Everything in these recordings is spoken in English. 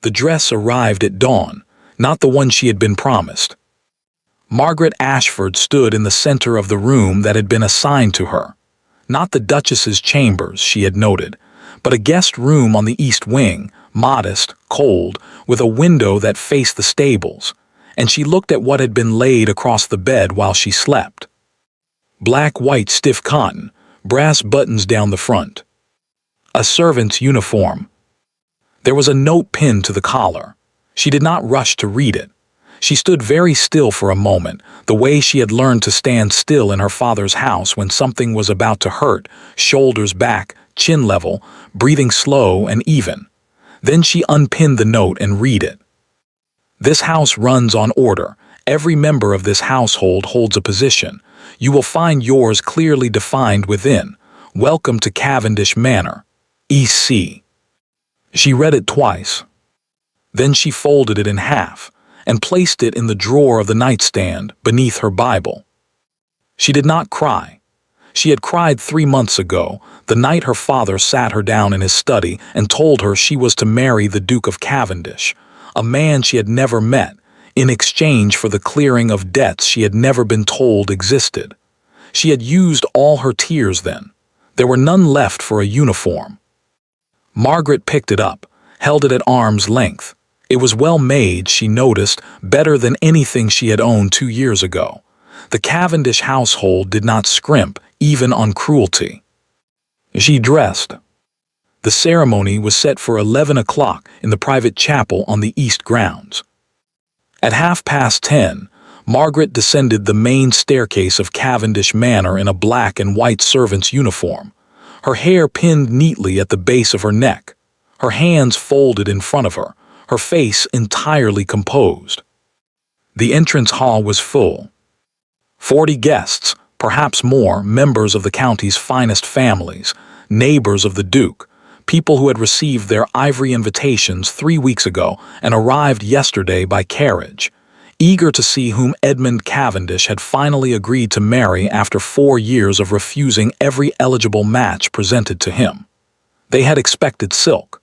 The dress arrived at dawn, not the one she had been promised. Margaret Ashford stood in the center of the room that had been assigned to her. Not the Duchess's chambers, she had noted, but a guest room on the east wing, modest, cold, with a window that faced the stables, and she looked at what had been laid across the bed while she slept. Black, white, stiff cotton, brass buttons down the front. A servant's uniform. There was a note pinned to the collar. She did not rush to read it. She stood very still for a moment, the way she had learned to stand still in her father's house when something was about to hurt, shoulders back, chin level, breathing slow and even. Then she unpinned the note and read it. This house runs on order. Every member of this household holds a position. You will find yours clearly defined within. Welcome to Cavendish Manor, E.C. She read it twice. Then she folded it in half and placed it in the drawer of the nightstand beneath her Bible. She did not cry. She had cried 3 months ago, the night her father sat her down in his study and told her she was to marry the Duke of Cavendish, a man she had never met, in exchange for the clearing of debts she had never been told existed. She had used all her tears then. There were none left for a uniform. Margaret picked it up, held it at arm's length. It was well made, she noticed, better than anything she had owned 2 years ago. The Cavendish household did not scrimp, even on cruelty. She dressed. The ceremony was set for 11 o'clock in the private chapel on the east grounds. At 10:30, Margaret descended the main staircase of Cavendish Manor in a black and white servant's uniform, her hair pinned neatly at the base of her neck, her hands folded in front of her, her face entirely composed. The entrance hall was full. 40 guests, perhaps more, members of the county's finest families, neighbors of the Duke, people who had received their ivory invitations 3 weeks ago and arrived yesterday by carriage, eager to see whom Edmund Cavendish had finally agreed to marry after 4 years of refusing every eligible match presented to him. They had expected silk.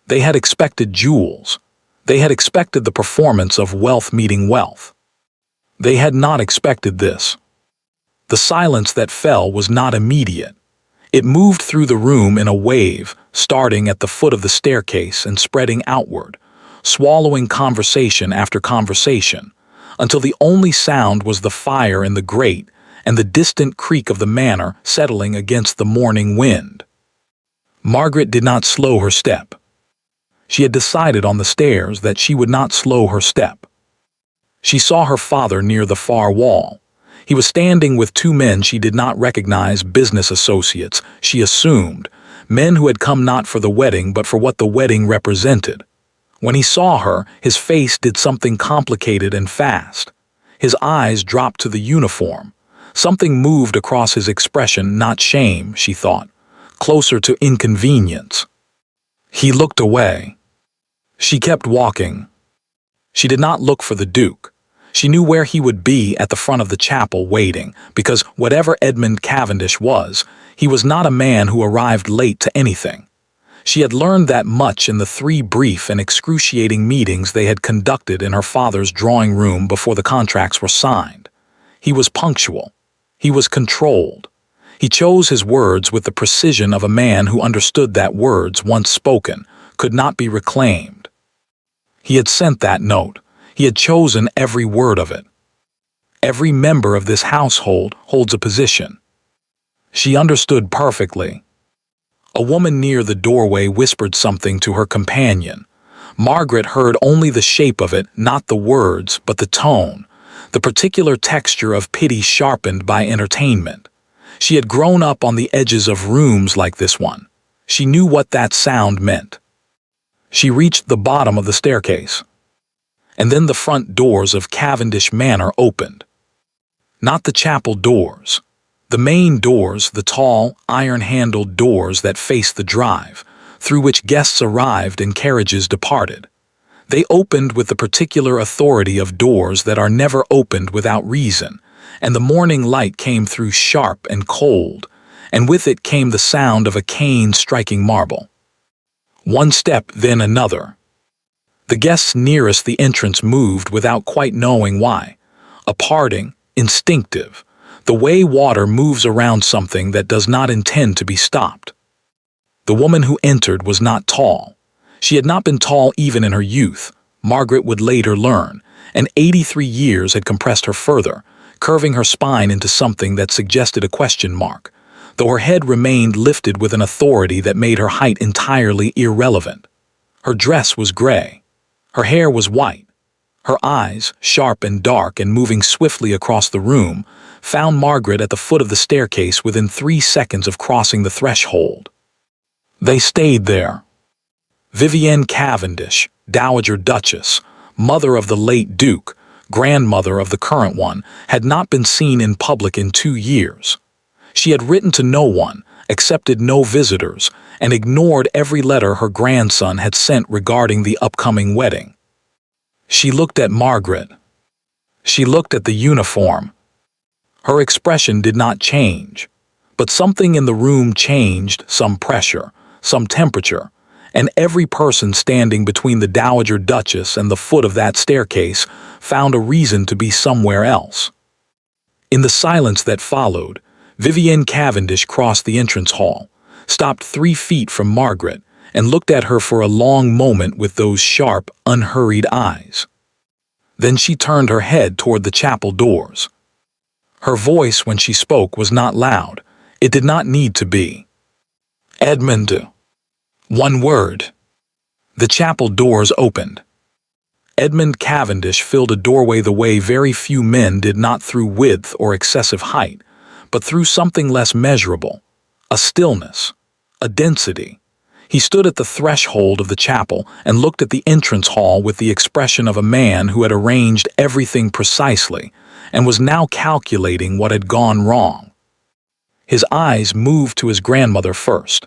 They had expected jewels. They had expected the performance of wealth meeting wealth. They had not expected this. The silence that fell was not immediate. It moved through the room in a wave, starting at the foot of the staircase and spreading outward, swallowing conversation after conversation, until the only sound was the fire in the grate and the distant creak of the manor settling against the morning wind. Margaret did not slow her step. She had decided on the stairs that she would not slow her step. She saw her father near the far wall. He was standing with 2 men she did not recognize, business associates, she assumed, men who had come not for the wedding but for what the wedding represented. When he saw her, his face did something complicated and fast. His eyes dropped to the uniform. Something moved across his expression, not shame, she thought, closer to inconvenience. He looked away. She kept walking. She did not look for the Duke. She knew where he would be at the front of the chapel waiting, because whatever Edmund Cavendish was, he was not a man who arrived late to anything. She had learned that much in the 3 brief and excruciating meetings they had conducted in her father's drawing room before the contracts were signed. He was punctual. He was controlled. He chose his words with the precision of a man who understood that words, once spoken, could not be reclaimed. He had sent that note. He had chosen every word of it. Every member of this household holds a position. She understood perfectly. A woman near the doorway whispered something to her companion. Margaret heard only the shape of it, not the words, but the tone, the particular texture of pity sharpened by entertainment. She had grown up on the edges of rooms like this one. She knew what that sound meant. She reached the bottom of the staircase. And then the front doors of Cavendish Manor opened. Not the chapel doors. The main doors, the tall, iron-handled doors that faced the drive, through which guests arrived and carriages departed. They opened with the particular authority of doors that are never opened without reason, and the morning light came through sharp and cold, and with it came the sound of a cane striking marble. One step, then another. The guests nearest the entrance moved without quite knowing why. A parting, instinctive, the way water moves around something that does not intend to be stopped. The woman who entered was not tall. She had not been tall even in her youth, Margaret would later learn, and 83 years had compressed her further, curving her spine into something that suggested a question mark, though her head remained lifted with an authority that made her height entirely irrelevant. Her dress was gray. Her hair was white. Her eyes, sharp and dark and moving swiftly across the room, found Margaret at the foot of the staircase within 3 seconds of crossing the threshold. They stayed there. Vivienne Cavendish, Dowager Duchess, mother of the late Duke, grandmother of the current one, had not been seen in public in 2 years. She had written to no one, accepted no visitors, and ignored every letter her grandson had sent regarding the upcoming wedding. She looked at Margaret. She looked at the uniform. Her expression did not change, but something in the room changed, some pressure, some temperature, and every person standing between the Dowager Duchess and the foot of that staircase found a reason to be somewhere else. In the silence that followed, Vivienne Cavendish crossed the entrance hall, stopped 3 feet from Margaret, and looked at her for a long moment with those sharp, unhurried eyes. Then she turned her head toward the chapel doors. Her voice when she spoke was not loud. It did not need to be. "Edmund." 1 word. The chapel doors opened. Edmund Cavendish filled a doorway the way very few men did, not through width or excessive height, but through something less measurable, a stillness, a density. He stood at the threshold of the chapel and looked at the entrance hall with the expression of a man who had arranged everything precisely and was now calculating what had gone wrong. His eyes moved to his grandmother first,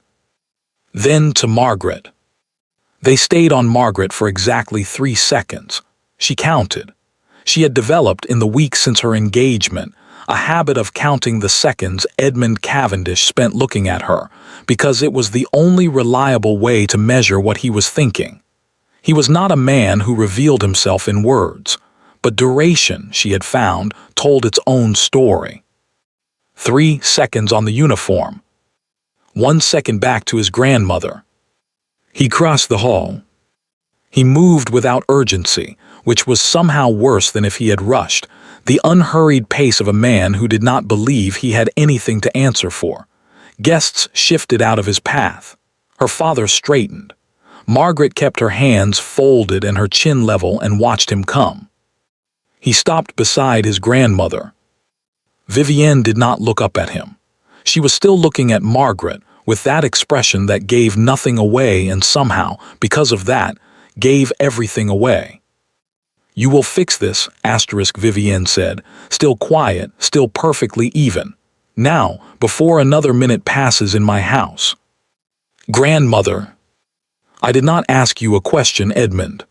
then to Margaret. They stayed on Margaret for exactly 3 seconds. She counted. She had developed in the weeks since her engagement a habit of counting the seconds Edmund Cavendish spent looking at her, because it was the only reliable way to measure what he was thinking. He was not a man who revealed himself in words, but duration, she had found, told its own story. 3 seconds on the uniform. 1 second back to his grandmother. He crossed the hall. He moved without urgency, which was somehow worse than if he had rushed, the unhurried pace of a man who did not believe he had anything to answer for. Guests shifted out of his path. Her father straightened. Margaret kept her hands folded and her chin level and watched him come. He stopped beside his grandmother. Vivienne did not look up at him. She was still looking at Margaret with that expression that gave nothing away and somehow, because of that, gave everything away. "You will fix this," Vivienne said, still quiet, still perfectly even. "Now, before another minute passes in my house." "Grandmother." "I did not ask you a question, Edmund."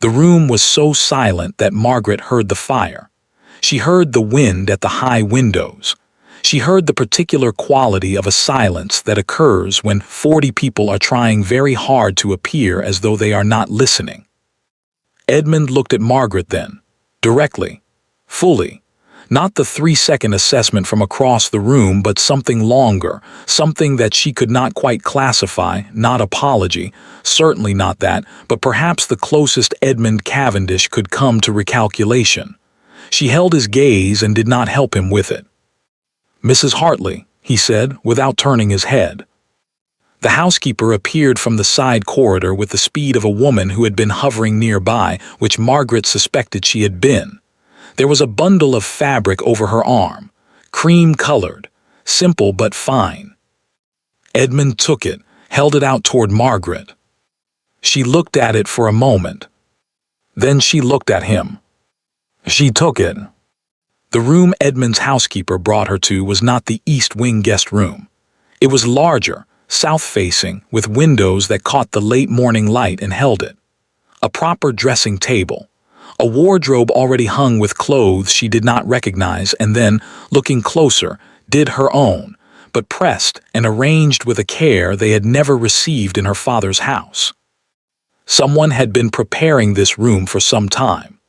The room was so silent that Margaret heard the fire. She heard the wind at the high windows. She heard the particular quality of a silence that occurs when 40 people are trying very hard to appear as though they are not listening. Edmund looked at Margaret then, directly, fully, not the 3-second assessment from across the room, but something longer, something that she could not quite classify, not apology, certainly not that, but perhaps the closest Edmund Cavendish could come to recalculation. She held his gaze and did not help him with it. "Mrs. Hartley," he said, without turning his head. The housekeeper appeared from the side corridor with the speed of a woman who had been hovering nearby, which Margaret suspected she had been. There was a bundle of fabric over her arm, cream-colored, simple but fine. Edmund took it, held it out toward Margaret. She looked at it for a moment. Then she looked at him. She took it. The room Edmund's housekeeper brought her to was not the East Wing guest room. It was larger, south-facing, with windows that caught the late morning light and held it. A proper dressing table. A wardrobe already hung with clothes she did not recognize and then, looking closer, did her own, but pressed and arranged with a care they had never received in her father's house. Someone had been preparing this room for some time.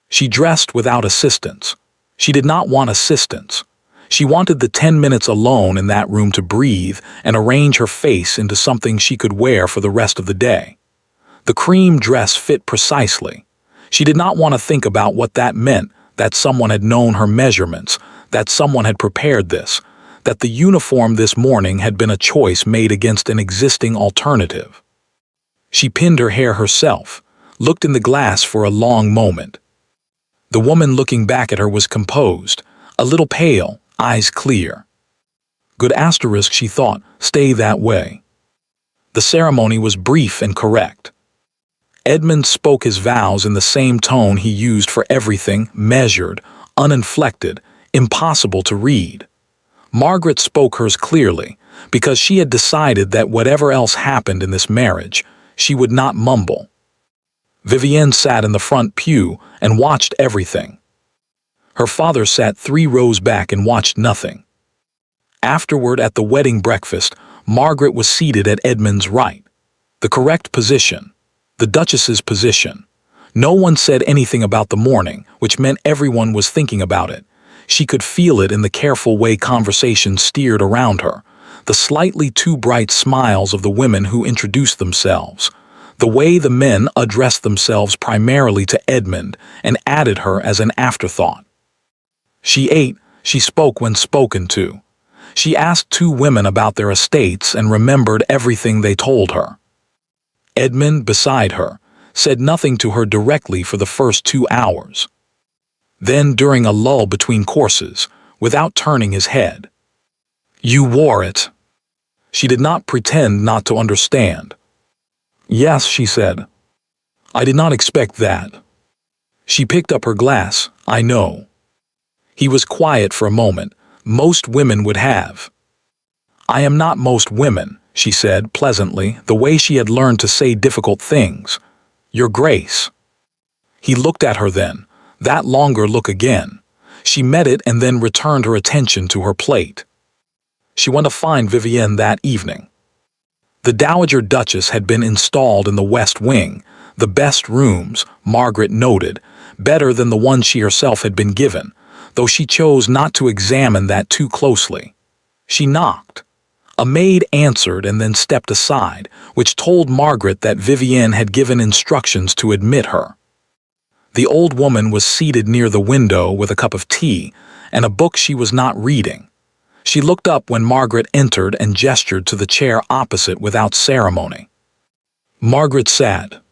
She dressed without assistance. She did not want assistance. She wanted the 10 minutes alone in that room to breathe and arrange her face into something she could wear for the rest of the day. The cream dress fit precisely. She did not want to think about what that meant, that someone had known her measurements, that someone had prepared this, that the uniform this morning had been a choice made against an existing alternative. She pinned her hair herself, looked in the glass for a long moment. The woman looking back at her was composed, a little pale, eyes clear. Good asterisk, she thought, stay that way. The ceremony was brief and correct. Edmund spoke his vows in the same tone he used for everything, measured, uninflected, impossible to read. Margaret spoke hers clearly, because she had decided that whatever else happened in this marriage, she would not mumble. Vivienne sat in the front pew and watched everything. Her father sat 3 rows back and watched nothing. Afterward, at the wedding breakfast, Margaret was seated at Edmund's right. The correct position. The Duchess's position. No one said anything about the morning, which meant everyone was thinking about it. She could feel it in the careful way conversation steered around her, the slightly too bright smiles of the women who introduced themselves, the way the men addressed themselves primarily to Edmund and added her as an afterthought. She ate, she spoke when spoken to. She asked 2 women about their estates and remembered everything they told her. Edmund, beside her, said nothing to her directly for the first 2 hours. Then, during a lull between courses, without turning his head, "You wore it." She did not pretend not to understand. "Yes," she said. "I did not expect that." She picked up her glass. "I know." He was quiet for a moment. Most women would have. "I am not most women," she said pleasantly, the way she had learned to say difficult things. "Your Grace." He looked at her then, that longer look again. She met it and then returned her attention to her plate. She went to find Vivienne that evening. The Dowager Duchess had been installed in the West Wing, the best rooms, Margaret noted, better than the one she herself had been given, though she chose not to examine that too closely. She knocked. A maid answered and then stepped aside, which told Margaret that Vivienne had given instructions to admit her. The old woman was seated near the window with a cup of tea and a book she was not reading. She looked up when Margaret entered and gestured to the chair opposite without ceremony. Margaret sat.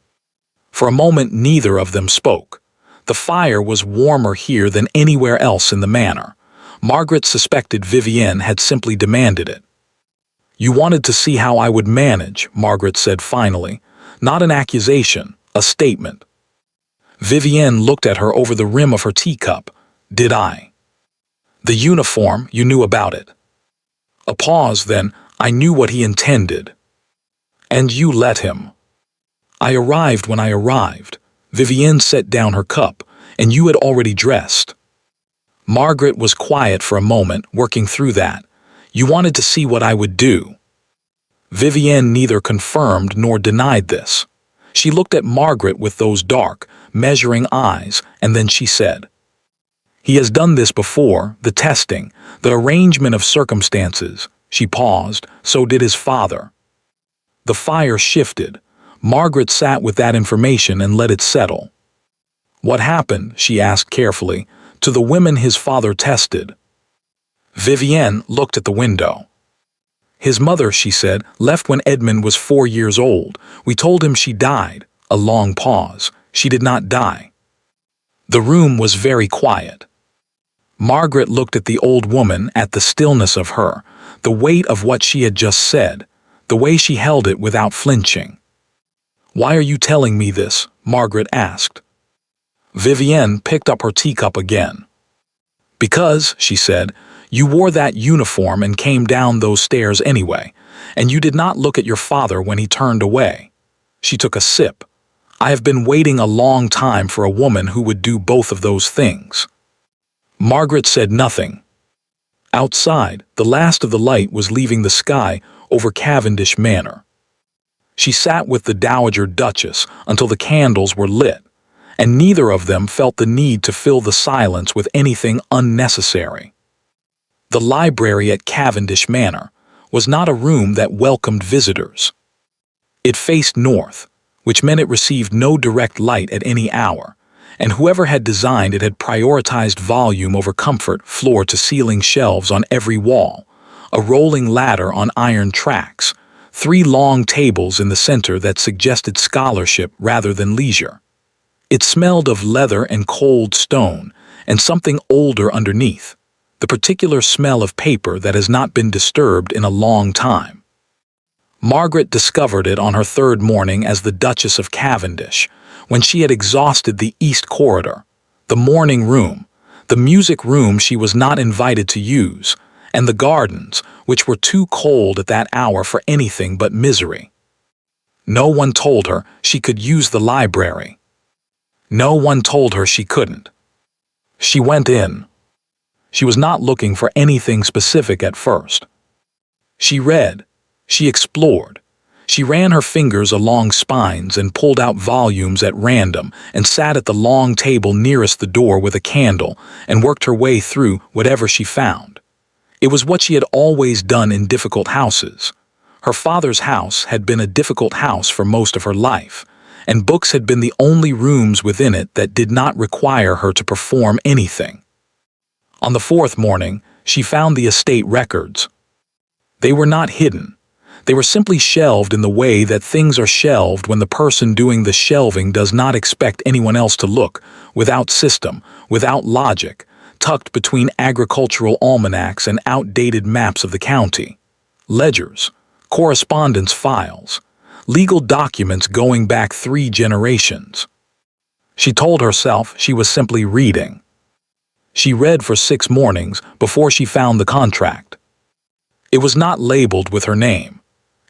For a moment neither of them spoke. The fire was warmer here than anywhere else in the manor. Margaret suspected Vivienne had simply demanded it. "You wanted to see how I would manage," Margaret said finally. "Not an accusation, a statement." Vivienne looked at her over the rim of her teacup. "Did I?" "The uniform, you knew about it." A pause, then, "I knew what he intended." "And you let him." "I arrived when I arrived." Vivienne set down her cup, "and you had already dressed." Margaret was quiet for a moment, working through that. "You wanted to see what I would do." Vivienne neither confirmed nor denied this. She looked at Margaret with those dark, measuring eyes, and then she said, "He has done this before, the testing, the arrangement of circumstances." She paused. "So did his father." The fire shifted. Margaret sat with that information and let it settle. "What happened?" she asked carefully, "to the women his father tested?" Vivienne looked at the window. "His mother," she said, "left when Edmund was 4 years old. We told him she died." A long pause. "She did not die." The room was very quiet. Margaret looked at the old woman, at the stillness of her, the weight of what she had just said, the way she held it without flinching. "Why are you telling me this?" Margaret asked. Vivienne picked up her teacup again. "Because," she said, "you wore that uniform and came down those stairs anyway, and you did not look at your father when he turned away." She took a sip. "I have been waiting a long time for a woman who would do both of those things." Margaret said nothing. Outside, the last of the light was leaving the sky over Cavendish Manor. She sat with the Dowager Duchess until the candles were lit, and neither of them felt the need to fill the silence with anything unnecessary. The library at Cavendish Manor was not a room that welcomed visitors. It faced north, which meant it received no direct light at any hour, and whoever had designed it had prioritized volume over comfort, floor-to-ceiling shelves on every wall, a rolling ladder on iron tracks, 3 long tables in the center that suggested scholarship rather than leisure. It smelled of leather and cold stone, and something older underneath, the particular smell of paper that has not been disturbed in a long time. Margaret discovered it on her 3rd morning as the Duchess of Cavendish, when she had exhausted the East Corridor, the morning room, the music room she was not invited to use, and the gardens, which were too cold at that hour for anything but misery. No one told her she could use the library. No one told her she couldn't. She went in. She was not looking for anything specific at first. She read. She explored. She ran her fingers along spines and pulled out volumes at random and sat at the long table nearest the door with a candle and worked her way through whatever she found. It was what she had always done in difficult houses. Her father's house had been a difficult house for most of her life, and books had been the only rooms within it that did not require her to perform anything. On the 4th morning, she found the estate records. They were not hidden. They were simply shelved in the way that things are shelved when the person doing the shelving does not expect anyone else to look, without system, without logic, tucked between agricultural almanacs and outdated maps of the county. Ledgers, correspondence files, legal documents going back 3 generations. She told herself she was simply reading. She read for 6 mornings before she found the contract. It was not labeled with her name.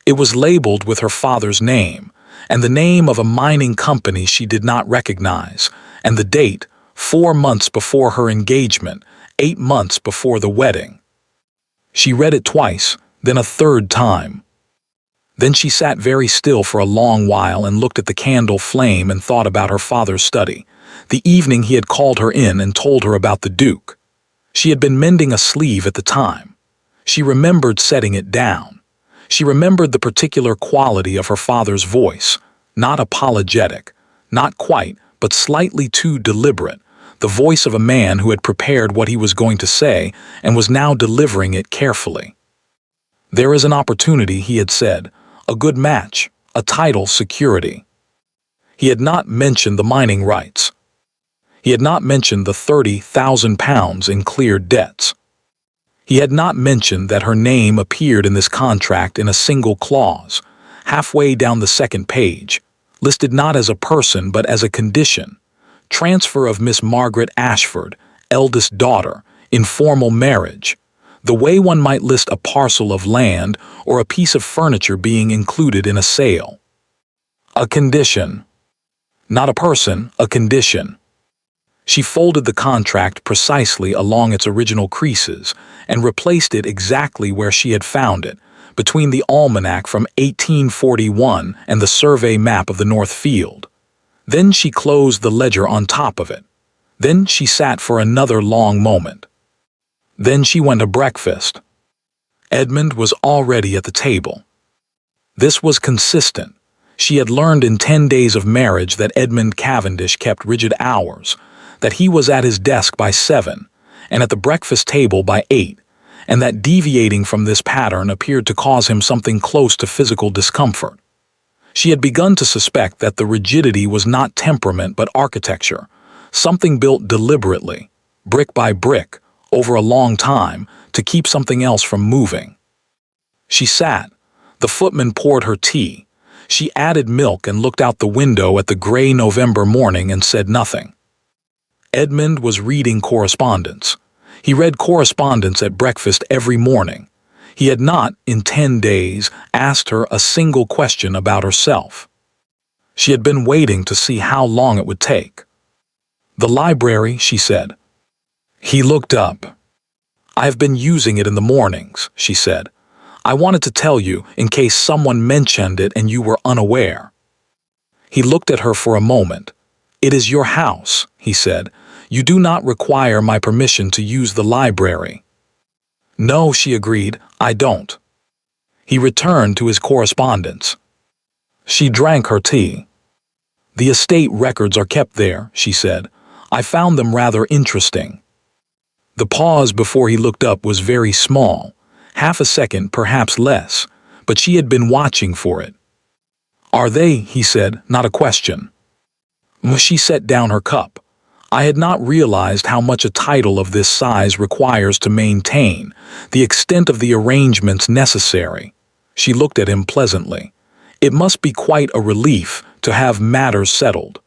It was labeled with her father's name, and the name of a mining company she did not recognize, and the date, 4 months before her engagement, 8 months before the wedding. She read it twice, then a 3rd time. Then she sat very still for a long while and looked at the candle flame and thought about her father's study, the evening he had called her in and told her about the Duke. She had been mending a sleeve at the time. She remembered setting it down. She remembered the particular quality of her father's voice, not apologetic, not quite, but slightly too deliberate, the voice of a man who had prepared what he was going to say and was now delivering it carefully. "There is an opportunity," he had said, "a good match, a title security." He had not mentioned the mining rights. He had not mentioned the £30,000 in cleared debts. He had not mentioned that her name appeared in this contract in a single clause, halfway down the 2nd page, listed not as a person but as a condition: transfer of Miss Margaret Ashford, eldest daughter, informal marriage, the way one might list a parcel of land or a piece of furniture being included in a sale. A condition. Not a person, a condition. She folded the contract precisely along its original creases and replaced it exactly where she had found it, between the almanac from 1841 and the survey map of the North Field. Then she closed the ledger on top of it. Then she sat for another long moment. Then she went to breakfast. Edmund was already at the table. This was consistent. She had learned in 10 days of marriage that Edmund Cavendish kept rigid hours, that he was at his desk by 7, and at the breakfast table by 8, and that deviating from this pattern appeared to cause him something close to physical discomfort. She had begun to suspect that the rigidity was not temperament but architecture, something built deliberately, brick by brick, over a long time, to keep something else from moving. She sat. The footman poured her tea. She added milk and looked out the window at the gray November morning and said nothing. Edmund was reading correspondence. He read correspondence at breakfast every morning. He had not, in 10 days, asked her a single question about herself. She had been waiting to see how long it would take. "The library," she said. He looked up. "I have been using it in the mornings," she said. I wanted to tell you in case someone mentioned it and you were unaware." He looked at her for a moment. "It is your house," he said. "You do not require my permission to use the library." "No," she agreed, "I don't." He returned to his correspondence. She drank her tea. "The estate records are kept there," she said. "I found them rather interesting." The pause before he looked up was very small, half a second, perhaps less, but she had been watching for it. "Are they?" he said, not a question. She set down her cup. "I had not realized how much a title of this size requires to maintain, the extent of the arrangements necessary." She looked at him pleasantly. "It must be quite a relief to have matters settled."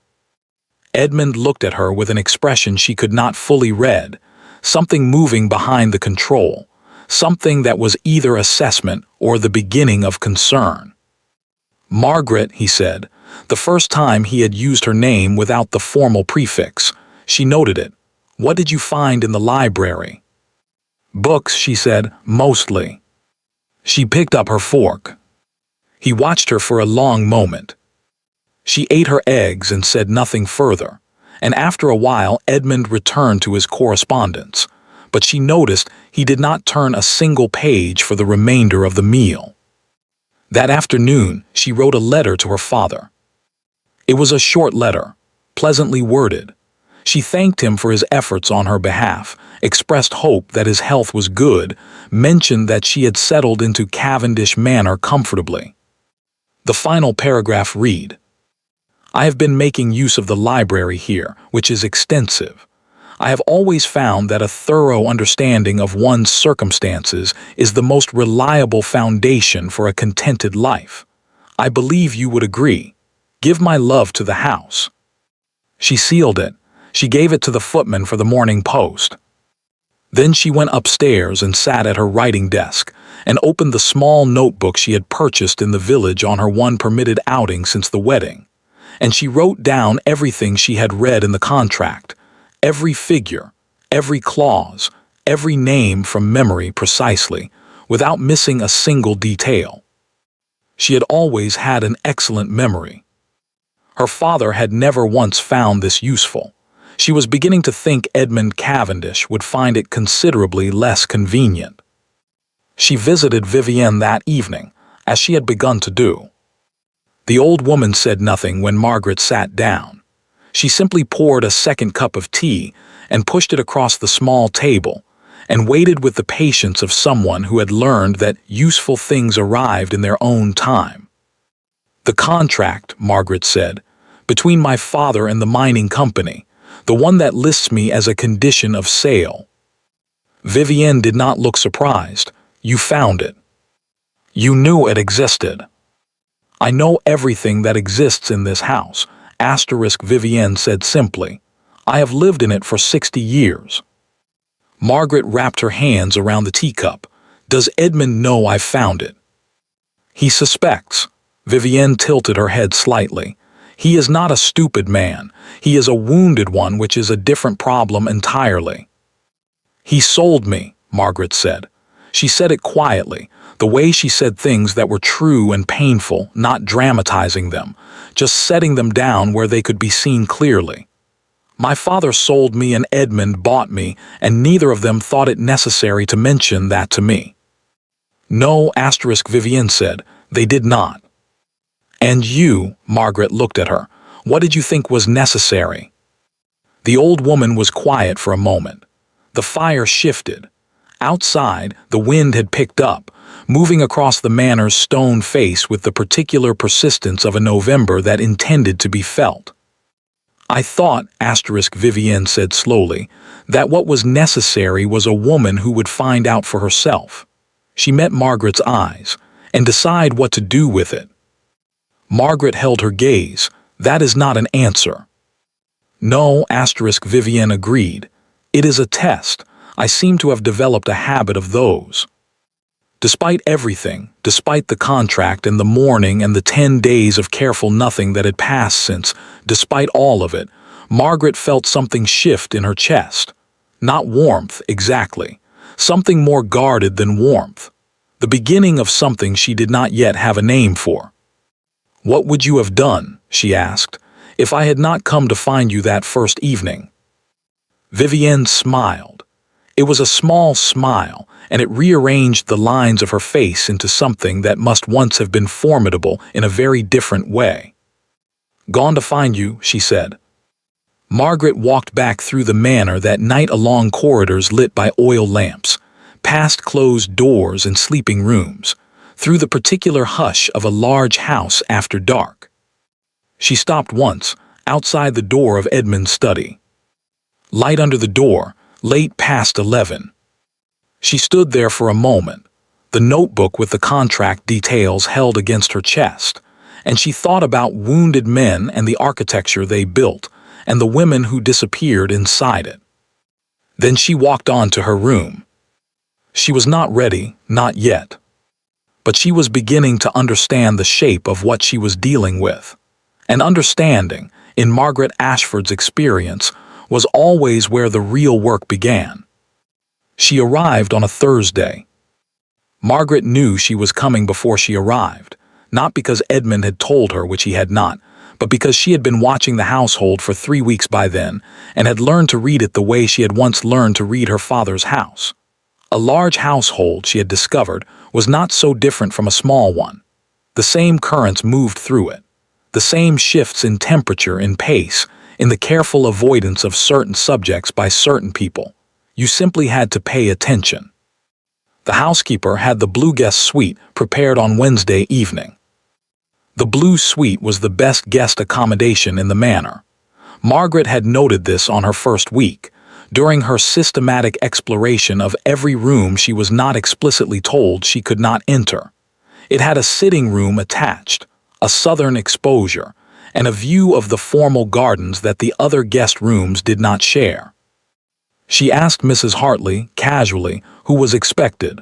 Edmund looked at her with an expression she could not fully read, something moving behind the control, something that was either assessment or the beginning of concern. "Margaret," he said, the first time he had used her name without the formal prefix. She noted it. "What did you find in the library?" "Books," she said, "mostly." She picked up her fork. He watched her for a long moment. She ate her eggs and said nothing further, and after a while Edmund returned to his correspondence, but she noticed he did not turn a single page for the remainder of the meal. That afternoon, she wrote a letter to her father. It was a short letter, pleasantly worded. She thanked him for his efforts on her behalf, expressed hope that his health was good, mentioned that she had settled into Cavendish Manor comfortably. The final paragraph read, "I have been making use of the library here, which is extensive. I have always found that a thorough understanding of one's circumstances is the most reliable foundation for a contented life. I believe you would agree. Give my love to the house." She sealed it. She gave it to the footman for the morning post. Then she went upstairs and sat at her writing desk and opened the small notebook she had purchased in the village on her one permitted outing since the wedding. And she wrote down everything she had read in the contract, every figure, every clause, every name from memory precisely, without missing a single detail. She had always had an excellent memory. Her father had never once found this useful. She was beginning to think Edmund Cavendish would find it considerably less convenient. She visited Vivienne that evening, as she had begun to do. The old woman said nothing when Margaret sat down. She simply poured a second cup of tea and pushed it across the small table, and waited with the patience of someone who had learned that useful things arrived in their own time. "The contract," Margaret said, "between my father and the mining company, the one that lists me as a condition of sale." Vivienne did not look surprised. "You found it. You knew it existed." "I know everything that exists in this house," Vivienne said simply. "I have lived in it for 60 years. Margaret wrapped her hands around the teacup. "Does Edmund know I found it?" "He suspects." Vivienne tilted her head slightly. "He is not a stupid man. He is a wounded one, which is a different problem entirely." "He sold me," Margaret said. She said it quietly, the way she said things that were true and painful, not dramatizing them, just setting them down where they could be seen clearly. "My father sold me and Edmund bought me, and neither of them thought it necessary to mention that to me." "No," Vivienne said, "they did not." "And you," Margaret looked at her, "what did you think was necessary?" The old woman was quiet for a moment. The fire shifted. Outside, the wind had picked up, moving across the manor's stone face with the particular persistence of a November that intended to be felt. "I thought," Vivienne said slowly, "that what was necessary was a woman who would find out for herself." She met Margaret's eyes, and decide what to do with it. Margaret held her gaze. "That is not an answer." "No," Vivienne agreed. "It is a test. I seem to have developed a habit of those." Despite everything, despite the contract and the mourning and the 10 days of careful nothing that had passed since, despite all of it, Margaret felt something shift in her chest. Not warmth, exactly. Something more guarded than warmth. the beginning of something she did not yet have a name for. "What would you have done," she asked, "if I had not come to find you that first evening?" Vivienne smiled. It was a small smile, and it rearranged the lines of her face into something that must once have been formidable in a very different way. "Gone to find you," she said. Margaret walked back through the manor that night along corridors lit by oil lamps, past closed doors and sleeping rooms, through the particular hush of a large house after dark. She stopped once, outside the door of Edmund's study. Light under the door, late past 11. She stood there for a moment, the notebook with the contract details held against her chest, and she thought about wounded men and the architecture they built, and the women who disappeared inside it. Then she walked on to her room. She was not ready, not yet. But she was beginning to understand the shape of what she was dealing with. And understanding, in Margaret Ashford's experience, was always where the real work began. She arrived on a Thursday. Margaret knew she was coming before she arrived, not because Edmund had told her, which he had not, but because she had been watching the household for 3 weeks by then and had learned to read it the way she had once learned to read her father's house. A large household, she had discovered, was not so different from a small one. The same currents moved through it, the same shifts in temperature and pace, in the careful avoidance of certain subjects by certain people. You simply had to pay attention. The housekeeper had the blue guest suite prepared on Wednesday evening. The blue suite was the best guest accommodation in the manor. Margaret had noted this on her first week, during her systematic exploration of every room she was not explicitly told she could not enter. It had a sitting room attached, a southern exposure, and a view of the formal gardens that the other guest rooms did not share. She asked Mrs. Hartley, casually, who was expected.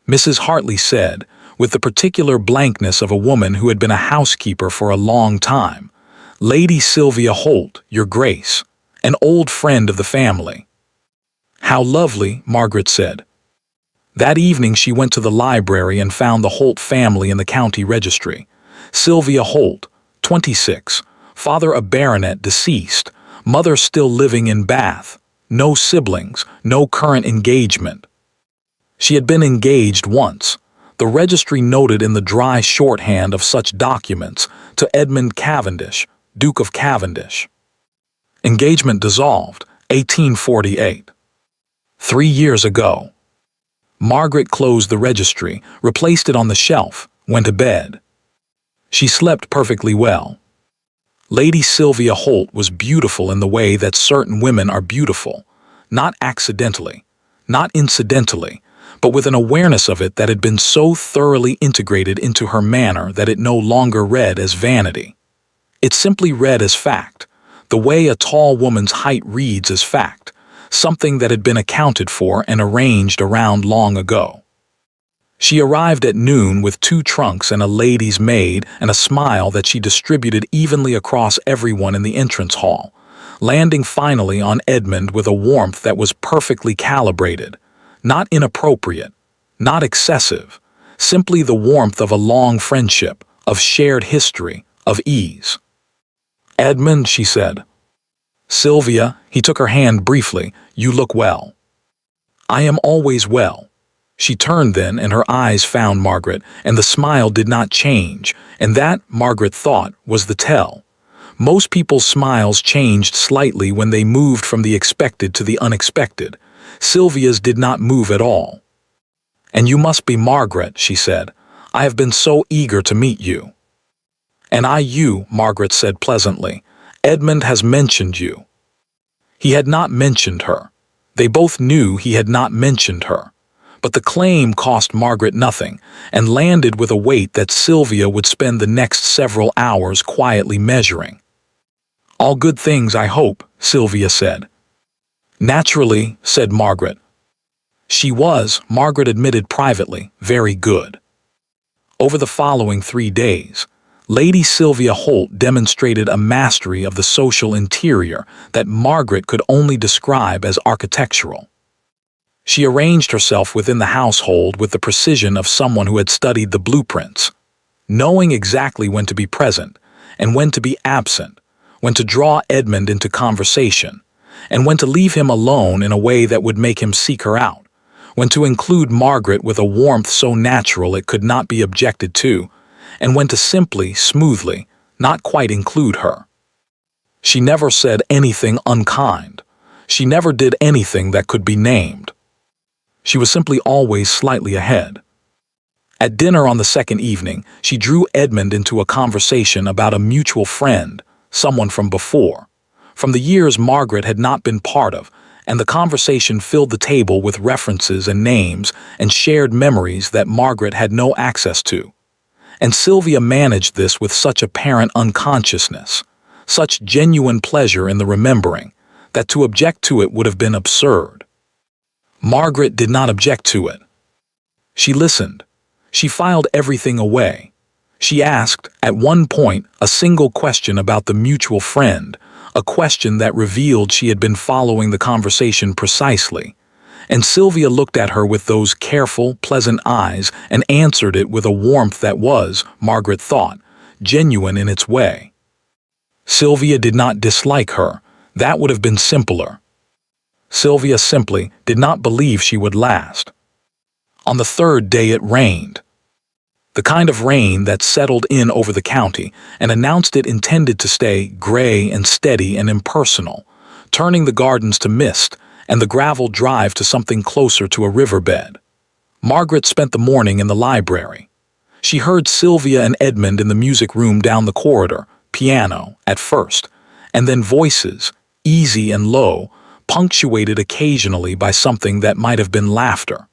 Mrs. Hartley said, with the particular blankness of a woman who had been a housekeeper for a long time, "Lady Sylvia Holt, Your Grace, an old friend of the family." "How lovely," Margaret said. That evening she went to the library and found the Holt family in the county registry. Sylvia Holt, 26, father a baronet deceased, mother still living in Bath, no siblings, no current engagement. She had been engaged once, the registry noted in the dry shorthand of such documents, to Edmund Cavendish, Duke of Cavendish. Engagement dissolved, 1848. 3 years ago. Margaret closed the registry, replaced it on the shelf, went to bed. She slept perfectly well. Lady Sylvia Holt was beautiful in the way that certain women are beautiful, not accidentally, not incidentally, but with an awareness of it that had been so thoroughly integrated into her manner that it no longer read as vanity. It simply read as fact, the way a tall woman's height reads as fact, something that had been accounted for and arranged around long ago. She arrived at noon with 2 trunks and a lady's maid and a smile that she distributed evenly across everyone in the entrance hall, landing finally on Edmund with a warmth that was perfectly calibrated, not inappropriate, not excessive, simply the warmth of a long friendship, of shared history, of ease. "Edmund," she said. "Sylvia," he took her hand briefly, "you look well." "I am always well." She turned then, and her eyes found Margaret, and the smile did not change, and that, Margaret thought, was the tell. Most people's smiles changed slightly when they moved from the expected to the unexpected. Sylvia's did not move at all. "And you must be Margaret," she said. "I have been so eager to meet you." "And I you," Margaret said pleasantly. "Edmund has mentioned you." He had not mentioned her. They both knew he had not mentioned her. But the claim cost Margaret nothing, and landed with a weight that Sylvia would spend the next several hours quietly measuring. "All good things, I hope," Sylvia said. "Naturally," said Margaret. She was, Margaret admitted privately, very good. Over the following 3 days, Lady Sylvia Holt demonstrated a mastery of the social interior that Margaret could only describe as architectural. She arranged herself within the household with the precision of someone who had studied the blueprints, knowing exactly when to be present and when to be absent, when to draw Edmund into conversation, and when to leave him alone in a way that would make him seek her out, when to include Margaret with a warmth so natural it could not be objected to, and when to simply, smoothly, not quite include her. She never said anything unkind. She never did anything that could be named. She was simply always slightly ahead. At dinner on the second evening, she drew Edmund into a conversation about a mutual friend, someone from before, from the years Margaret had not been part of, and the conversation filled the table with references and names and shared memories that Margaret had no access to. And Sylvia managed this with such apparent unconsciousness, such genuine pleasure in the remembering, that to object to it would have been absurd. Margaret did not object to it. She listened. She filed everything away. She asked, at one point, a single question about the mutual friend, a question that revealed she had been following the conversation precisely. And Sylvia looked at her with those careful, pleasant eyes and answered it with a warmth that was, Margaret thought, genuine in its way. Sylvia did not dislike her. That would have been simpler. Sylvia simply did not believe she would last. On the third day it rained. The kind of rain that settled in over the county and announced it intended to stay gray and steady and impersonal, turning the gardens to mist and the gravel drive to something closer to a riverbed. Margaret spent the morning in the library. She heard Sylvia and Edmund in the music room down the corridor, piano, at first, and then voices, easy and low, punctuated occasionally by something that might have been laughter.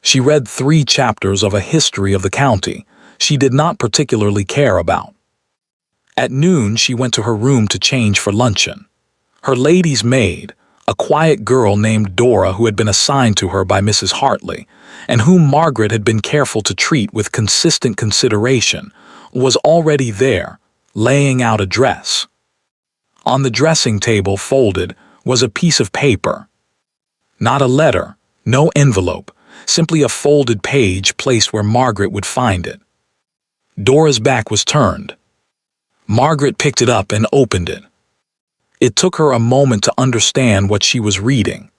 She read 3 chapters of a history of the county she did not particularly care about. At noon she went to her room to change for luncheon. Her lady's maid, a quiet girl named Dora who had been assigned to her by Mrs. Hartley, and whom Margaret had been careful to treat with consistent consideration, was already there, laying out a dress. On the dressing table, folded, was a piece of paper. Not a letter, no envelope, simply a folded page placed where Margaret would find it. Dora's back was turned. Margaret picked it up and opened it. It took her a moment to understand what she was reading.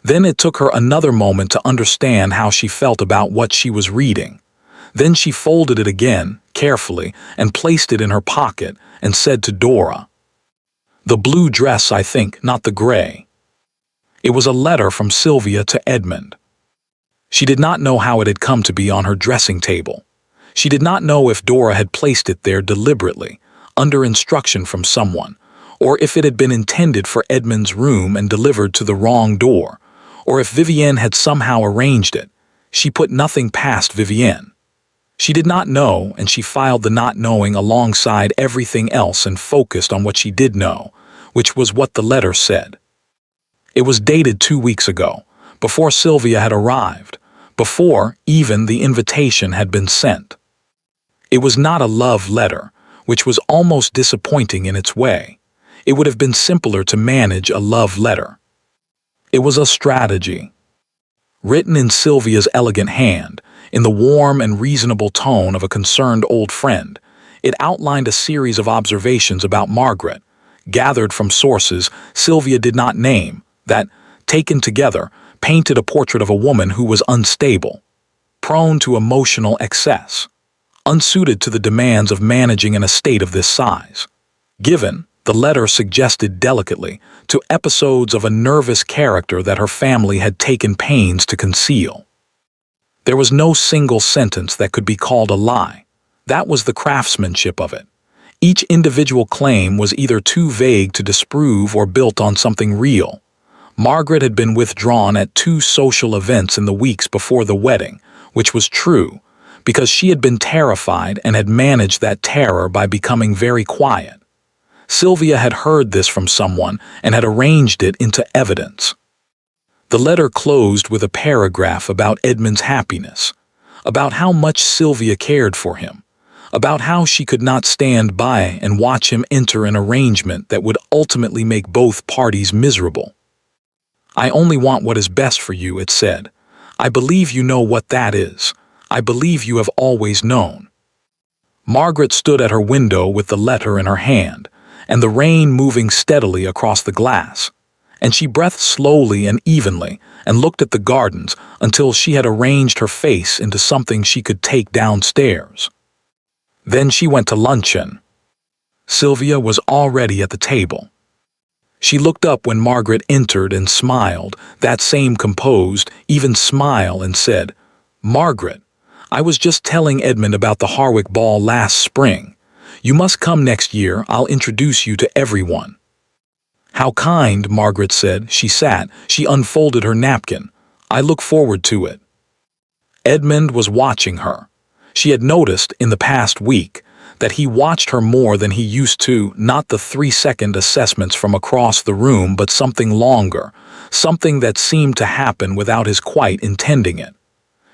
Then it took her another moment to understand how she felt about what she was reading. Then she folded it again, carefully, and placed it in her pocket and said to Dora, "The blue dress, I think, not the gray." It was a letter from Sylvia to Edmund. She did not know how it had come to be on her dressing table. She did not know if Dora had placed it there deliberately, under instruction from someone, or if it had been intended for Edmund's room and delivered to the wrong door, or if Vivienne had somehow arranged it. She put nothing past Vivienne. She did not know, and she filed the not knowing alongside everything else and focused on what she did know, which was what the letter said. It was dated 2 weeks ago, before Sylvia had arrived, before even the invitation had been sent. It was not a love letter, which was almost disappointing in its way. It would have been simpler to manage a love letter. It was a strategy. Written in Sylvia's elegant hand, in the warm and reasonable tone of a concerned old friend, it outlined a series of observations about Margaret, gathered from sources Sylvia did not name, that, taken together, painted a portrait of a woman who was unstable, prone to emotional excess, unsuited to the demands of managing an estate of this size. Given, the letter suggested delicately, to episodes of a nervous character that her family had taken pains to conceal. There was no single sentence that could be called a lie. That was the craftsmanship of it. Each individual claim was either too vague to disprove or built on something real. Margaret had been withdrawn at 2 social events in the weeks before the wedding, which was true, because she had been terrified and had managed that terror by becoming very quiet. Sylvia had heard this from someone and had arranged it into evidence. The letter closed with a paragraph about Edmund's happiness, about how much Sylvia cared for him, about how she could not stand by and watch him enter an arrangement that would ultimately make both parties miserable. "I only want what is best for you," it said. "I believe you know what that is. I believe you have always known." Margaret stood at her window with the letter in her hand, and the rain moving steadily across the glass. And she breathed slowly and evenly and looked at the gardens until she had arranged her face into something she could take downstairs. Then she went to luncheon. Sylvia was already at the table. She looked up when Margaret entered and smiled, that same composed, even smile, and said, "Margaret, I was just telling Edmund about the Harwick ball last spring. You must come next year. I'll introduce you to everyone." "How kind," Margaret said. She sat. She unfolded her napkin. "I look forward to it." Edmund was watching her. She had noticed, in the past week, that he watched her more than he used to, not the 3-second assessments from across the room, but something longer, something that seemed to happen without his quite intending it.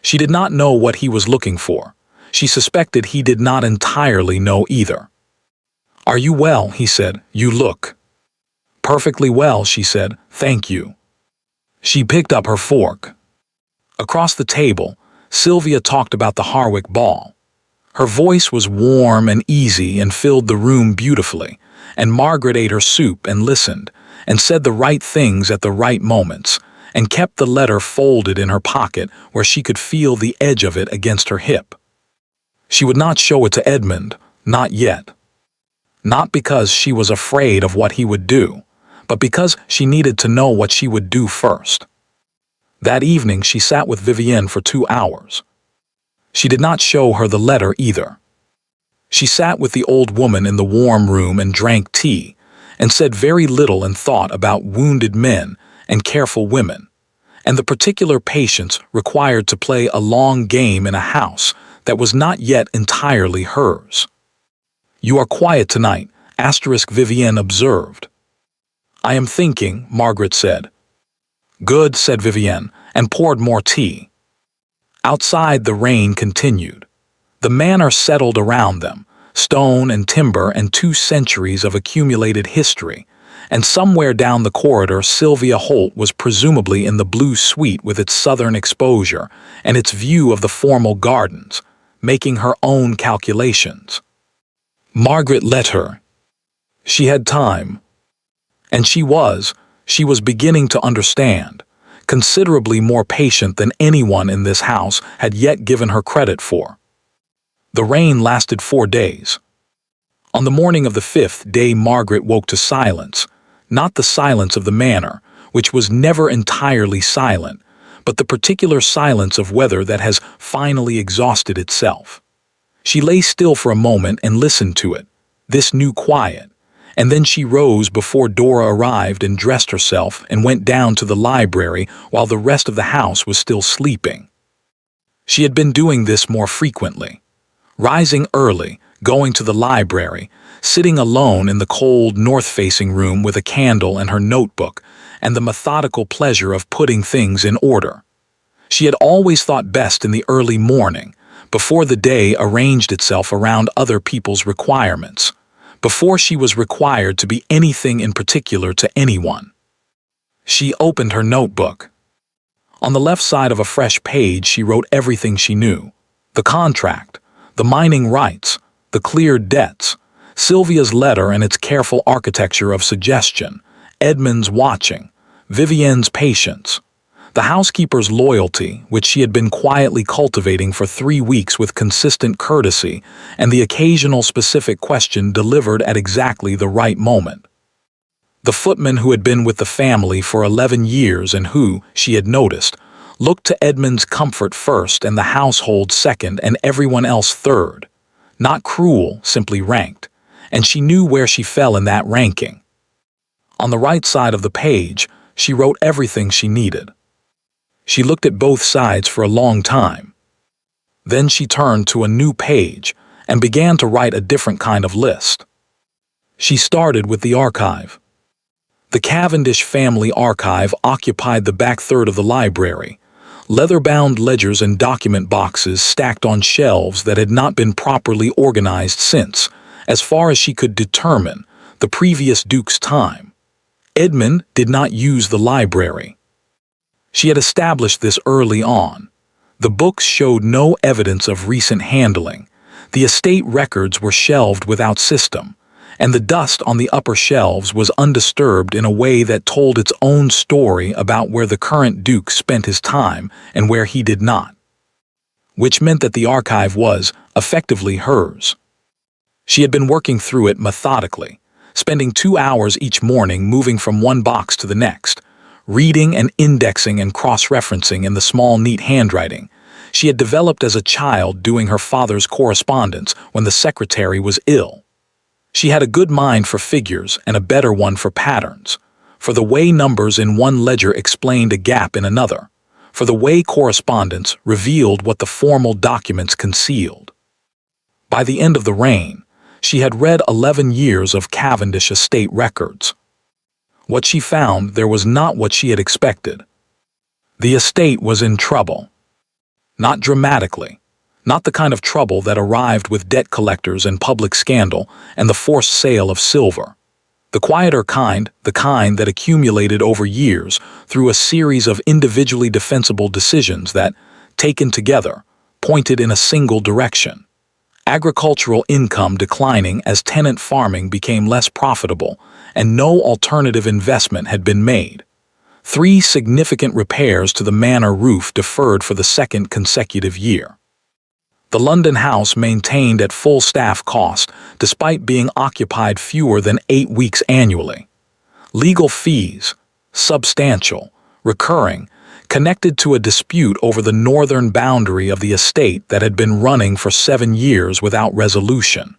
She did not know what he was looking for. She suspected he did not entirely know either. "Are you well?" he said. "You look." "Perfectly well," she said. "Thank you." She picked up her fork. Across the table, Sylvia talked about the Harwick ball. Her voice was warm and easy and filled the room beautifully, and Margaret ate her soup and listened, and said the right things at the right moments, and kept the letter folded in her pocket where she could feel the edge of it against her hip. She would not show it to Edmund, not yet. Not because she was afraid of what he would do, but because she needed to know what she would do first. That evening she sat with Vivienne for 2 hours. She did not show her the letter either. She sat with the old woman in the warm room and drank tea, and said very little and thought about wounded men and careful women, and the particular patience required to play a long game in a house that was not yet entirely hers. "You are quiet tonight," Vivienne observed. "I am thinking," Margaret said. "Good," said Vivienne, and poured more tea. Outside the rain continued. The manor settled around them, stone and timber and 2 centuries of accumulated history, and somewhere down the corridor Sylvia Holt was presumably in the blue suite with its southern exposure and its view of the formal gardens, making her own calculations. Margaret let her. She had time. And she was beginning to understand, considerably more patient than anyone in this house had yet given her credit for. The rain lasted 4 days. On the morning of the 5th day Margaret woke to silence, not the silence of the manor, which was never entirely silent, but the particular silence of weather that has finally exhausted itself. She lay still for a moment and listened to it, this new quiet, and then she rose before Dora arrived and dressed herself and went down to the library while the rest of the house was still sleeping. She had been doing this more frequently, rising early, going to the library, sitting alone in the cold north-facing room with a candle and her notebook, and the methodical pleasure of putting things in order. She had always thought best in the early morning, before the day arranged itself around other people's requirements, before she was required to be anything in particular to anyone. She opened her notebook. On the left side of a fresh page she wrote everything she knew: the contract, the mining rights, the cleared debts, Sylvia's letter and its careful architecture of suggestion, Edmund's watching, Vivienne's patience, the housekeeper's loyalty, which she had been quietly cultivating for 3 weeks with consistent courtesy, and the occasional specific question delivered at exactly the right moment. The footman who had been with the family for 11 years and who, she had noticed, looked to Edmund's comfort first and the household second and everyone else third. Not cruel, simply ranked, and she knew where she fell in that ranking. On the right side of the page, she wrote everything she needed. She looked at both sides for a long time. Then she turned to a new page and began to write a different kind of list. She started with the archive. The Cavendish family archive occupied the back third of the library, leather-bound ledgers and document boxes stacked on shelves that had not been properly organized since, as far as she could determine, the previous Duke's time. Edmund did not use the library. She had established this early on. The books showed no evidence of recent handling. The estate records were shelved without system, and the dust on the upper shelves was undisturbed in a way that told its own story about where the current Duke spent his time and where he did not. Which meant that the archive was, effectively, hers. She had been working through it methodically, spending 2 hours each morning moving from one box to the next, reading and indexing and cross-referencing in the small, neat handwriting she had developed as a child doing her father's correspondence when the secretary was ill. She had a good mind for figures and a better one for patterns, for the way numbers in one ledger explained a gap in another, for the way correspondence revealed what the formal documents concealed. By the end of the reign, she had read 11 years of Cavendish estate records. What she found there was not what she had expected. The estate was in trouble. Not dramatically, not the kind of trouble that arrived with debt collectors and public scandal and the forced sale of silver. The quieter kind, the kind that accumulated over years through a series of individually defensible decisions that, taken together, pointed in a single direction. Agricultural income declining as tenant farming became less profitable and no alternative investment had been made. 3 significant repairs to the manor roof deferred for the second consecutive year. The London house maintained at full staff cost despite being occupied fewer than 8 weeks annually. Legal fees, substantial, recurring, connected to a dispute over the northern boundary of the estate that had been running for 7 years without resolution.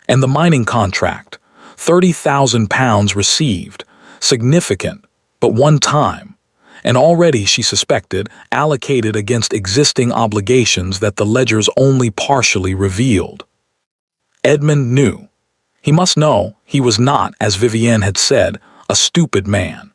And the mining contract, £30,000 received, significant, but one time, and already, she suspected, allocated against existing obligations that the ledgers only partially revealed. Edmund knew. He must know he was not, as Vivienne had said, a stupid man.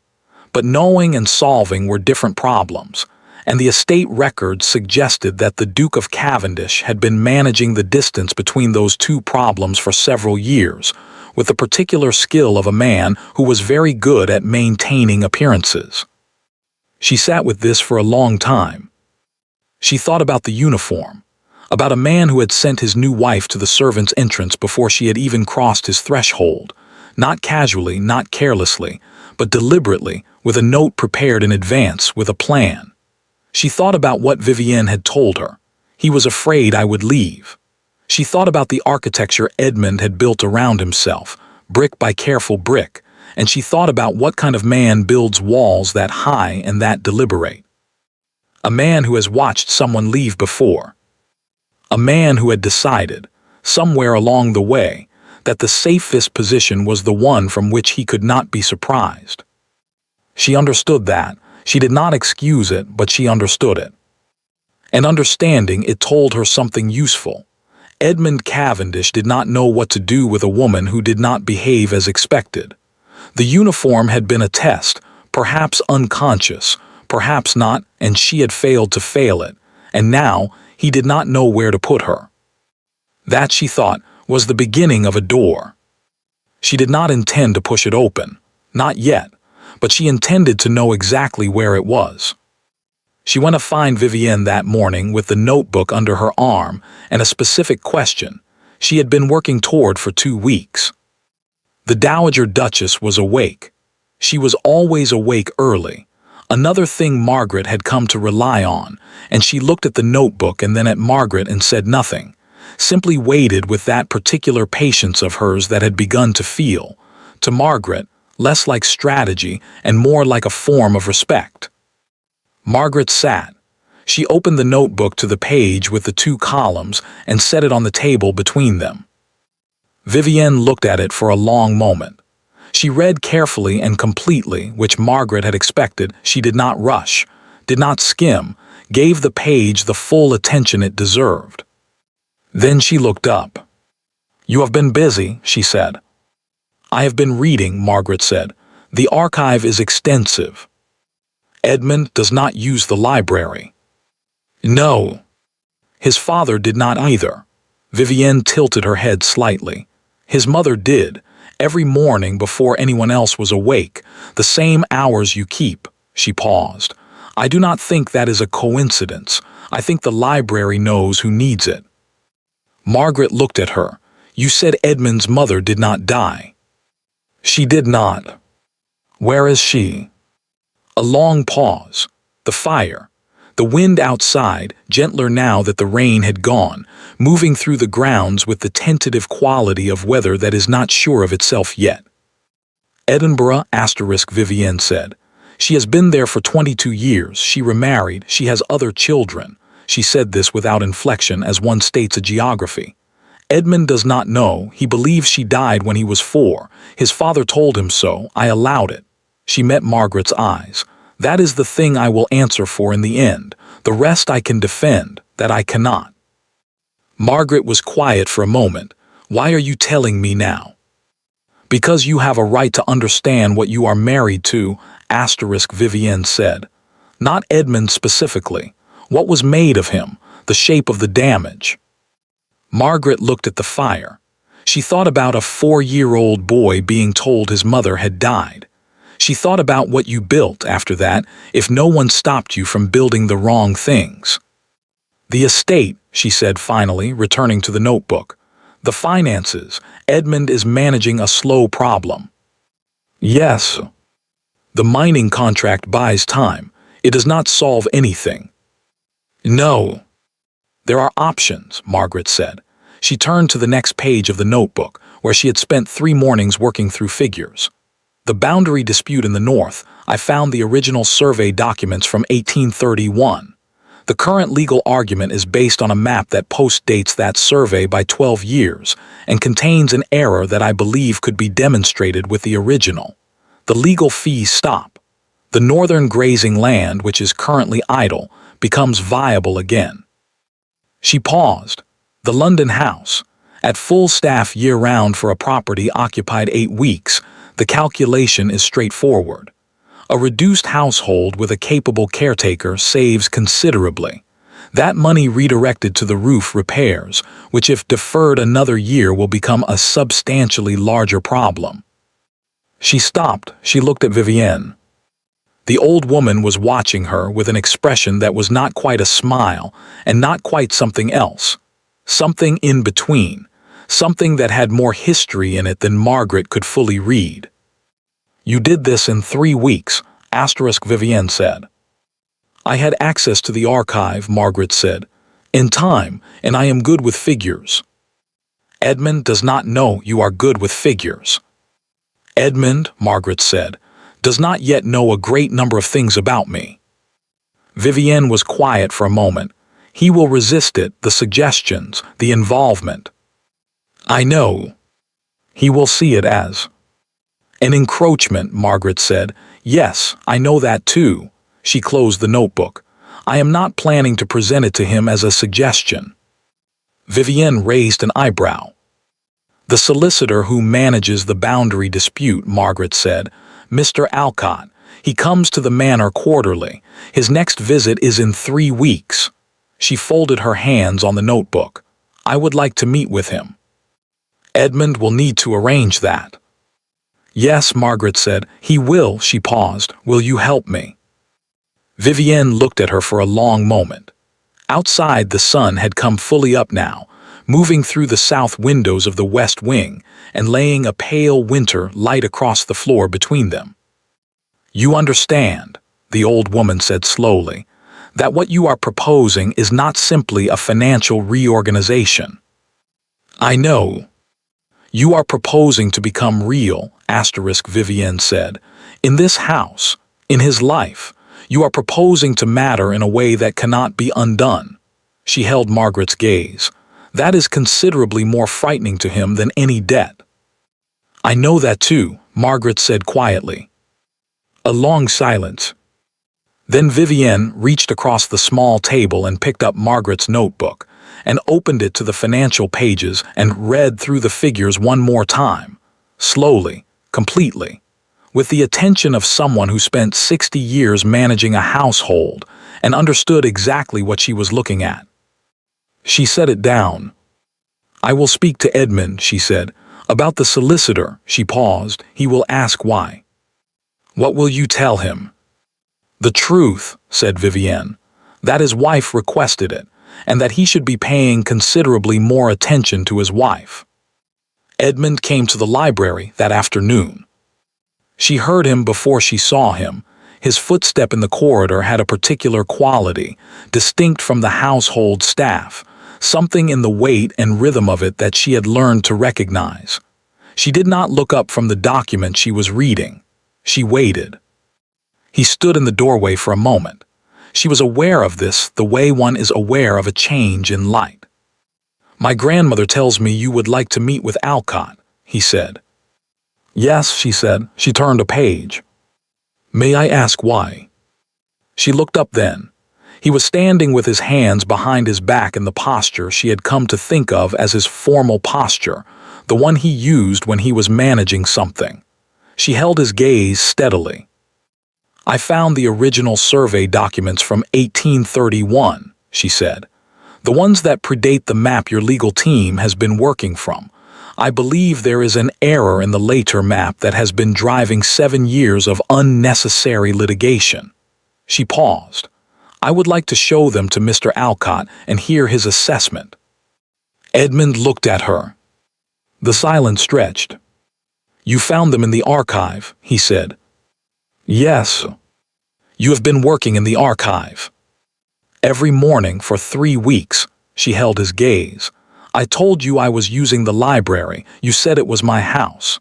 But knowing and solving were different problems, and the estate records suggested that the Duke of Cavendish had been managing the distance between those two problems for several years, with the particular skill of a man who was very good at maintaining appearances. She sat with this for a long time. She thought about the uniform, about a man who had sent his new wife to the servants' entrance before she had even crossed his threshold, not casually, not carelessly, but deliberately, with a note prepared in advance, with a plan. She thought about what Vivienne had told her. He was afraid I would leave. She thought about the architecture Edmund had built around himself, brick by careful brick, and she thought about what kind of man builds walls that high and that deliberate. A man who has watched someone leave before. A man who had decided, somewhere along the way, that the safest position was the one from which he could not be surprised. She understood that. She did not excuse it, but she understood it. And understanding it told her something useful. Edmund Cavendish did not know what to do with a woman who did not behave as expected. The uniform had been a test, perhaps unconscious, perhaps not, and she had failed to fail it, and now he did not know where to put her. That, she thought, was the beginning of a door. She did not intend to push it open, not yet, but she intended to know exactly where it was. She went to find Vivienne that morning with the notebook under her arm and a specific question she had been working toward for 2 weeks. The Dowager Duchess was awake. She was always awake early, another thing Margaret had come to rely on, and she looked at the notebook and then at Margaret and said nothing, simply waited with that particular patience of hers that had begun to feel, to Margaret, less like strategy and more like a form of respect. Margaret sat. She opened the notebook to the page with the 2 columns and set it on the table between them. Vivienne looked at it for a long moment. She read carefully and completely, which Margaret had expected. She did not rush, did not skim, gave the page the full attention it deserved. Then she looked up. "You have been busy," she said. "I have been reading," Margaret said. "The archive is extensive." "Edmund does not use the library." "No." "His father did not either." Vivienne tilted her head slightly. "His mother did, every morning before anyone else was awake, the same hours you keep." She paused. I do not think that is a coincidence. I think the library knows who needs it. Margaret looked at her. You said Edmund's mother did not die. She did not. Where is she? A long pause. The fire. The wind outside, gentler now that the rain had gone, moving through the grounds with the tentative quality of weather that is not sure of itself yet. Edinburgh, Vivienne said. She has been there for 22 years. She remarried. She has other children. She said this without inflection as one states a geography. Edmund does not know. He believes she died when he was 4. His father told him so. I allowed it. She met Margaret's eyes. That is the thing I will answer for in the end. The rest I can defend, that I cannot. Margaret was quiet for a moment. Why are you telling me now? Because you have a right to understand what you are married to, Vivienne said. Not Edmund specifically. What was made of him, the shape of the damage. Margaret looked at the fire. She thought about a 4-year-old boy being told his mother had died. She thought about what you built after that if no one stopped you from building the wrong things. The estate, she said finally, returning to the notebook. The finances. Edmund is managing a slow problem. Yes. The mining contract buys time. It does not solve anything. No. There are options, Margaret said. She turned to the next page of the notebook, where she had spent 3 mornings working through figures. The boundary dispute in the north, I found the original survey documents from 1831. The current legal argument is based on a map that postdates that survey by 12 years and contains an error that I believe could be demonstrated with the original. The legal fees stop. The northern grazing land, which is currently idle, becomes viable again. She paused. The London house. At full staff year-round for a property occupied 8 weeks, the calculation is straightforward. A reduced household with a capable caretaker saves considerably. That money redirected to the roof repairs, which if deferred another year will become a substantially larger problem. She stopped. She looked at Vivienne. The old woman was watching her with an expression that was not quite a smile and not quite something else. Something in between. Something that had more history in it than Margaret could fully read. You did this in 3 weeks, Vivienne said. I had access to the archive, Margaret said. In time, and I am good with figures. Edmund does not know you are good with figures. Edmund, Margaret said, does not yet know a great number of things about me. Vivienne was quiet for a moment. He will resist it, the suggestions, the involvement. I know. He will see it as an encroachment, Margaret said. Yes, I know that too. She closed the notebook. I am not planning to present it to him as a suggestion. Vivienne raised an eyebrow. The solicitor who manages the boundary dispute, Margaret said, Mr. Alcott. He comes to the manor quarterly. His next visit is in 3 weeks. She folded her hands on the notebook. I would like to meet with him. Edmund will need to arrange that. Yes, Margaret said. He will, she paused. Will you help me? Vivienne looked at her for a long moment. Outside, the sun had come fully up now, moving through the south windows of the west wing and laying a pale winter light across the floor between them. You understand, the old woman said slowly, that what you are proposing is not simply a financial reorganization. I know. You are proposing to become real, Vivienne said. In this house, in his life, you are proposing to matter in a way that cannot be undone. She held Margaret's gaze. That is considerably more frightening to him than any debt. I know that too, Margaret said quietly. A long silence. Then Vivienne reached across the small table and picked up Margaret's notebook and opened it to the financial pages and read through the figures one more time, slowly, completely, with the attention of someone who spent 60 years managing a household and understood exactly what she was looking at. She set it down. I will speak to Edmund, she said. About the solicitor, she paused. He will ask why. What will you tell him? "The truth," said Vivienne, "that his wife requested it, and that he should be paying considerably more attention to his wife." Edmund came to the library that afternoon. She heard him before she saw him. His footstep in the corridor had a particular quality, distinct from the household staff, something in the weight and rhythm of it that she had learned to recognize. She did not look up from the document she was reading. She waited. He stood in the doorway for a moment. She was aware of this the way one is aware of a change in light. "My grandmother tells me you would like to meet with Alcott," he said. "Yes," she said. She turned a page. "May I ask why?" She looked up then. He was standing with his hands behind his back in the posture she had come to think of as his formal posture, the one he used when he was managing something. She held his gaze steadily. "I found the original survey documents from 1831, she said. "The ones that predate the map your legal team has been working from. I believe there is an error in the later map that has been driving 7 years of unnecessary litigation." She paused. "I would like to show them to Mr. Alcott and hear his assessment." Edmund looked at her. The silence stretched. "You found them in the archive," he said. "Yes." "You have been working in the archive." "Every morning for 3 weeks," she held his gaze. "I told you I was using the library. You said it was my house."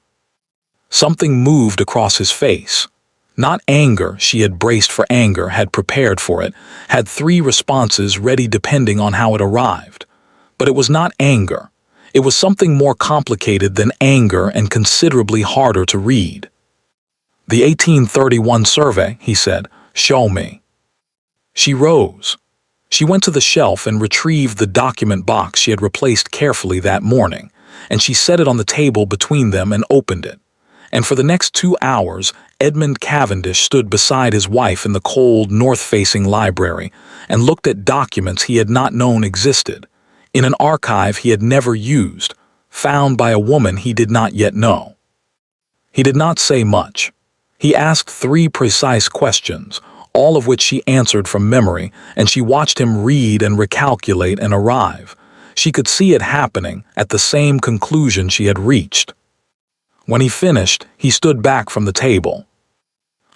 Something moved across his face. Not anger, she had braced for anger, had prepared for it, had 3 responses ready depending on how it arrived. But it was not anger. It was something more complicated than anger and considerably harder to read. "The 1831 survey," he said. "Show me." She rose. She went to the shelf and retrieved the document box she had replaced carefully that morning, and she set it on the table between them and opened it. And for the next 2 hours, Edmund Cavendish stood beside his wife in the cold, north-facing library and looked at documents he had not known existed, in an archive he had never used, found by a woman he did not yet know. He did not say much. He asked 3 precise questions, all of which she answered from memory, and she watched him read and recalculate and arrive. She could see it happening at the same conclusion she had reached. When he finished, he stood back from the table.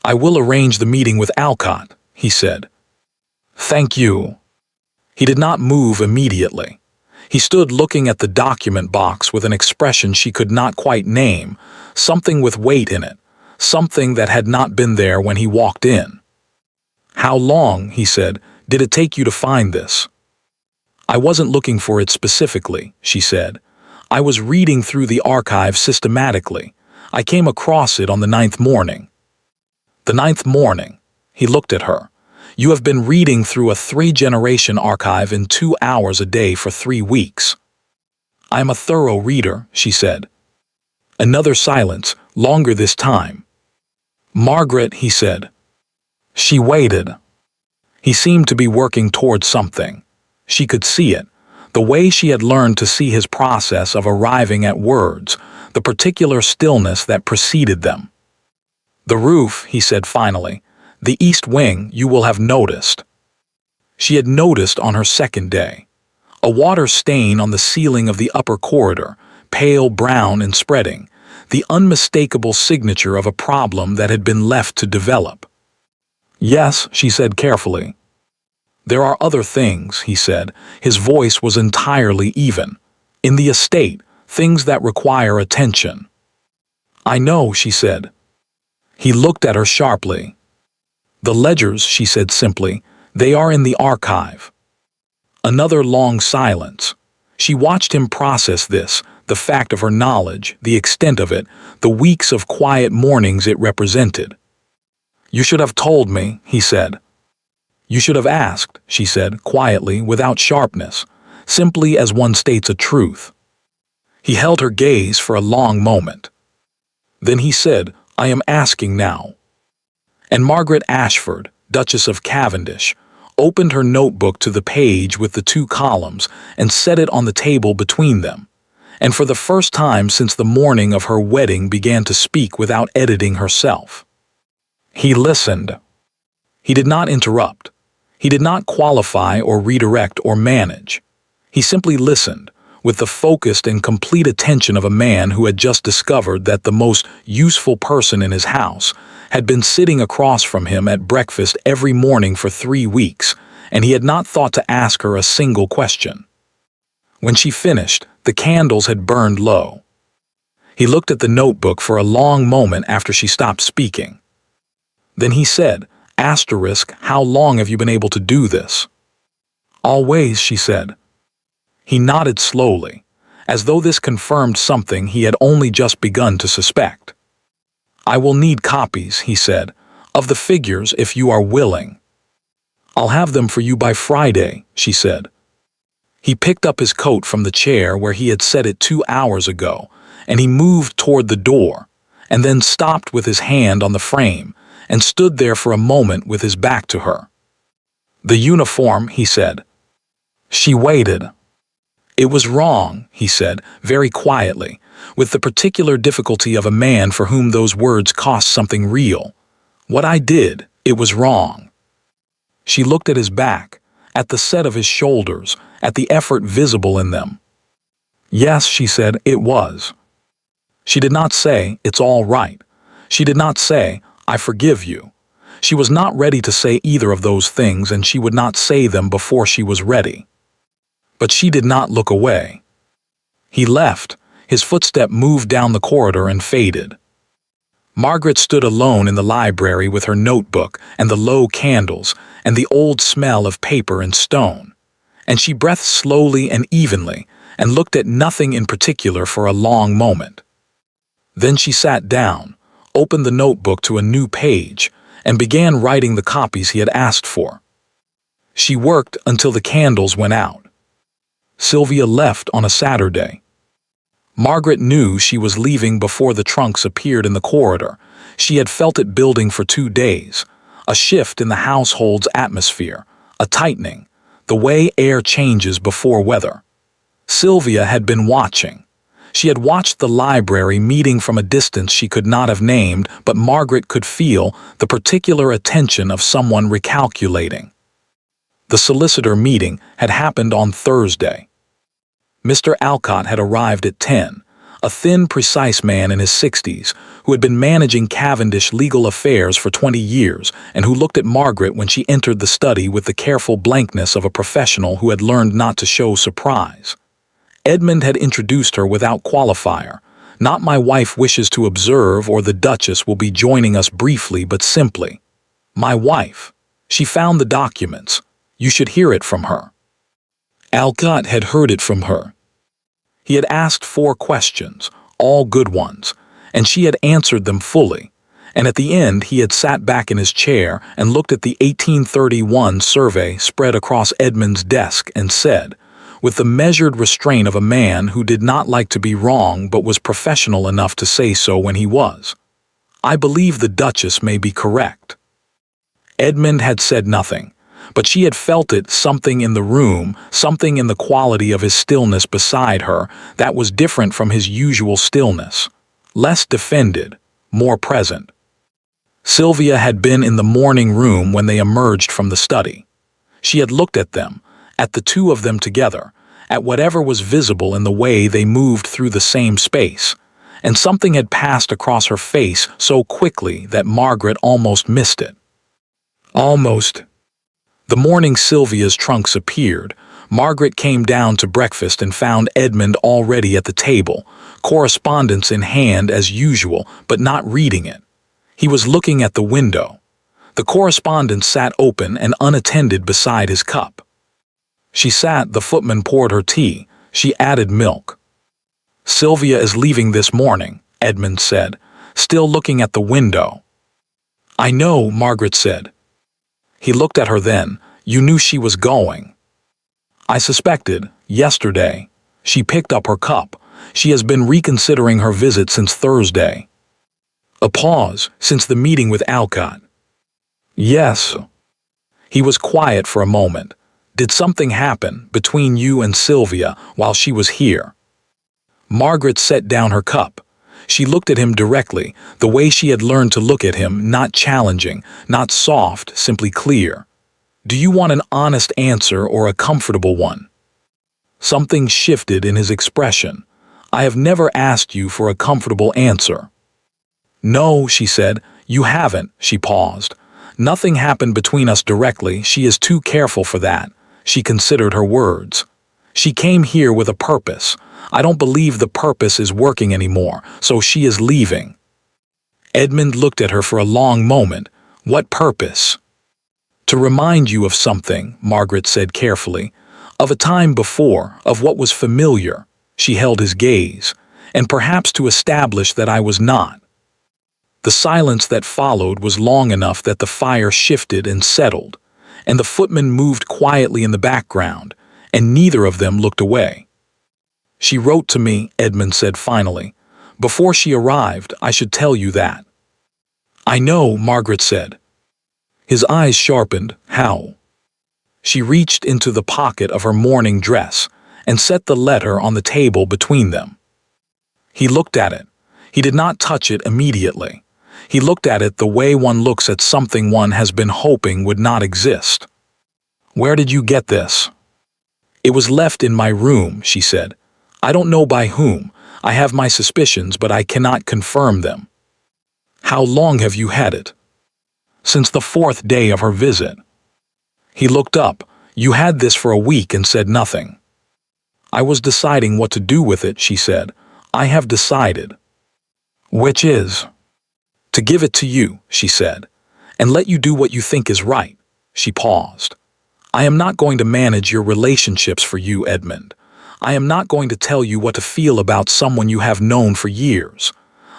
"I will arrange the meeting with Alcott," he said. "Thank you." He did not move immediately. He stood looking at the document box with an expression she could not quite name, something with weight in it, something that had not been there when he walked in. "How long," he said, "did it take you to find this?" "I wasn't looking for it specifically," she said. "I was reading through the archive systematically. I came across it on the 9th morning." "The 9th morning?" He looked at her. "You have been reading through a 3-generation archive in 2 hours a day for 3 weeks." "I am a thorough reader," she said. Another silence, longer this time. "Margaret," he said. She waited. He seemed to be working towards something. She could see it, the way she had learned to see his process of arriving at words, the particular stillness that preceded them. "The roof," he said finally, "the east wing, you will have noticed." She had noticed on her second day. A water stain on the ceiling of the upper corridor, pale brown and spreading, the unmistakable signature of a problem that had been left to develop. "Yes," she said carefully. "There are other things," he said. His voice was entirely even. "In the estate, things that require attention." "I know," she said. He looked at her sharply. "The ledgers," she said simply, "they are in the archive." Another long silence. She watched him process this, the fact of her knowledge, the extent of it, the weeks of quiet mornings it represented. "You should have told me," he said. "You should have asked," she said, quietly, without sharpness, simply as one states a truth. He held her gaze for a long moment. Then he said, "I am asking now." And Margaret Ashford, Duchess of Cavendish, opened her notebook to the page with the 2 columns and set it on the table between them, and for the first time since the morning of her wedding began to speak without editing herself. He listened. He did not interrupt. He did not qualify or redirect or manage. He simply listened, with the focused and complete attention of a man who had just discovered that the most useful person in his house had been sitting across from him at breakfast every morning for 3 weeks, and he had not thought to ask her a single question. When she finished, the candles had burned low. He looked at the notebook for a long moment after she stopped speaking. Then he said, "How long have you been able to do this?" "Always," she said. He nodded slowly, as though this confirmed something he had only just begun to suspect. "I will need copies," he said, "of the figures if you are willing." "I'll have them for you by Friday," she said. He picked up his coat from the chair where he had set it 2 hours ago, and he moved toward the door, and then stopped with his hand on the frame, and stood there for a moment with his back to her. "The uniform," he said. She waited. "It was wrong," he said, very quietly, with the particular difficulty of a man for whom those words cost something real. "What I did, it was wrong." She looked at his back, at the set of his shoulders, at the effort visible in them. "Yes," she said, "it was." She did not say, "It's all right." She did not say, "I forgive you." She was not ready to say either of those things, and she would not say them before she was ready. But she did not look away. He left. His footstep moved down the corridor and faded. Margaret stood alone in the library with her notebook and the low candles and the old smell of paper and stone, and she breathed slowly and evenly and looked at nothing in particular for a long moment. Then she sat down, opened the notebook to a new page, and began writing the copies he had asked for. She worked until the candles went out. Sylvia left on a Saturday. Margaret knew she was leaving before the trunks appeared in the corridor. She had felt it building for 2 days, a shift in the household's atmosphere, a tightening, the way air changes before weather. Sylvia had been watching. She had watched the library meeting from a distance she could not have named, but Margaret could feel the particular attention of someone recalculating. The solicitor meeting had happened on Thursday. Mr. Alcott had arrived at 10, a thin, precise man in his 60s who had been managing Cavendish legal affairs for 20 years and who looked at Margaret when she entered the study with the careful blankness of a professional who had learned not to show surprise. Edmund had introduced her without qualifier. "Not my wife wishes to observe, or the Duchess will be joining us briefly, but simply, my wife. She found the documents. You should hear it from her." Alcott had heard it from her. He had asked 4 questions, all good ones, and she had answered them fully, and at the end he had sat back in his chair and looked at the 1831 survey spread across Edmund's desk and said, with the measured restraint of a man who did not like to be wrong but was professional enough to say so when he was, "I believe the Duchess may be correct." Edmund had said nothing, but she had felt it, something in the room, something in the quality of his stillness beside her that was different from his usual stillness, less defended, more present. Sylvia had been in the morning room when they emerged from the study. She had looked at them, at the 2 of them together, at whatever was visible in the way they moved through the same space, and something had passed across her face so quickly that Margaret almost missed it. Almost. The morning Sylvia's trunks appeared, Margaret came down to breakfast and found Edmund already at the table, correspondence in hand as usual, but not reading it. He was looking at the window. The correspondence sat open and unattended beside his cup. She sat, the footman poured her tea, she added milk. "Sylvia is leaving this morning," Edmund said, still looking at the window. "I know," Margaret said. He looked at her then. "You knew she was going." "I suspected, yesterday." She picked up her cup. "She has been reconsidering her visit since Thursday." A pause, "Since the meeting with Alcott." "Yes." He was quiet for a moment. "Did something happen between you and Sylvia while she was here?" Margaret set down her cup. She looked at him directly, the way she had learned to look at him, not challenging, not soft, simply clear. "Do you want an honest answer or a comfortable one?" Something shifted in his expression. "I have never asked you for a comfortable answer." "No," she said. "You haven't." She paused. "Nothing happened between us directly. She is too careful for that." She considered her words. "She came here with a purpose. I don't believe the purpose is working anymore, so she is leaving." Edmund looked at her for a long moment. "What purpose?" "To remind you of something," Margaret said carefully. "Of a time before, of what was familiar." She held his gaze. "And perhaps to establish that I was not." The silence that followed was long enough that the fire shifted and settled, and the footman moved quietly in the background, and neither of them looked away. "She wrote to me," Edmund said finally. "Before she arrived, I should tell you that." "I know," Margaret said. His eyes sharpened. "How?" She reached into the pocket of her morning dress and set the letter on the table between them. He looked at it. He did not touch it immediately. He looked at it the way one looks at something one has been hoping would not exist. "Where did you get this?" "It was left in my room," she said. "I don't know by whom. I have my suspicions, but I cannot confirm them." "How long have you had it?" "Since the 4th day of her visit." He looked up. "You had this for a week and said nothing." "I was deciding what to do with it," she said. "I have decided." "Which is?" "To give it to you," she said, "and let you do what you think is right." She paused. "I am not going to manage your relationships for you, Edmund. I am not going to tell you what to feel about someone you have known for years.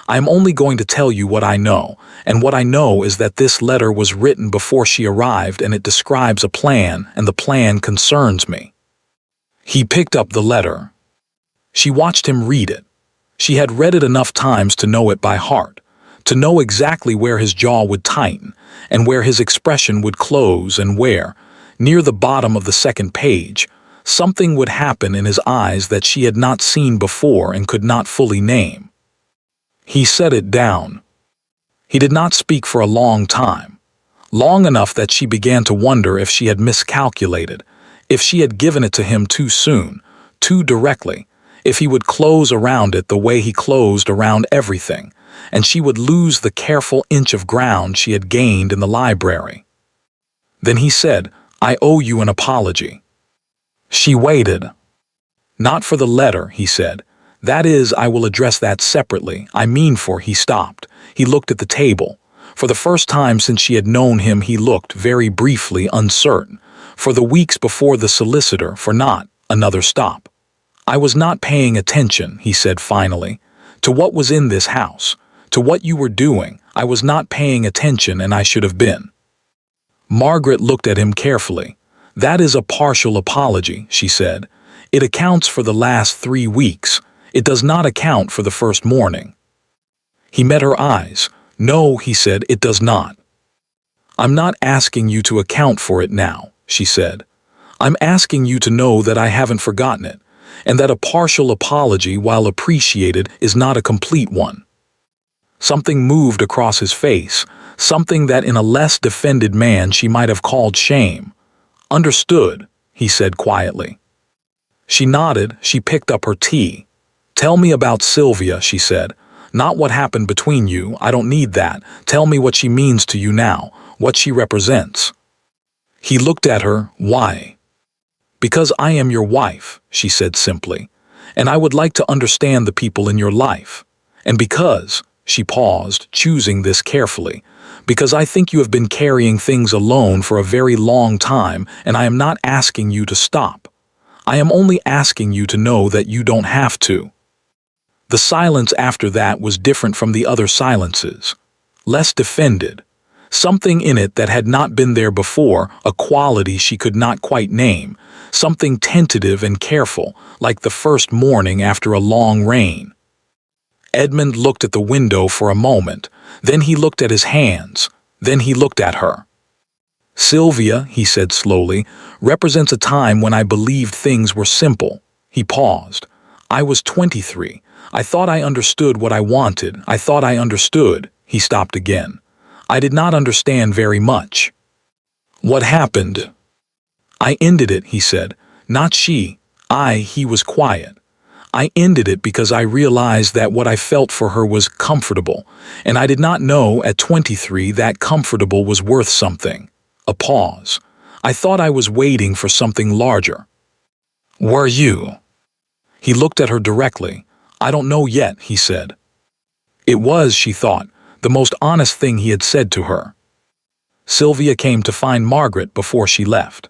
I am only going to tell you what I know, and what I know is that this letter was written before she arrived, and it describes a plan, and the plan concerns me." He picked up the letter. She watched him read it. She had read it enough times to know it by heart, to know exactly where his jaw would tighten, and where his expression would close, and where, near the bottom of the 2nd page, something would happen in his eyes that she had not seen before and could not fully name. He set it down. He did not speak for a long time, long enough that she began to wonder if she had miscalculated, if she had given it to him too soon, too directly, if he would close around it the way he closed around everything, and she would lose the careful inch of ground she had gained in the library. Then he said, "I owe you an apology." She waited. "Not for the letter," he said. "That is, I will address that separately. I mean for—" He stopped. He looked at the table. For the first time since she had known him, he looked, very briefly, uncertain. For the weeks before the solicitor, for not another stop. "I was not paying attention," he said finally, "to what was in this house, to what you were doing. I was not paying attention, and I should have been." Margaret looked at him carefully. "That is a partial apology," she said. "It accounts for the last 3 weeks. It does not account for the first morning." He met her eyes. "No," he said, "it does not." "I'm not asking you to account for it now," she said. "I'm asking you to know that I haven't forgotten it, and that a partial apology, while appreciated, is not a complete one." Something moved across his face, something that in a less defended man she might have called shame. "Understood," he said quietly. She nodded. She picked up her tea. "Tell me about Sylvia," she said. "Not what happened between you. I don't need that. Tell me what she means to you now, what she represents." He looked at her. "Why?" "Because I am your wife," she said simply, "and I would like to understand the people in your life. And because—" she paused, choosing this carefully, "because I think you have been carrying things alone for a very long time, and I am not asking you to stop. I am only asking you to know that you don't have to." The silence after that was different from the other silences. Less defended. Something in it that had not been there before, a quality she could not quite name, something tentative and careful, like the first morning after a long rain. Edmund looked at the window for a moment, then he looked at his hands, then he looked at her. "Sylvia," he said slowly, "represents a time when I believed things were simple." He paused. "I was 23. I thought I understood what I wanted. I thought I understood. He stopped again. I did not understand very much. What happened? I ended it, he said. Not she. He was quiet. I ended it because I realized that what I felt for her was comfortable, and I did not know at 23 that comfortable was worth something. A pause. I thought I was waiting for something larger. Were you? He looked at her directly. I don't know yet, he said. It was, she thought, the most honest thing he had said to her. Sylvia came to find Margaret before she left.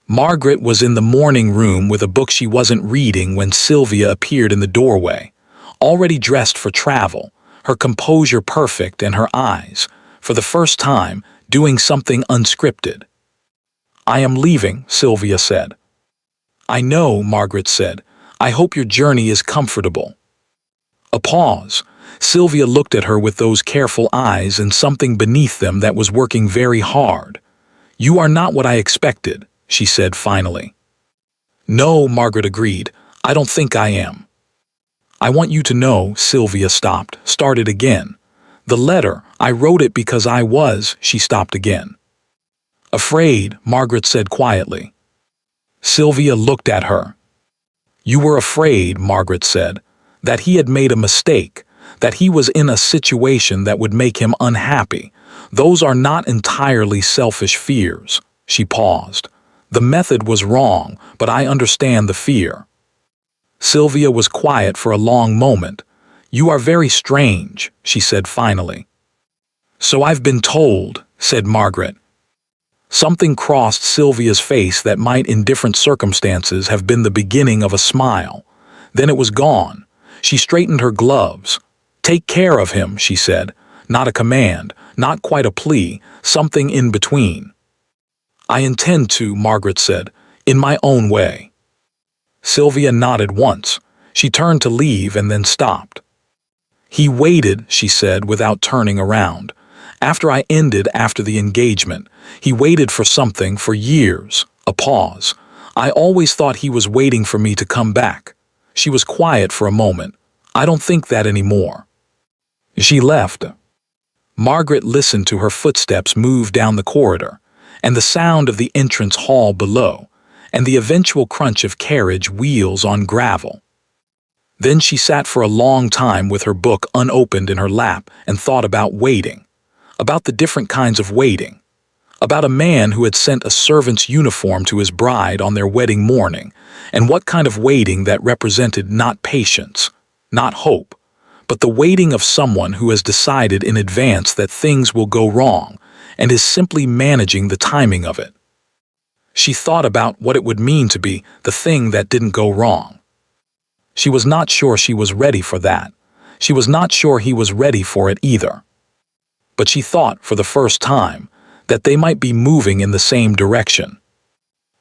Margaret was in the morning room with a book she wasn't reading when Sylvia appeared in the doorway, already dressed for travel, her composure perfect and her eyes, for the first time, doing something unscripted. I am leaving, Sylvia said. I know, Margaret said. I hope your journey is comfortable. A pause. Sylvia looked at her with those careful eyes and something beneath them that was working very hard. You are not what I expected, she said finally. No, Margaret agreed. I don't think I am. I want you to know, Sylvia started again. The letter, I wrote it because I was, she stopped again. Afraid, Margaret said quietly. Sylvia looked at her. You were afraid, Margaret said, that he had made a mistake, that he was in a situation that would make him unhappy. Those are not entirely selfish fears. She paused. The method was wrong, but I understand the fear. Sylvia was quiet for a long moment. You are very strange, she said finally. So I've been told, said Margaret. Something crossed Sylvia's face that might in different circumstances have been the beginning of a smile. Then it was gone. She straightened her gloves. Take care of him, she said. Not a command, not quite a plea, something in between. I intend to, Margaret said, in my own way. Sylvia nodded once. She turned to leave and then stopped. He waited, she said, without turning around. After the engagement, he waited for something for years, a pause. I always thought he was waiting for me to come back. She was quiet for a moment. I don't think that anymore. She left. Margaret listened to her footsteps move down the corridor, and the sound of the entrance hall below, and the eventual crunch of carriage wheels on gravel. Then she sat for a long time with her book unopened in her lap and thought about waiting. About the different kinds of waiting, about a man who had sent a servant's uniform to his bride on their wedding morning, and what kind of waiting that represented not patience, not hope, but the waiting of someone who has decided in advance that things will go wrong and is simply managing the timing of it. She thought about what it would mean to be the thing that didn't go wrong. She was not sure she was ready for that. She was not sure he was ready for it either. But she thought, for the first time, that they might be moving in the same direction.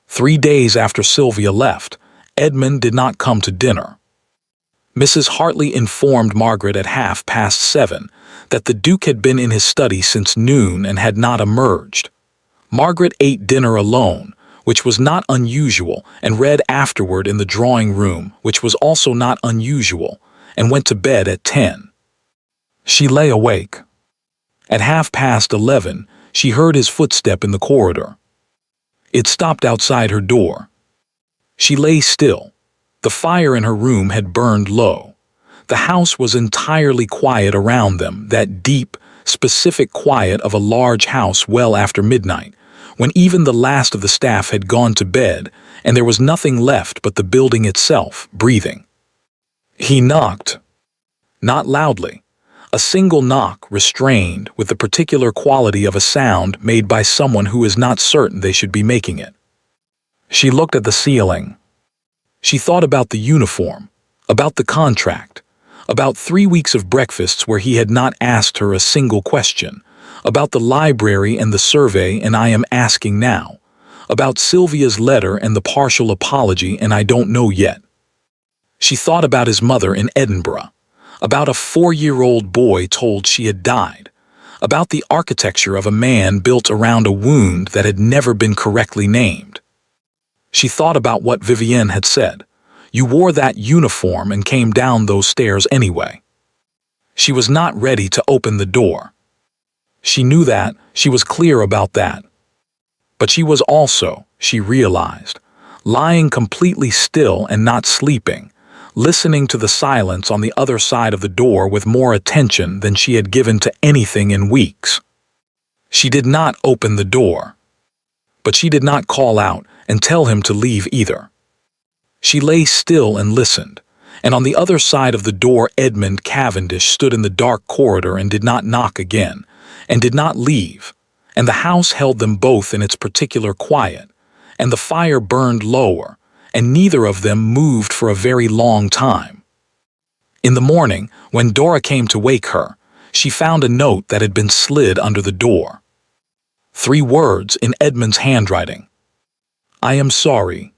3 days after Sylvia left, Edmund did not come to dinner. Mrs. Hartley informed Margaret at 7:30 that the Duke had been in his study since noon and had not emerged. Margaret ate dinner alone, which was not unusual, and read afterward in the drawing room, which was also not unusual, and went to bed at 10. She lay awake. At 11:30, she heard his footstep in the corridor. It stopped outside her door. She lay still. The fire in her room had burned low. The house was entirely quiet around them, that deep, specific quiet of a large house well after midnight, when even the last of the staff had gone to bed, and there was nothing left but the building itself, breathing. He knocked. Not loudly. A single knock, restrained, with the particular quality of a sound made by someone who is not certain they should be making it. She looked at the ceiling. She thought about the uniform, about the contract, about 3 weeks of breakfasts where he had not asked her a single question, about the library and the survey and I am asking now, about Sylvia's letter and the partial apology and I don't know yet. She thought about his mother in Edinburgh, about a 4-year-old boy told she had died, about the architecture of a man built around a wound that had never been correctly named. She thought about what Vivienne had said. You wore that uniform and came down those stairs anyway." She was not ready to open the door. She knew that, she was clear about that. But she was also, she realized, lying completely still and not sleeping, listening to the silence on the other side of the door with more attention than she had given to anything in weeks. She did not open the door. But she did not call out and tell him to leave either. She lay still and listened, and on the other side of the door Edmund Cavendish stood in the dark corridor and did not knock again, and did not leave, and the house held them both in its particular quiet, and the fire burned lower, and neither of them moved for a very long time. In the morning, when Dora came to wake her, she found a note that had been slid under the door. 3 words in Edmund's handwriting. "I am sorry.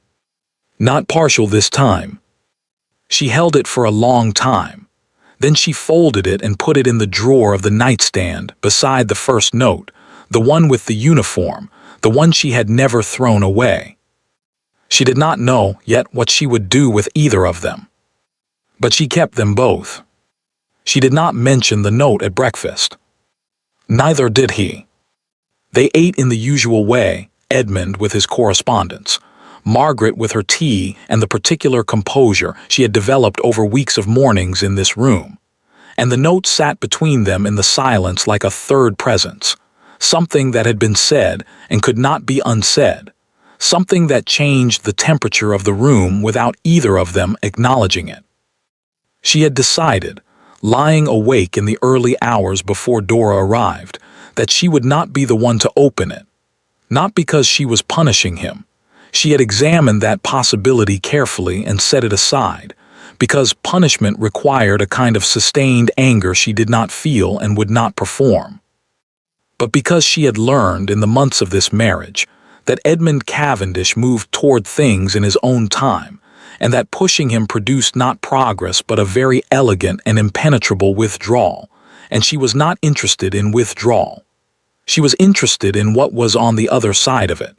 Not partial this time." She held it for a long time. Then she folded it and put it in the drawer of the nightstand beside the first note, the one with the uniform, the one she had never thrown away. She did not know yet what she would do with either of them. But she kept them both. She did not mention the note at breakfast. Neither did he. They ate in the usual way, Edmund with his correspondence, Margaret with her tea and the particular composure she had developed over weeks of mornings in this room. And the note sat between them in the silence like a third presence, something that had been said and could not be unsaid, something that changed the temperature of the room without either of them acknowledging it. She had decided, lying awake in the early hours before Dora arrived, that she would not be the one to open it, not because she was punishing him. She had examined that possibility carefully and set it aside, because punishment required a kind of sustained anger she did not feel and would not perform. But because she had learned in the months of this marriage that Edmund Cavendish moved toward things in his own time, and that pushing him produced not progress but a very elegant and impenetrable withdrawal, and she was not interested in withdrawal. She was interested in what was on the other side of it.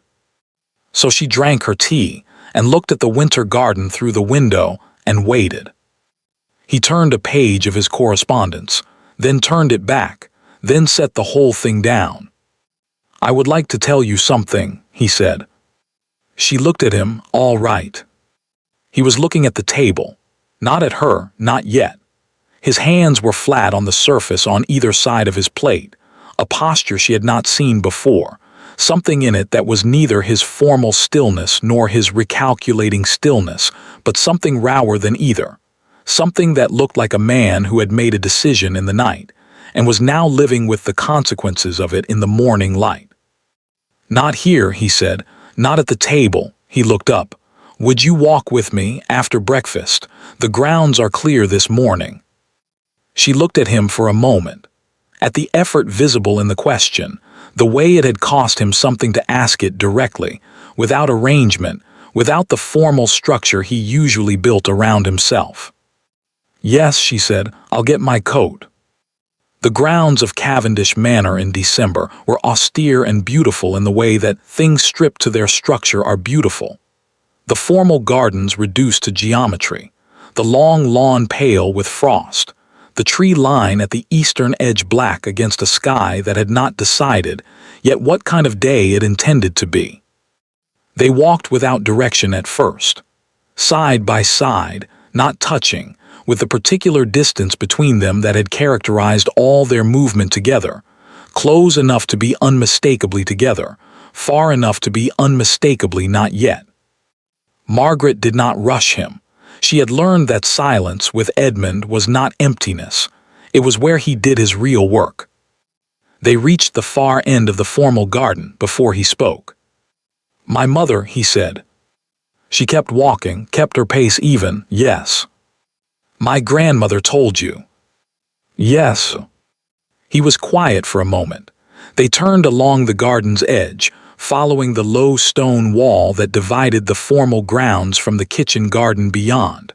So she drank her tea and looked at the winter garden through the window and waited. He turned a page of his correspondence, then turned it back, then set the whole thing down. "I would like to tell you something," he said. She looked at him, all right. He was looking at the table, not at her, not yet. His hands were flat on the surface on either side of his plate, a posture she had not seen before, something in it that was neither his formal stillness nor his recalculating stillness, but something rower than either, something that looked like a man who had made a decision in the night, and was now living with the consequences of it in the morning light. "Not here," he said, "not at the table." He looked up. "Would you walk with me after breakfast? The grounds are clear this morning." She looked at him for a moment. At the effort visible in the question, the way it had cost him something to ask it directly, without arrangement, without the formal structure he usually built around himself. "Yes," she said, "I'll get my coat." The grounds of Cavendish Manor in December were austere and beautiful in the way that things stripped to their structure are beautiful. The formal gardens reduced to geometry, the long lawn pale with frost, the tree line at the eastern edge black against a sky that had not decided yet what kind of day it intended to be. They walked without direction at first, side by side, not touching, with the particular distance between them that had characterized all their movement together, close enough to be unmistakably together, far enough to be unmistakably not yet. Margaret did not rush him. She had learned that silence with Edmund was not emptiness. It was where he did his real work. They reached the far end of the formal garden before he spoke. "My mother," he said. She kept walking, kept her pace even. "Yes." "My grandmother told you." "Yes." He was quiet for a moment. They turned along the garden's edge, following the low stone wall that divided the formal grounds from the kitchen garden beyond.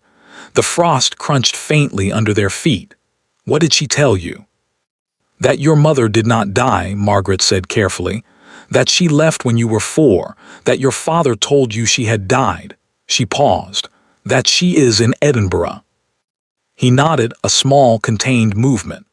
The frost crunched faintly under their feet. "What did she tell you?" "That your mother did not die," Margaret said carefully. "That she left when you were 4, that your father told you she had died." She paused. That she is in Edinburgh. He nodded, a small, contained movement.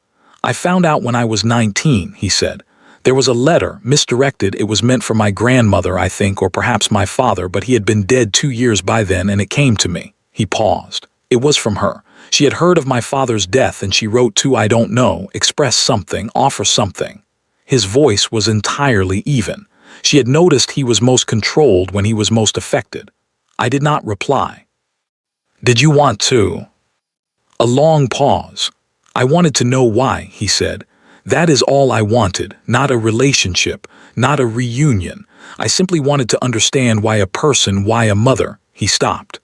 I found out when I was 19, he said. There was a letter, misdirected. It was meant for my grandmother, I think, or perhaps my father, but he had been dead 2 years by then, and it came to me. He paused. It was from her. She had heard of my father's death, and she wrote to, I don't know, express something, offer something. His voice was entirely even. She had noticed he was most controlled when he was most affected. I did not reply. Did you want to? A long pause. I wanted to know why, he said. That is all I wanted, not a relationship, not a reunion. I simply wanted to understand why a person, why a mother. He stopped.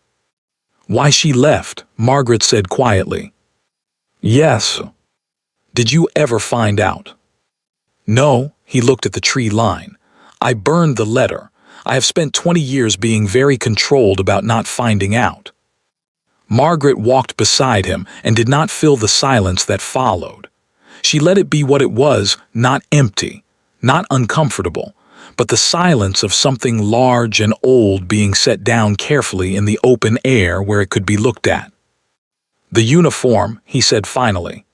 Why she left, Margaret said quietly. Yes. Did you ever find out? No, he looked at the tree line. I burned the letter. I have spent 20 years being very controlled about not finding out. Margaret walked beside him and did not fill the silence that followed. She let it be what it was, not empty, not uncomfortable, but the silence of something large and old being set down carefully in the open air where it could be looked at. The uniform, he said finally.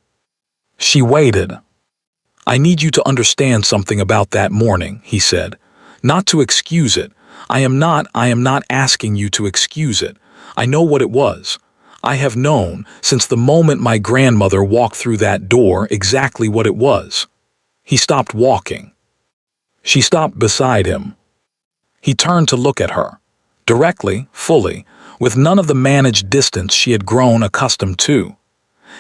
She waited. I need you to understand something about that morning, he said. Not to excuse it. I am not asking you to excuse it. I know what it was. I have known, since the moment my grandmother walked through that door, exactly what it was. He stopped walking. She stopped beside him. He turned to look at her. Directly, fully, with none of the managed distance she had grown accustomed to.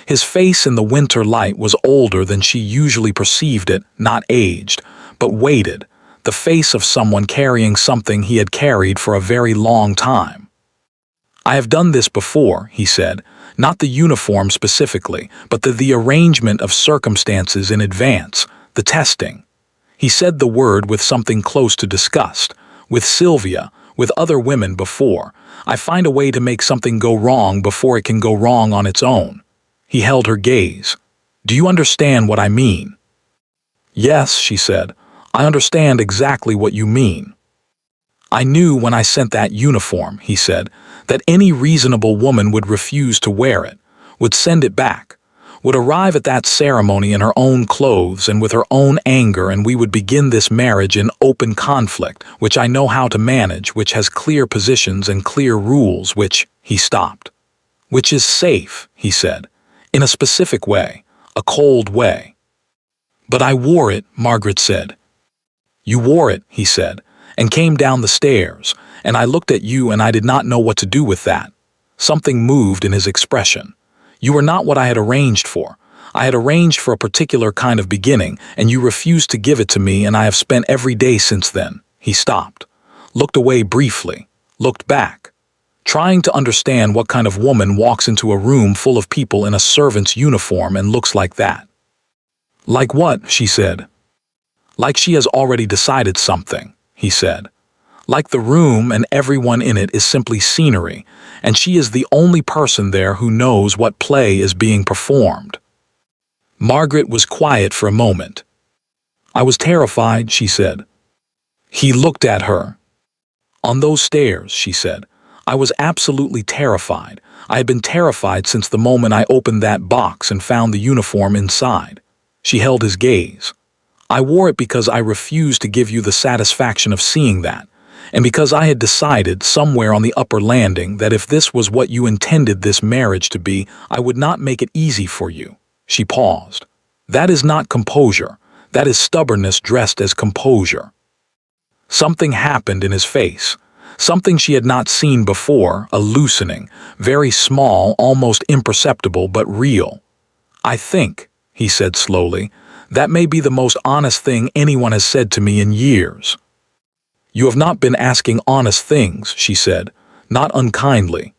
His face in the winter light was older than she usually perceived it, not aged, but weighted, the face of someone carrying something he had carried for a very long time. I have done this before, he said, not the uniform specifically, but the arrangement of circumstances in advance, the testing. He said the word with something close to disgust. With Sylvia, with other women before, I find a way to make something go wrong before it can go wrong on its own. He held her gaze. Do you understand what I mean? Yes, she said. I understand exactly what you mean. I knew when I sent that uniform, he said, that any reasonable woman would refuse to wear it, would send it back, would arrive at that ceremony in her own clothes and with her own anger, and we would begin this marriage in open conflict, which I know how to manage, which has clear positions and clear rules, which, he stopped. Which is safe, he said, in a specific way, a cold way. But I wore it, Margaret said. You wore it, he said, and came down the stairs, and I looked at you and I did not know what to do with that. Something moved in his expression. You were not what I had arranged for. I had arranged for a particular kind of beginning, and you refused to give it to me, and I have spent every day since then. He stopped, looked away briefly, looked back, trying to understand what kind of woman walks into a room full of people in a servant's uniform and looks like that. Like what? She said. Like she has already decided something, he said. Like the room and everyone in it is simply scenery, and she is the only person there who knows what play is being performed. Margaret was quiet for a moment. I was terrified, she said. He looked at her. On those stairs, she said. I was absolutely terrified. I had been terrified since the moment I opened that box and found the uniform inside. She held his gaze. I wore it because I refused to give you the satisfaction of seeing that, and because I had decided somewhere on the upper landing that if this was what you intended this marriage to be, I would not make it easy for you. She paused. That is not composure. That is stubbornness dressed as composure. Something happened in his face. Something she had not seen before, a loosening, very small, almost imperceptible, but real. I think, he said slowly, that may be the most honest thing anyone has said to me in years. You have not been asking honest things, she said, not unkindly.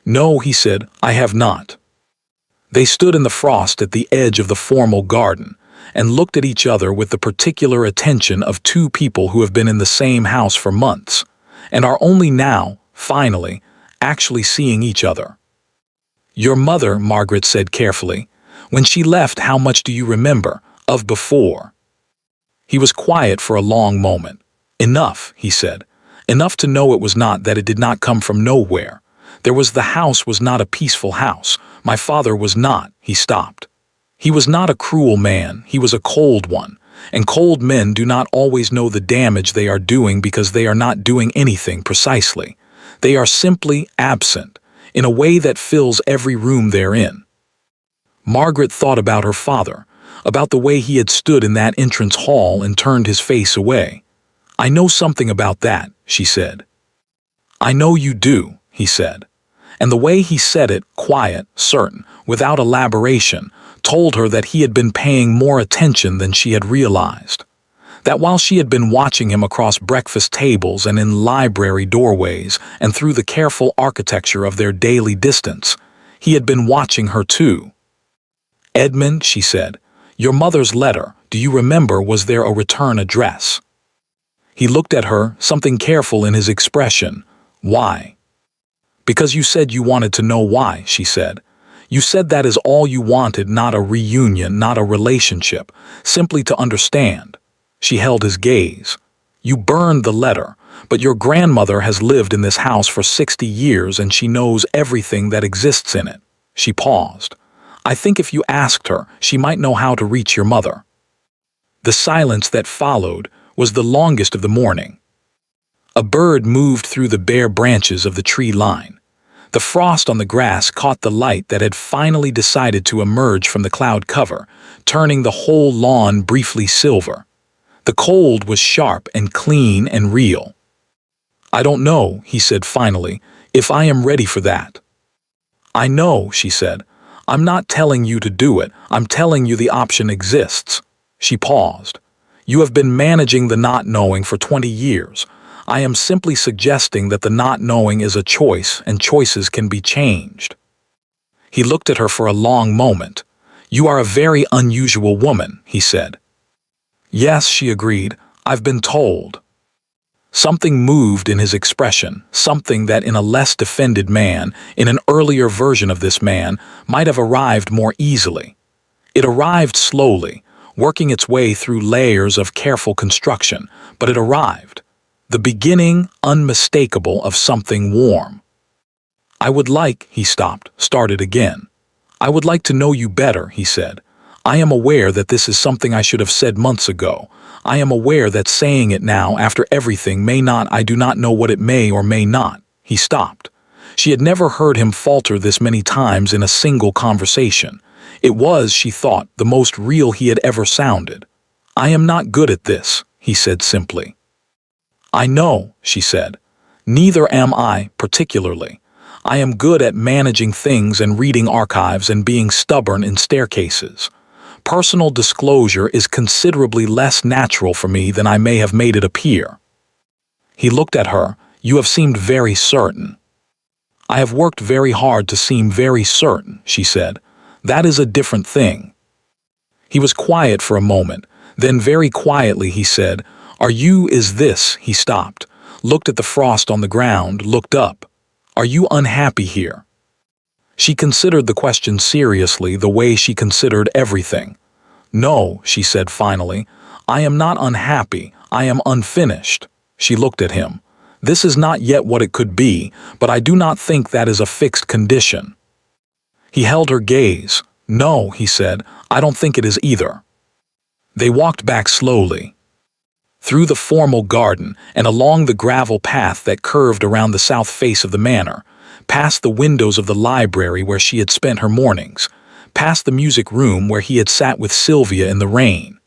No, he said, I have not. They stood in the frost at the edge of the formal garden and looked at each other with the particular attention of two people who have been in the same house for months and are only now, finally, actually seeing each other. Your mother, Margaret said carefully, when she left, how much do you remember of before? He was quiet for a long moment. Enough, he said. Enough to know it was not that it did not come from nowhere, The house was not a peaceful house. My father was not. He stopped. He was not a cruel man, he was a cold one. And cold men do not always know the damage they are doing because they are not doing anything precisely. They are simply absent, in a way that fills every room they're in. Margaret thought about her father, about the way he had stood in that entrance hall and turned his face away. "I know something about that," she said. "I know you do," he said. And the way he said it, quiet, certain, without elaboration, told her that he had been paying more attention than she had realized. That while she had been watching him across breakfast tables and in library doorways and through the careful architecture of their daily distance, he had been watching her too. "Edmund," she said, "your mother's letter, do you remember, was there a return address?" He looked at her, something careful in his expression. "Why?" "Because you said you wanted to know why," she said. "You said that is all you wanted, not a reunion, not a relationship, simply to understand." She held his gaze. "You burned the letter, but your grandmother has lived in this house for 60 years and she knows everything that exists in it." She paused. "I think if you asked her, she might know how to reach your mother." The silence that followed was the longest of the morning. A bird moved through the bare branches of the tree line. The frost on the grass caught the light that had finally decided to emerge from the cloud cover, turning the whole lawn briefly silver. The cold was sharp and clean and real. "I don't know," he said finally, "if I am ready for that." "I know," she said. "I'm not telling you to do it, I'm telling you the option exists." She paused. "You have been managing the not knowing for 20 years. I am simply suggesting that the not knowing is a choice and choices can be changed." He looked at her for a long moment. "You are a very unusual woman," he said. "Yes," she agreed, "I've been told." Something moved in his expression, something that in a less defended man, in an earlier version of this man, might have arrived more easily. It arrived slowly, working its way through layers of careful construction, but it arrived. The beginning, unmistakable, of something warm. "I would like," he stopped, started again. "I would like to know you better," he said. "I am aware that this is something I should have said months ago. I am aware that saying it now, after everything, may not, I do not know what it may or may not." He stopped. She had never heard him falter this many times in a single conversation. It was, she thought, the most real he had ever sounded. "I am not good at this," he said simply. "I know," she said. "Neither am I, particularly. I am good at managing things and reading archives and being stubborn in staircases. Personal disclosure is considerably less natural for me than I may have made it appear." He looked at her. "You have seemed very certain." "I have worked very hard to seem very certain," she said. "That is a different thing." He was quiet for a moment. Then very quietly he said, Is this?" He stopped, looked at the frost on the ground, looked up. "Are you unhappy here?" She considered the question seriously, the way she considered everything. "No," she said finally. "I am not unhappy, I am unfinished." She looked at him. "This is not yet what it could be, but I do not think that is a fixed condition." He held her gaze. "No," he said, "I don't think it is either." They walked back slowly. Through the formal garden and along the gravel path that curved around the south face of the manor, past the windows of the library where she had spent her mornings, past the music room where he had sat with Sylvia in the rain.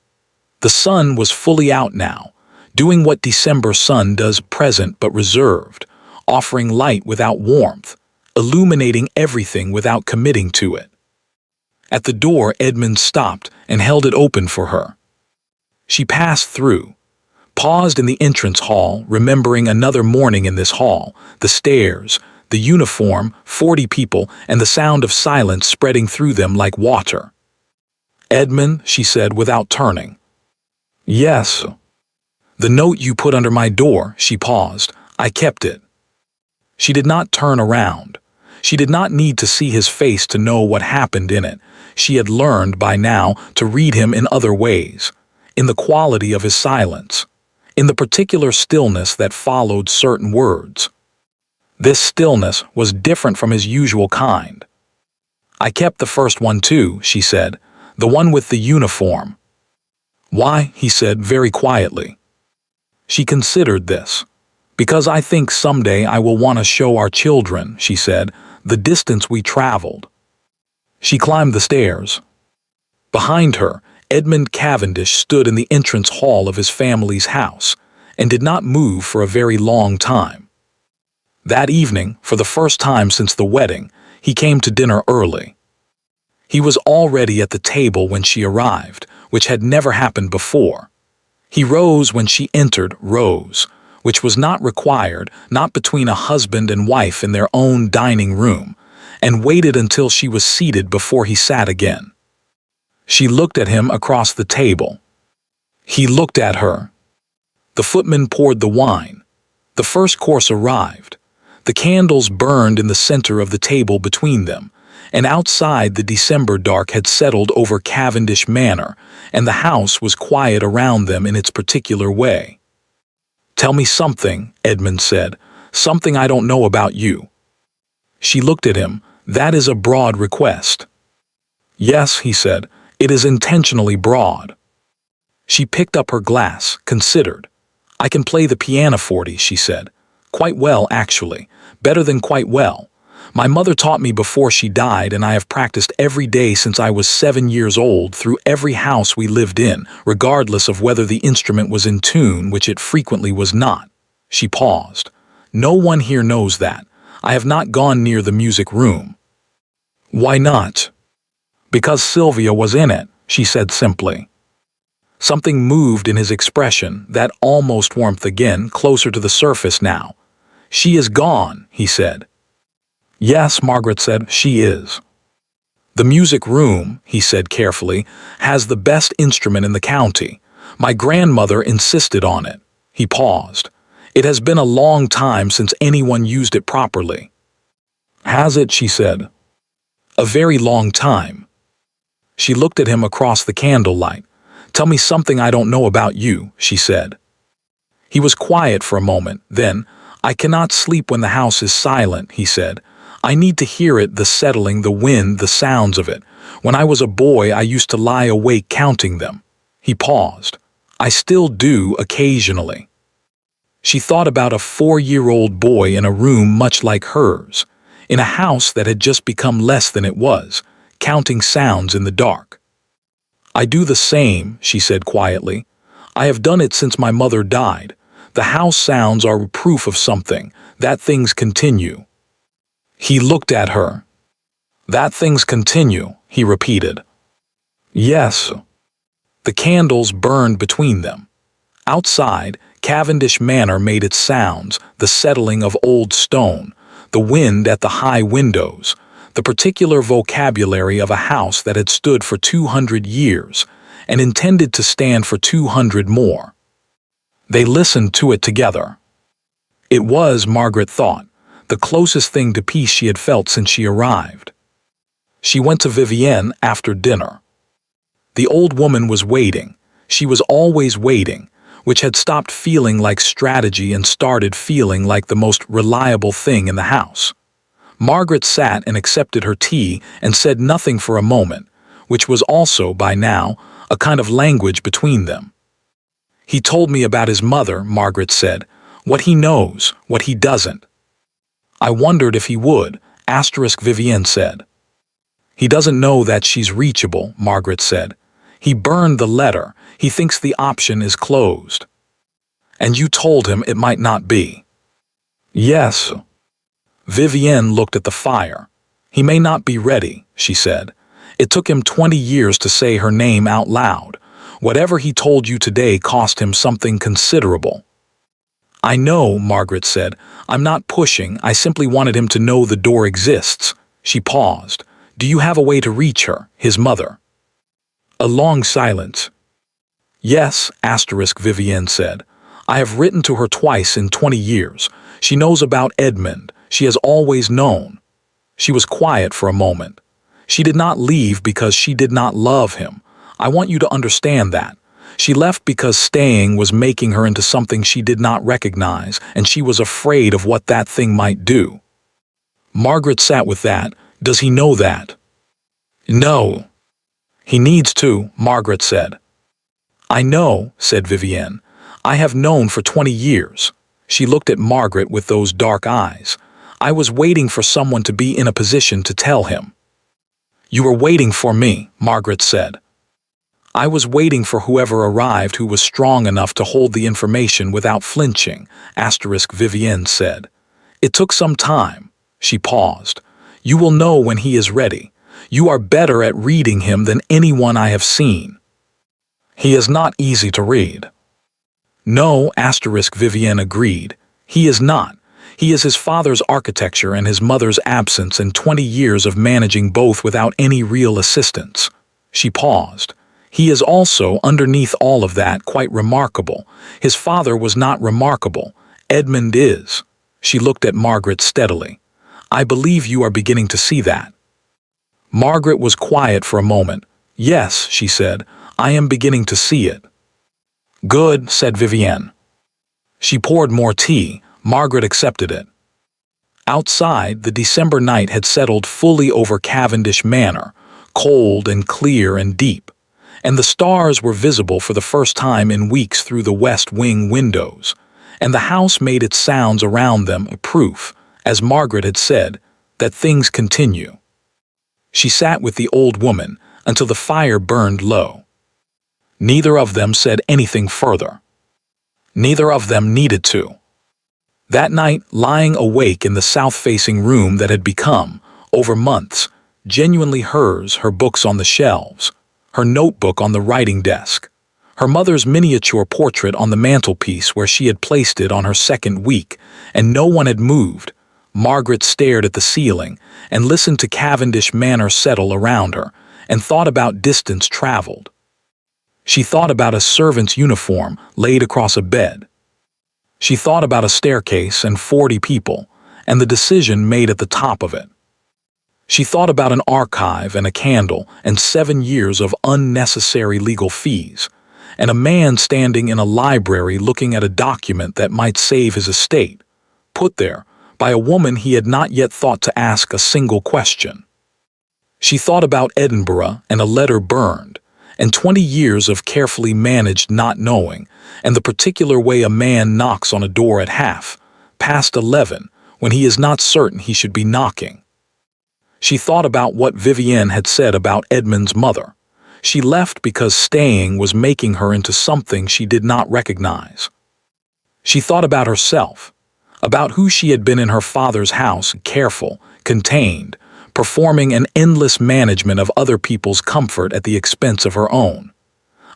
The sun was fully out now, doing what December sun does, present but reserved, offering light without warmth, illuminating everything without committing to it. At the door, Edmund stopped and held it open for her. She passed through, paused in the entrance hall, remembering another morning in this hall, the stairs, the uniform, 40 people, and the sound of silence spreading through them like water. "Edmund," she said without turning. "Yes." "The note you put under my door," she paused. "I kept it." She did not turn around. She did not need to see his face to know what happened in it. She had learned by now to read him in other ways, in the quality of his silence, in the particular stillness that followed certain words. This stillness was different from his usual kind. "I kept the first one too," she said, "the one with the uniform." "Why?" he said very quietly. She considered this. "Because I think someday I will want to show our children," she said, "the distance we traveled." She climbed the stairs. Behind her, Edmund Cavendish stood in the entrance hall of his family's house and did not move for a very long time. That evening, for the first time since the wedding, he came to dinner early. He was already at the table when she arrived, which had never happened before. He rose when she entered, which was not required, not between a husband and wife in their own dining room, and waited until she was seated before he sat again. She looked at him across the table. He looked at her. The footman poured the wine. The first course arrived. The candles burned in the center of the table between them, and outside the December dark had settled over Cavendish Manor, and the house was quiet around them in its particular way. "Tell me something," Edmund said, "something I don't know about you." She looked at him. "That is a broad request." "Yes," he said, "it is intentionally broad." She picked up her glass, considered. "I can play the pianoforte," she said. "Quite well, actually. Better than quite well. My mother taught me before she died, and I have practiced every day since I was 7 years old through every house we lived in, regardless of whether the instrument was in tune, which it frequently was not." She paused. "No one here knows that. I have not gone near the music room." "Why not?" "Because Sylvia was in it," she said simply. Something moved in his expression, that almost warmth again, closer to the surface now. "She is gone," he said. "Yes," Margaret said, "she is." "The music room," he said carefully, "has the best instrument in the county. My grandmother insisted on it." He paused. "It has been a long time since anyone used it properly." "Has it?" she said. "A very long time." She looked at him across the candlelight. "Tell me something I don't know about you," she said. He was quiet for a moment, then, "I cannot sleep when the house is silent," he said. "I need to hear it, the settling, the wind, the sounds of it. When I was a boy, I used to lie awake counting them." He paused. "I still do occasionally." She thought about a 4-year-old boy in a room much like hers, in a house that had just become less than it was, counting sounds in the dark. "I do the same," she said quietly. "I have done it since my mother died. The house sounds are proof of something, that things continue." He looked at her. "That things continue," he repeated. "Yes." The candles burned between them. Outside, Cavendish Manor made its sounds, the settling of old stone, the wind at the high windows, the particular vocabulary of a house that had stood for 200 years and intended to stand for 200 more. They listened to it together. It was, Margaret thought, the closest thing to peace she had felt since she arrived. She went to Vivienne after dinner. The old woman was waiting. She was always waiting, which had stopped feeling like strategy and started feeling like the most reliable thing in the house. Margaret sat and accepted her tea and said nothing for a moment, which was also, by now, a kind of language between them. "He told me about his mother," Margaret said, "what he knows, what he doesn't." "I wondered if he would," Vivienne said. "He doesn't know that she's reachable," Margaret said. "He burned the letter. He thinks the option is closed." "And you told him it might not be." "Yes." Vivienne looked at the fire. "He may not be ready," she said. "It took him 20 years to say her name out loud. Whatever he told you today cost him something considerable." "I know," Margaret said. "I'm not pushing. I simply wanted him to know the door exists." She paused. "Do you have a way to reach her, his mother?" A long silence. "Yes," Vivienne said. "I have written to her twice in 20 years. She knows about Edmund. She has always known." She was quiet for a moment. "She did not leave because she did not love him. I want you to understand that. She left because staying was making her into something she did not recognize, and she was afraid of what that thing might do. Margaret sat with that. Does he know that? No. He needs to, Margaret said. I know, said Vivienne. I have known for 20 years. She looked at Margaret with those dark eyes. I was waiting for someone to be in a position to tell him. You were waiting for me, Margaret said. I was waiting for whoever arrived who was strong enough to hold the information without flinching, Vivienne said. It took some time. She paused. You will know when he is ready. You are better at reading him than anyone I have seen. He is not easy to read. No, Vivienne agreed. He is not. He is his father's architecture and his mother's absence and 20 years of managing both without any real assistance. She paused. He is also, underneath all of that, quite remarkable. His father was not remarkable. Edmund is. She looked at Margaret steadily. I believe you are beginning to see that. Margaret was quiet for a moment. Yes, she said, I am beginning to see it. Good, said Vivienne. She poured more tea. Margaret accepted it. Outside, the December night had settled fully over Cavendish Manor, cold and clear and deep, and the stars were visible for the first time in weeks through the west wing windows, and the house made its sounds around them a proof, as Margaret had said, that things continue. She sat with the old woman until the fire burned low. Neither of them said anything further. Neither of them needed to. That night, lying awake in the south-facing room that had become, over months, genuinely hers, her books on the shelves, her notebook on the writing desk, her mother's miniature portrait on the mantelpiece where she had placed it on her second week, and no one had moved, Margaret stared at the ceiling and listened to Cavendish Manor settle around her and thought about distance traveled. She thought about a servant's uniform laid across a bed. She thought about a staircase and 40 people, and the decision made at the top of it. She thought about an archive and a candle and 7 years of unnecessary legal fees, and a man standing in a library looking at a document that might save his estate, put there by a woman he had not yet thought to ask a single question. She thought about Edinburgh and a letter burned, and 20 years of carefully managed not knowing, and the particular way a man knocks on a door at past 11, when he is not certain he should be knocking. She thought about what Vivienne had said about Edmund's mother. She left because staying was making her into something she did not recognize. She thought about herself, about who she had been in her father's house, careful, contained, performing an endless management of other people's comfort at the expense of her own,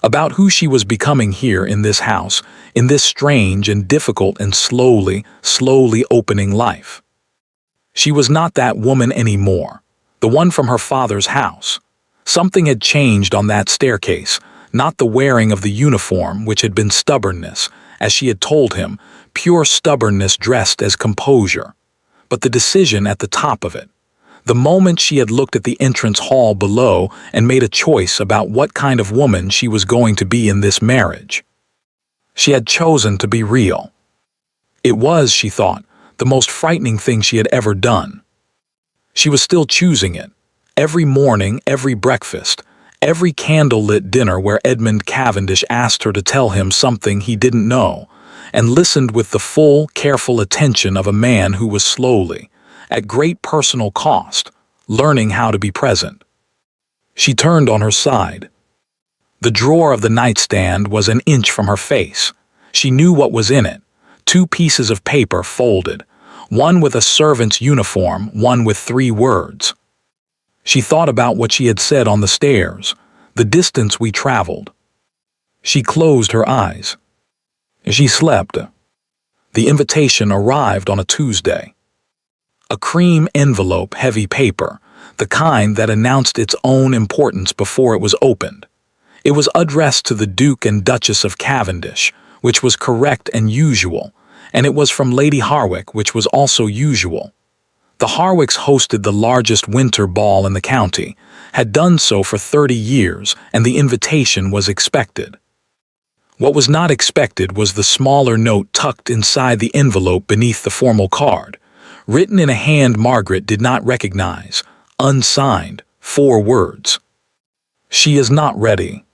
about who she was becoming here in this house, in this strange and difficult and slowly opening life. She was not that woman anymore, the one from her father's house. Something had changed on that staircase, not the wearing of the uniform, which had been stubbornness, as she had told him, pure stubbornness dressed as composure, but the decision at the top of it. The moment she had looked at the entrance hall below and made a choice about what kind of woman she was going to be in this marriage. She had chosen to be real. It was, she thought, the most frightening thing she had ever done. She was still choosing it. Every morning, every breakfast, every candle-lit dinner where Edmund Cavendish asked her to tell him something he didn't know, and listened with the full, careful attention of a man who was slowly, at great personal cost, learning how to be present. She turned on her side. The drawer of the nightstand was an inch from her face. She knew what was in it. 2 pieces of paper folded, one with a servant's uniform, one with 3 words. She thought about what she had said on the stairs, the distance we traveled. She closed her eyes. She slept. The invitation arrived on a Tuesday. A cream envelope, heavy paper, the kind that announced its own importance before it was opened. It was addressed to the Duke and Duchess of Cavendish, which was correct and usual, and it was from Lady Harwick, which was also usual. The Harwicks hosted the largest winter ball in the county, had done so for 30 years, and the invitation was expected. What was not expected was the smaller note tucked inside the envelope beneath the formal card, written in a hand Margaret did not recognize, unsigned, 4 words. She is not ready.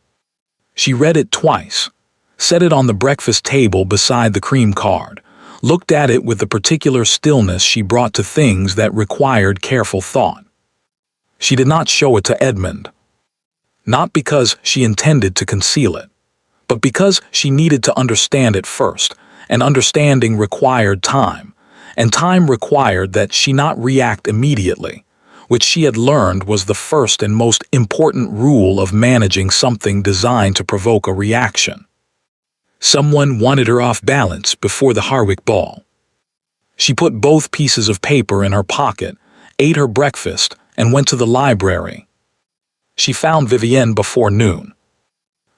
She read it twice, set it on the breakfast table beside the cream card, looked at it with the particular stillness she brought to things that required careful thought. She did not show it to Edmund. Not because she intended to conceal it, but because she needed to understand it first, and understanding required time, and time required that she not react immediately, which she had learned was the first and most important rule of managing something designed to provoke a reaction. Someone wanted her off balance before the Harwick ball. She put both pieces of paper in her pocket, ate her breakfast, and went to the library. She found Vivienne before noon.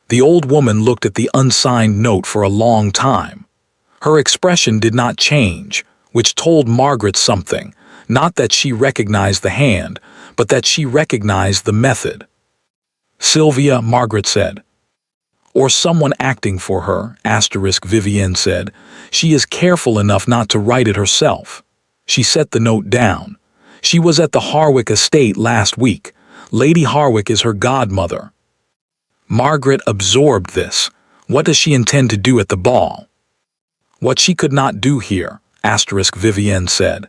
The old woman looked at the unsigned note for a long time. Her expression did not change, which told Margaret something, not that she recognized the hand, but that she recognized the method. "Sylvia," Margaret said. "Or someone acting for her," Vivienne said. "She is careful enough not to write it herself." She set the note down. "She was at the Harwick estate last week. Lady Harwick is her godmother." Margaret absorbed this. What does she intend to do at the ball? "What she could not do here," Vivienne said.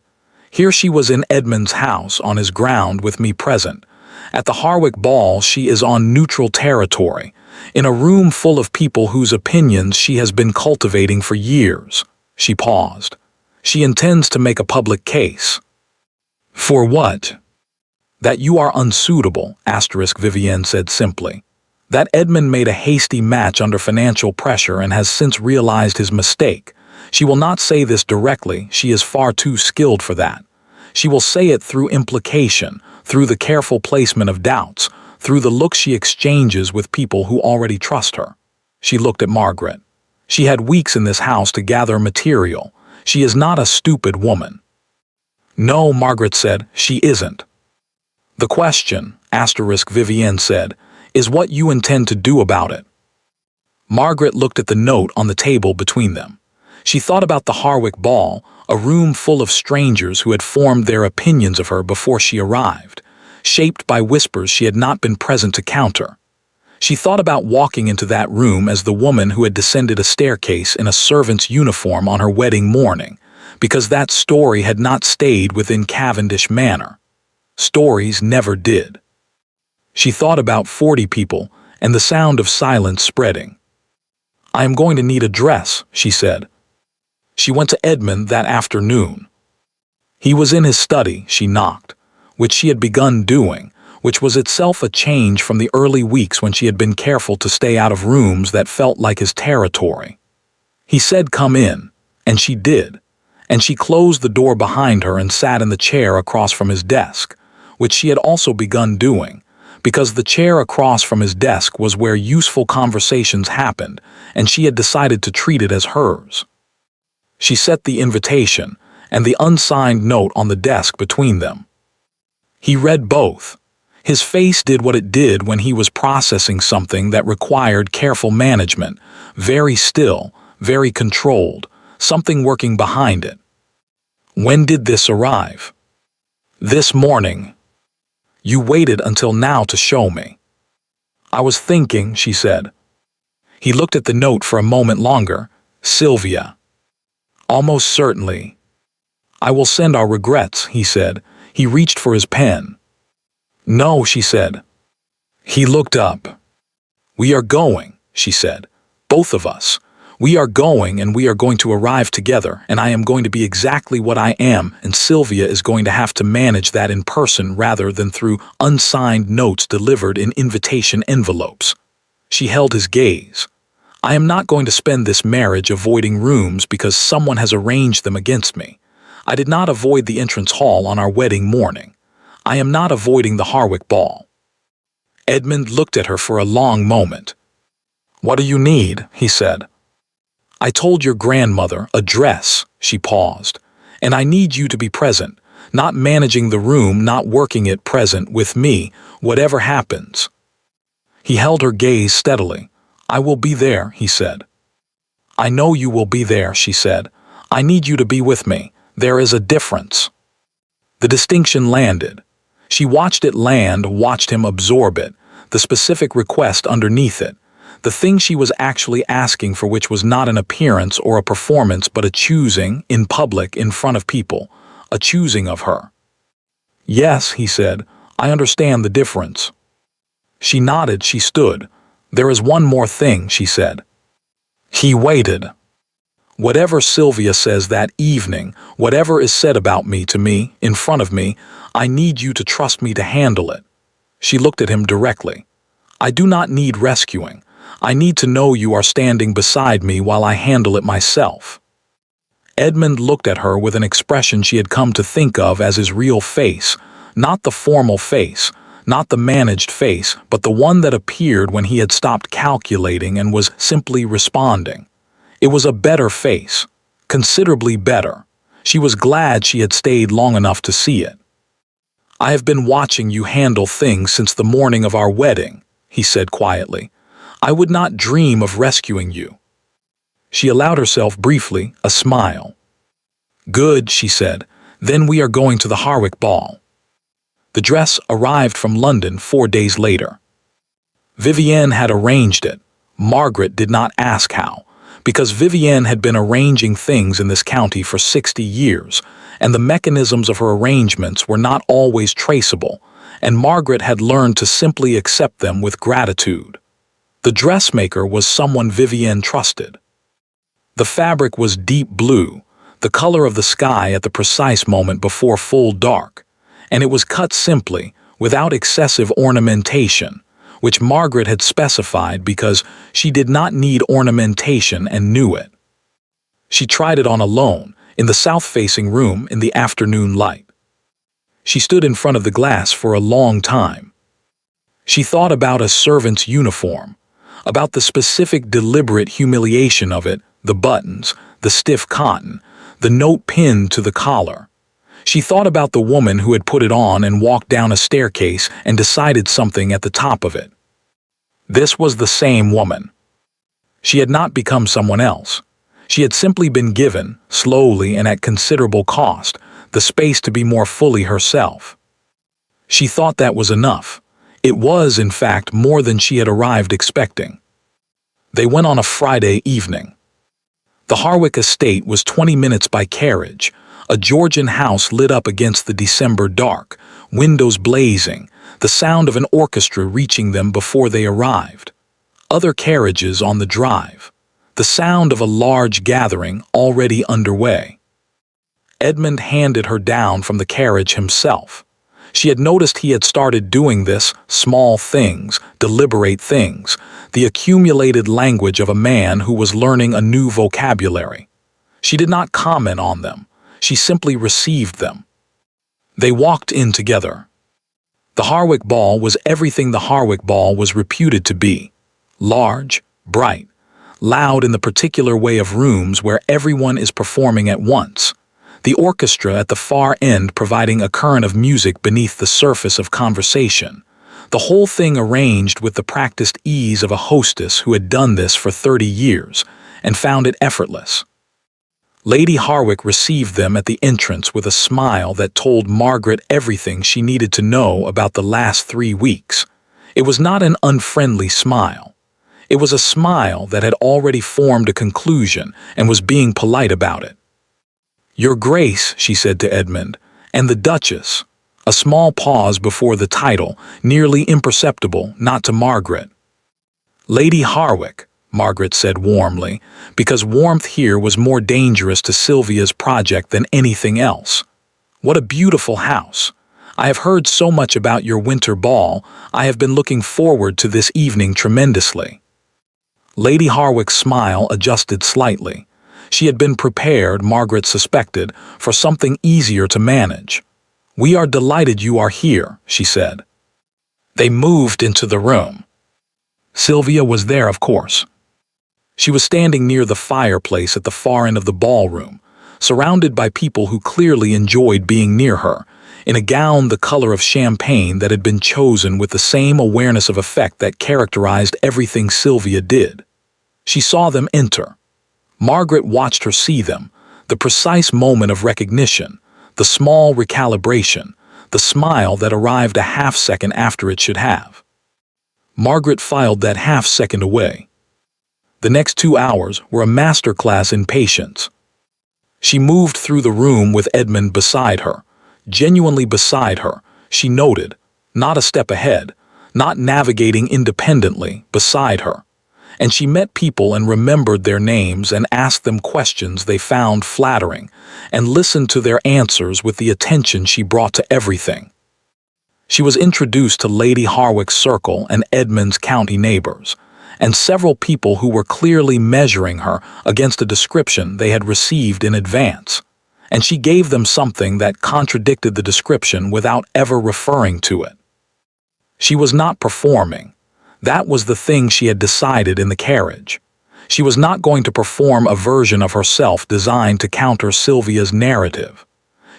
"Here she was in Edmund's house on his ground with me present. At the Harwick ball she is on neutral territory, in a room full of people whose opinions she has been cultivating for years." She paused. "She intends to make a public case." "For what?" "That you are unsuitable," Vivienne said simply. "That Edmund made a hasty match under financial pressure and has since realized his mistake. She will not say this directly, she is far too skilled for that. She will say it through implication, through the careful placement of doubts, through the look she exchanges with people who already trust her." She looked at Margaret. "She had weeks in this house to gather material. She is not a stupid woman." "No," Margaret said, "she isn't." "The question," Vivienne said, "is what you intend to do about it." Margaret looked at the note on the table between them. She thought about the Harwick ball, a room full of strangers who had formed their opinions of her before she arrived, shaped by whispers she had not been present to counter. She thought about walking into that room as the woman who had descended a staircase in a servant's uniform on her wedding morning, because that story had not stayed within Cavendish Manor. Stories never did. She thought about 40 people and the sound of silence spreading. "I am going to need a dress," she said. She went to Edmund that afternoon. He was in his study. She knocked, which she had begun doing, which was itself a change from the early weeks when she had been careful to stay out of rooms that felt like his territory. He said, "Come in," and she did, and she closed the door behind her and sat in the chair across from his desk, which she had also begun doing, because the chair across from his desk was where useful conversations happened, and she had decided to treat it as hers. She set the invitation and the unsigned note on the desk between them. He read both. His face did what it did when he was processing something that required careful management, very still, very controlled, something working behind it. "When did this arrive?" "This morning." "You waited until now to show me." "I was thinking," she said. He looked at the note for a moment longer. "Sylvia." "Almost certainly." "I will send our regrets," he said. He reached for his pen. "No," she said. He looked up. "We are going," she said. "Both of us. We are going, and we are going to arrive together, and I am going to be exactly what I am, and Sylvia is going to have to manage that in person rather than through unsigned notes delivered in invitation envelopes." She held his gaze. "I am not going to spend this marriage avoiding rooms because someone has arranged them against me. I did not avoid the entrance hall on our wedding morning. I am not avoiding the Harwick ball." Edmund looked at her for a long moment. "What do you need?" he said. "I told your grandmother a dress," she paused, "and I need you to be present, not managing the room, not working it, present with me, whatever happens." He held her gaze steadily. "I will be there," he said. "I know you will be there," she said. "I need you to be with me. There is a difference." The distinction landed. She watched it land, watched him absorb it, the specific request underneath it, the thing she was actually asking for, which was not an appearance or a performance but a choosing, in public, in front of people, a choosing of her. "Yes," he said, "I understand the difference." She nodded, she stood. "There is one more thing," she said. He waited. "Whatever Sylvia says that evening, whatever is said about me to me, in front of me, I need you to trust me to handle it." She looked at him directly. "I do not need rescuing. I need to know you are standing beside me while I handle it myself." Edmund looked at her with an expression she had come to think of as his real face, not the formal face, not the managed face, but the one that appeared when he had stopped calculating and was simply responding. It was a better face, considerably better. She was glad she had stayed long enough to see it. "I have been watching you handle things since the morning of our wedding," he said quietly. "I would not dream of rescuing you." She allowed herself briefly a smile. "Good," she said. "Then we are going to the Harwick ball." The dress arrived from London 4 days later. Vivienne had arranged it. Margaret did not ask how, because Vivienne had been arranging things in this county for 60 years, and the mechanisms of her arrangements were not always traceable, and Margaret had learned to simply accept them with gratitude. The dressmaker was someone Vivienne trusted. The fabric was deep blue, the color of the sky at the precise moment before full dark, and it was cut simply, without excessive ornamentation, which Margaret had specified because she did not need ornamentation and knew it. She tried it on alone, in the south-facing room in the afternoon light. She stood in front of the glass for a long time. She thought about a servant's uniform, about the specific deliberate humiliation of it, the buttons, the stiff cotton, the note pinned to the collar. She thought about the woman who had put it on and walked down a staircase and decided something at the top of it. This was the same woman. She had not become someone else. She had simply been given, slowly and at considerable cost, the space to be more fully herself. She thought that was enough. It was, in fact, more than she had arrived expecting. They went on a Friday evening. The Harwick estate was 20 minutes by carriage, a Georgian house lit up against the December dark, windows blazing, the sound of an orchestra reaching them before they arrived. Other carriages on the drive, the sound of a large gathering already underway. Edmund handed her down from the carriage himself. She had noticed he had started doing this, small things, deliberate things, the accumulated language of a man who was learning a new vocabulary. She did not comment on them. She simply received them. They walked in together. The Harwick ball was everything the Harwick ball was reputed to be. Large, bright, loud in the particular way of rooms where everyone is performing at once. The orchestra at the far end providing a current of music beneath the surface of conversation. The whole thing arranged with the practiced ease of a hostess who had done this for 30 years and found it effortless. Lady Harwick received them at the entrance with a smile that told Margaret everything she needed to know about the last 3 weeks. It was not an unfriendly smile. It was a smile that had already formed a conclusion and was being polite about it. "Your Grace," she said to Edmund, "and the Duchess." A small pause before the title, nearly imperceptible, not to Margaret. "Lady Harwick," Margaret said warmly, because warmth here was more dangerous to Sylvia's project than anything else. "What a beautiful house. I have heard so much about your winter ball. I have been looking forward to this evening tremendously." Lady Harwick's smile adjusted slightly. She had been prepared, Margaret suspected, for something easier to manage. "We are delighted you are here," she said. They moved into the room. Sylvia was there, of course. She was standing near the fireplace at the far end of the ballroom, surrounded by people who clearly enjoyed being near her, in a gown the color of champagne that had been chosen with the same awareness of effect that characterized everything Sylvia did. She saw them enter. Margaret watched her see them, the precise moment of recognition, the small recalibration, the smile that arrived a half-second after it should have. Margaret filed that half-second away. The next 2 hours were a masterclass in patience. She moved through the room with Edmund beside her, genuinely beside her, she noted, not a step ahead, not navigating independently, beside her. And she met people and remembered their names and asked them questions they found flattering, and listened to their answers with the attention she brought to everything. She was introduced to Lady Harwick's circle and Edmund's county neighbors, and several people who were clearly measuring her against a description they had received in advance, and she gave them something that contradicted the description without ever referring to it. She was not performing. That was the thing she had decided in the carriage. She was not going to perform a version of herself designed to counter Sylvia's narrative.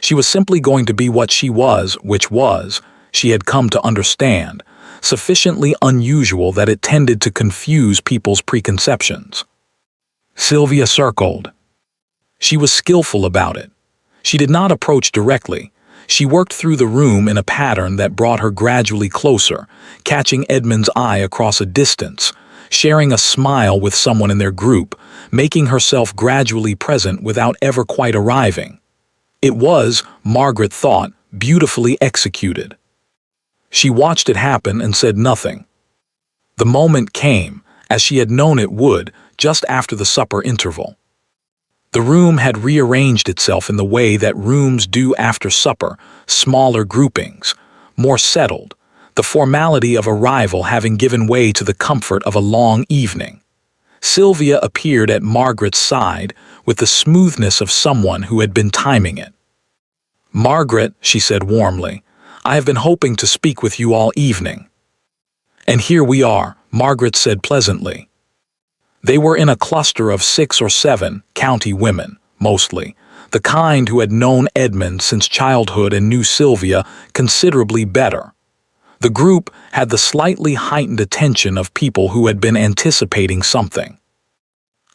She was simply going to be what she was, which was, she had come to understand, sufficiently unusual that it tended to confuse people's preconceptions. Sylvia circled. She was skillful about it. She did not approach directly. She worked through the room in a pattern that brought her gradually closer, catching Edmund's eye across a distance, sharing a smile with someone in their group, making herself gradually present without ever quite arriving. It was, Margaret thought, beautifully executed. She watched it happen and said nothing. The moment came, as she had known it would, just after the supper interval. The room had rearranged itself in the way that rooms do after supper, smaller groupings, more settled, the formality of arrival having given way to the comfort of a long evening. Sylvia appeared at Margaret's side with the smoothness of someone who had been timing it. "Margaret," she said warmly, "I have been hoping to speak with you all evening." "And here we are," Margaret said pleasantly. They were in a cluster of 6 or 7 county women, mostly, the kind who had known Edmund since childhood and knew Sylvia considerably better. The group had the slightly heightened attention of people who had been anticipating something.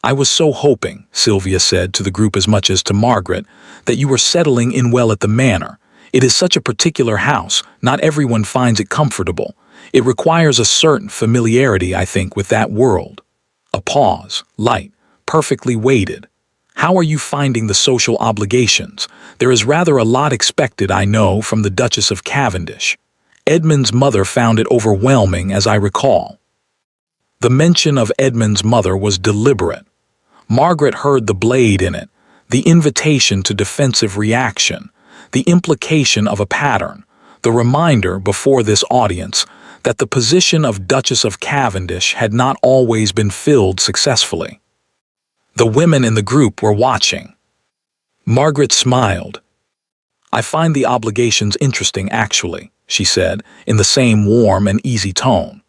"I was so hoping," Sylvia said to the group as much as to Margaret, "that you were settling in well at the manor. It is such a particular house, not everyone finds it comfortable. It requires a certain familiarity, I think, with that world." A pause, light, perfectly weighted. "How are you finding the social obligations? There is rather a lot expected, I know, from the Duchess of Cavendish. Edmund's mother found it overwhelming, as I recall." The mention of Edmund's mother was deliberate. Margaret heard the blade in it, the invitation to defensive reaction, the implication of a pattern, the reminder before this audience that the position of Duchess of Cavendish had not always been filled successfully. The women in the group were watching. Margaret smiled. "I find the obligations interesting, actually," she said, in the same warm and easy tone.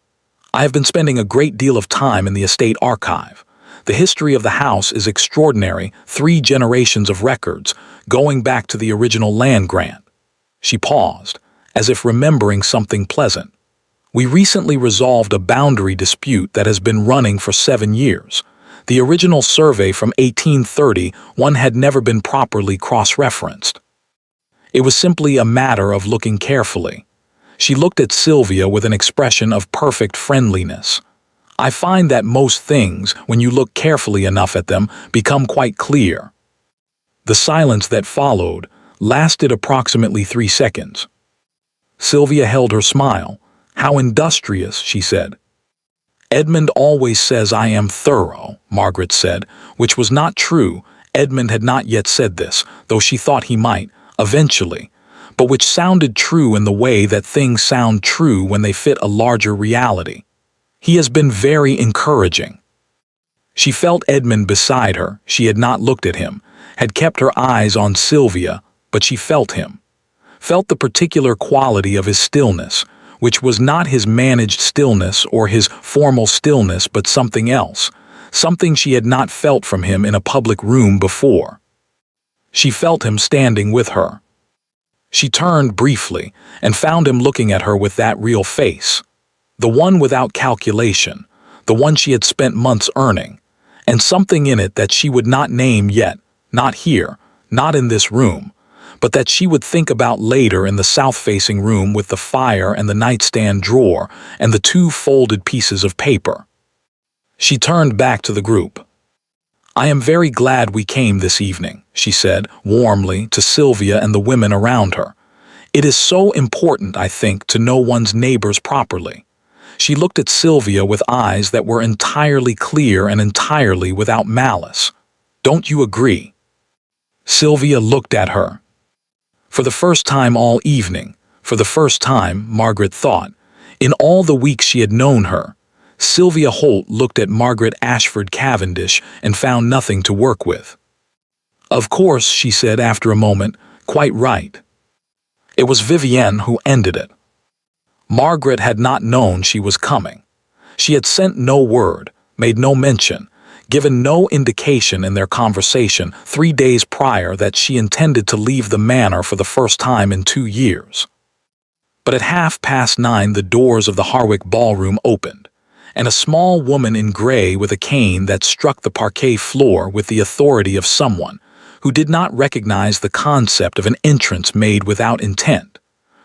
"I have been spending a great deal of time in the estate archive. The history of the house is extraordinary, 3 generations of records, going back to the original land grant." She paused, as if remembering something pleasant. "We recently resolved a boundary dispute that has been running for 7 years. The original survey from 1831 had never been properly cross-referenced. It was simply a matter of looking carefully." She looked at Sylvia with an expression of perfect friendliness. "I find that most things, when you look carefully enough at them, become quite clear." The silence that followed lasted approximately 3 seconds. Sylvia held her smile. "How industrious," she said. "Edmund always says I am thorough," Margaret said, which was not true. Edmund had not yet said this, though she thought he might, eventually, but which sounded true in the way that things sound true when they fit a larger reality. "He has been very encouraging." She felt Edmund beside her. She had not looked at him, had kept her eyes on Sylvia, but she felt him. Felt the particular quality of his stillness, which was not his managed stillness or his formal stillness but something else, something she had not felt from him in a public room before. She felt him standing with her. She turned briefly and found him looking at her with that real face, the one without calculation, the one she had spent months earning, and something in it that she would not name yet, not here, not in this room, but that she would think about later in the south-facing room with the fire and the nightstand drawer and the two folded pieces of paper. She turned back to the group. "I am very glad we came this evening," she said warmly to Sylvia and the women around her. "It is so important, I think, to know one's neighbors properly." She looked at Sylvia with eyes that were entirely clear and entirely without malice. "Don't you agree?" Sylvia looked at her. For the first time all evening, for the first time, Margaret thought, in all the weeks she had known her, Sylvia Holt looked at Margaret Ashford Cavendish and found nothing to work with. "Of course," she said after a moment, "quite right." It was Vivienne who ended it. Margaret had not known she was coming. She had sent no word, made no mention, given no indication in their conversation 3 days prior that she intended to leave the manor for the first time in 2 years. But at 9:30 the doors of the Harwick ballroom opened, and a small woman in gray with a cane that struck the parquet floor with the authority of someone who did not recognize the concept of an entrance made without intent,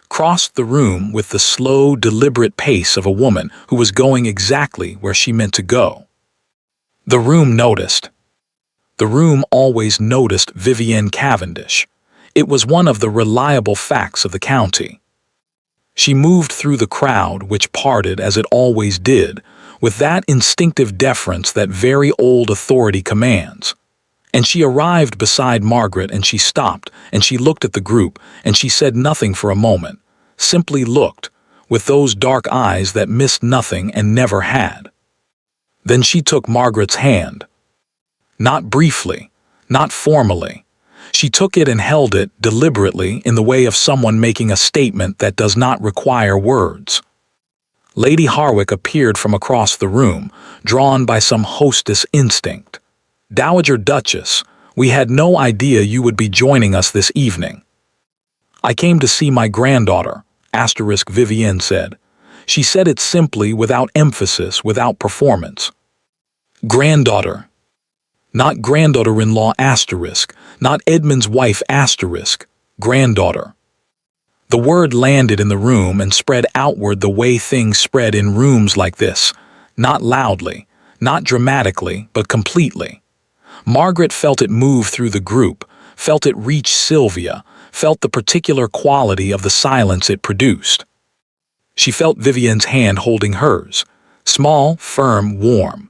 crossed the room with the slow, deliberate pace of a woman who was going exactly where she meant to go. The room noticed. The room always noticed Vivienne Cavendish. It was one of the reliable facts of the county. She moved through the crowd, which parted as it always did, with that instinctive deference that very old authority commands. And she arrived beside Margaret, and she stopped, and she looked at the group, and she said nothing for a moment, simply looked, with those dark eyes that missed nothing and never had. Then she took Margaret's hand. Not briefly, not formally. She took it and held it deliberately in the way of someone making a statement that does not require words. Lady Harwick appeared from across the room, drawn by some hostess instinct. "Dowager Duchess, we had no idea you would be joining us this evening." "I came to see my granddaughter," Vivienne said. She said it simply, without emphasis, without performance. "Granddaughter. Not granddaughter-in-law not Edmund's wife granddaughter." The word landed in the room and spread outward the way things spread in rooms like this, not loudly, not dramatically, but completely. Margaret felt it move through the group, felt it reach Sylvia, felt the particular quality of the silence it produced. She felt Vivienne's hand holding hers, small, firm, warm.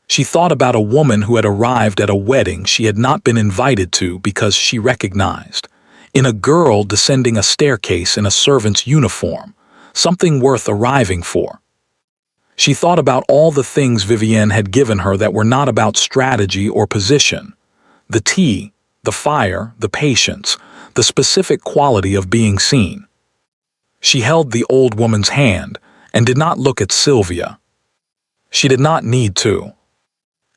She thought about a woman who had arrived at a wedding she had not been invited to because she recognized, in a girl descending a staircase in a servant's uniform, something worth arriving for. She thought about all the things Vivienne had given her that were not about strategy or position. The tea, the fire, the patience, the specific quality of being seen. She held the old woman's hand and did not look at Sylvia. She did not need to.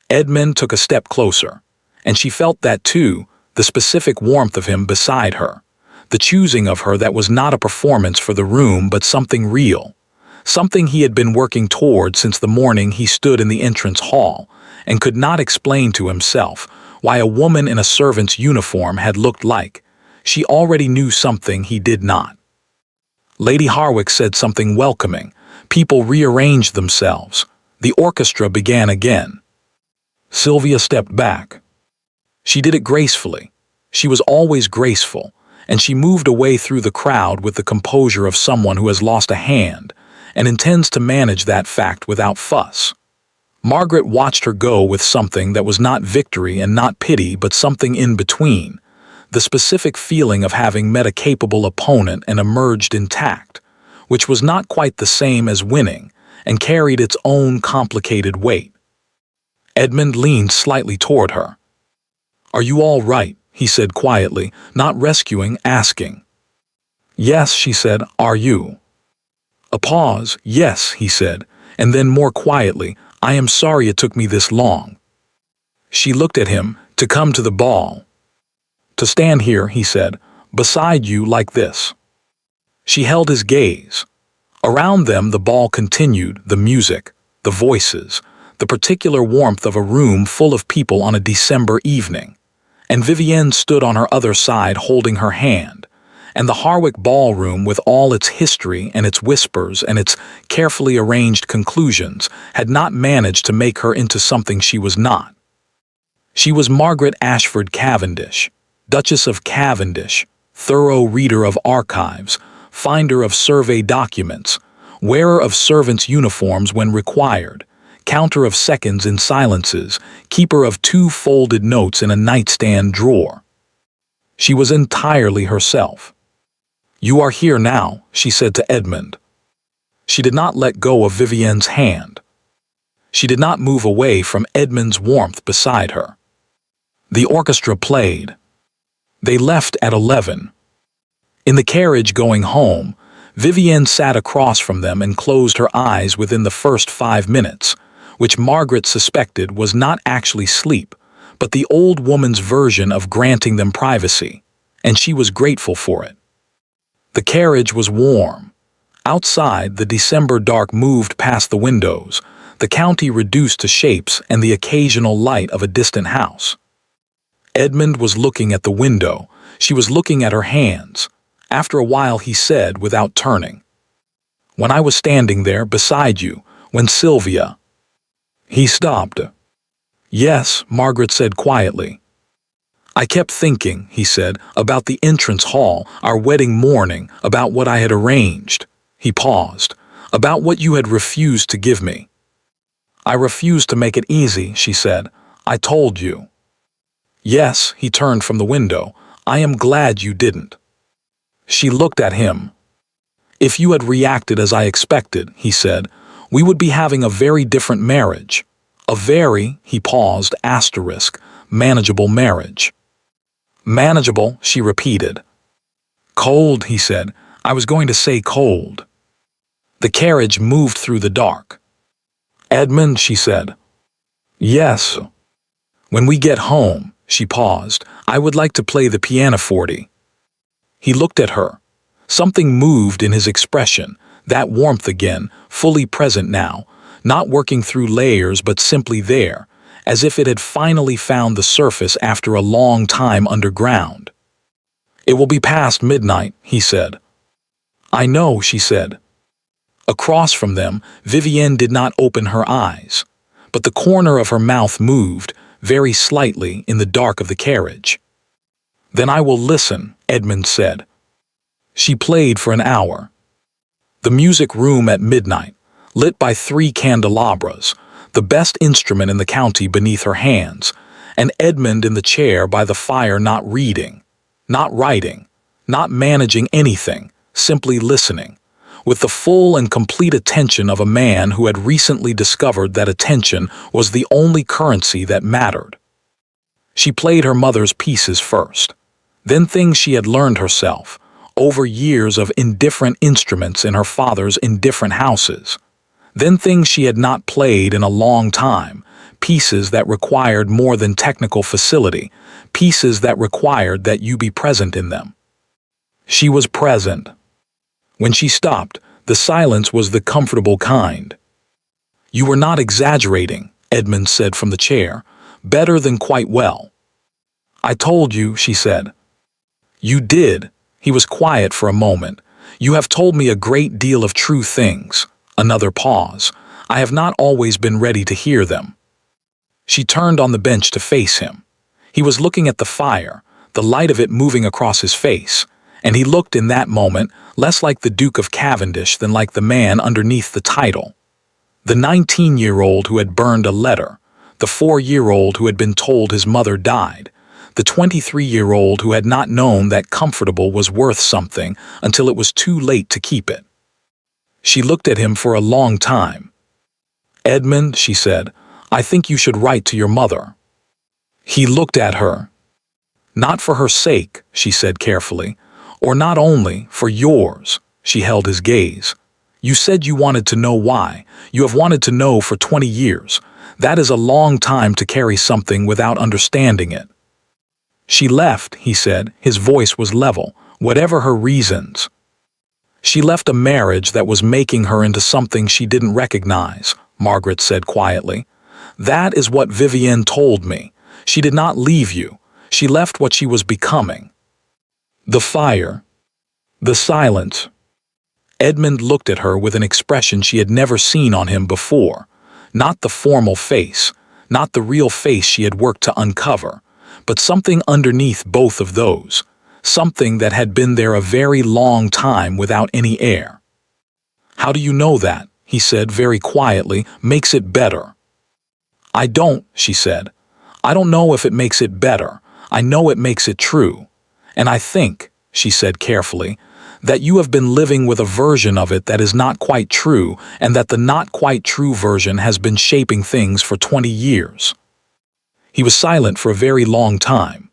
Edmund took a step closer, and she felt that too, the specific warmth of him beside her, the choosing of her that was not a performance for the room but something real, something he had been working toward since the morning he stood in the entrance hall and could not explain to himself why a woman in a servant's uniform had looked like. She already knew something he did not. Lady Harwick said something welcoming. People rearranged themselves. The orchestra began again. Sylvia stepped back. She did it gracefully. She was always graceful, and she moved away through the crowd with the composure of someone who has lost a hand and intends to manage that fact without fuss. Margaret watched her go with something that was not victory and not pity but something in between, the specific feeling of having met a capable opponent and emerged intact, which was not quite the same as winning and carried its own complicated weight. Edmund leaned slightly toward her. "Are you all right?" he said quietly, not rescuing, asking. "Yes," she said. "Are you?" A pause. "Yes," he said, and then more quietly, "I am sorry it took me this long." She looked at him. "To come to the ball." "To stand here," he said, "beside you like this." She held his gaze. Around them the ball continued, the music, the voices, the particular warmth of a room full of people on a December evening. And Vivienne stood on her other side holding her hand, and the Harwick ballroom, with all its history and its whispers and its carefully arranged conclusions, had not managed to make her into something she was not. She was Margaret Ashford Cavendish, Duchess of Cavendish, thorough reader of archives, finder of survey documents, wearer of servants' uniforms when required, counter of seconds in silences, keeper of 2 folded notes in a nightstand drawer. She was entirely herself. "You are here now," she said to Edmund. She did not let go of Vivienne's hand. She did not move away from Edmund's warmth beside her. The orchestra played. They left at 11. In the carriage going home, Vivienne sat across from them and closed her eyes within the first 5 minutes, which Margaret suspected was not actually sleep, but the old woman's version of granting them privacy, and she was grateful for it. The carriage was warm. Outside, the December dark moved past the windows, the county reduced to shapes and the occasional light of a distant house. Edmund was looking at the window. She was looking at her hands. After a while he said, without turning, "When I was standing there beside you, when Sylvia—" He stopped. "Yes," Margaret said quietly. "I kept thinking," he said, "about the entrance hall, our wedding morning, about what I had arranged." He paused. "About what you had refused to give me." "I refused to make it easy," she said. "I told you." "Yes," he turned from the window. "I am glad you didn't." She looked at him. "If you had reacted as I expected," he said, "we would be having a very different marriage. A very," he paused, manageable marriage." "Manageable," she repeated. "Cold," he said. "I was going to say cold." The carriage moved through the dark. "Edmund," she said. "Yes." "When we get home," she paused, "I would like to play the pianoforte." He looked at her. Something moved in his expression, that warmth again, fully present now, not working through layers but simply there, as if it had finally found the surface after a long time underground. "It will be past midnight," he said. "I know," she said. Across from them, Vivienne did not open her eyes, but the corner of her mouth moved, very slightly, in the dark of the carriage. "Then I will listen," Edmund said. She played for an hour. The music room at midnight, lit by 3 candelabras, the best instrument in the county beneath her hands, and Edmund in the chair by the fire, not reading, not writing, not managing anything, simply listening, with the full and complete attention of a man who had recently discovered that attention was the only currency that mattered. She played her mother's pieces first, then things she had learned herself, over years of indifferent instruments in her father's indifferent houses, then things she had not played in a long time, pieces that required more than technical facility, pieces that required that you be present in them. She was present. When she stopped, the silence was the comfortable kind. "You were not exaggerating," Edmund said from the chair. "Better than quite well." "I told you," she said. "You did." He was quiet for a moment. "You have told me a great deal of true things." Another pause. "I have not always been ready to hear them." She turned on the bench to face him. He was looking at the fire, the light of it moving across his face, and he looked in that moment less like the Duke of Cavendish than like the man underneath the title. The 19-year-old who had burned a letter, the 4-year-old who had been told his mother died, the 23-year-old who had not known that comfortable was worth something until it was too late to keep it. She looked at him for a long time. "Edmund," she said, "I think you should write to your mother." He looked at her. "Not for her sake," she said carefully, "or not only for yours." She held his gaze. "You said you wanted to know why. You have wanted to know for 20 years. That is a long time to carry something without understanding it." "She left," he said. His voice was level. "Whatever her reasons. She left a marriage that was making her into something she didn't recognize," Margaret said quietly. That is what Vivienne told me. She did not leave you. She left what she was becoming. The fire. The silence. Edmund looked at her with an expression she had never seen on him before. Not the formal face, not the real face she had worked to uncover, but something underneath both of those, something that had been there a very long time without any air. "How do you know that?" he said very quietly. "Makes it better." "I don't," she said. "I don't know if it makes it better. I know it makes it true. And I think," she said carefully, "that you have been living with a version of it that is not quite true, and that the not quite true version has been shaping things for 20 years. He was silent for a very long time.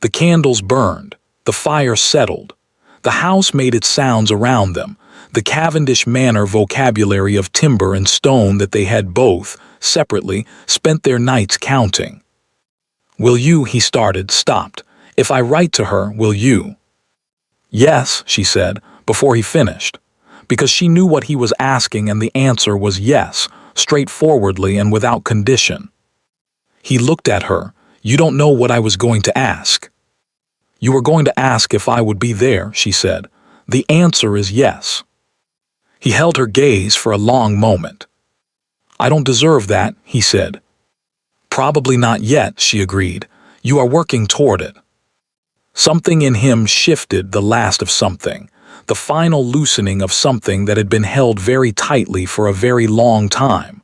The candles burned. The fire settled. The house made its sounds around them, the Cavendish Manor vocabulary of timber and stone that they had both, separately, spent their nights counting. "Will you," he started, stopped. "If I write to her, will you?" "Yes," she said, before he finished, because she knew what he was asking, and the answer was yes, straightforwardly and without condition. He looked at her. "You don't know what I was going to ask." "You were going to ask if I would be there," she said. "The answer is yes." He held her gaze for a long moment. "I don't deserve that," he said. "Probably not yet," she agreed. "You are working toward it." Something in him shifted, the last of something, the final loosening of something that had been held very tightly for a very long time.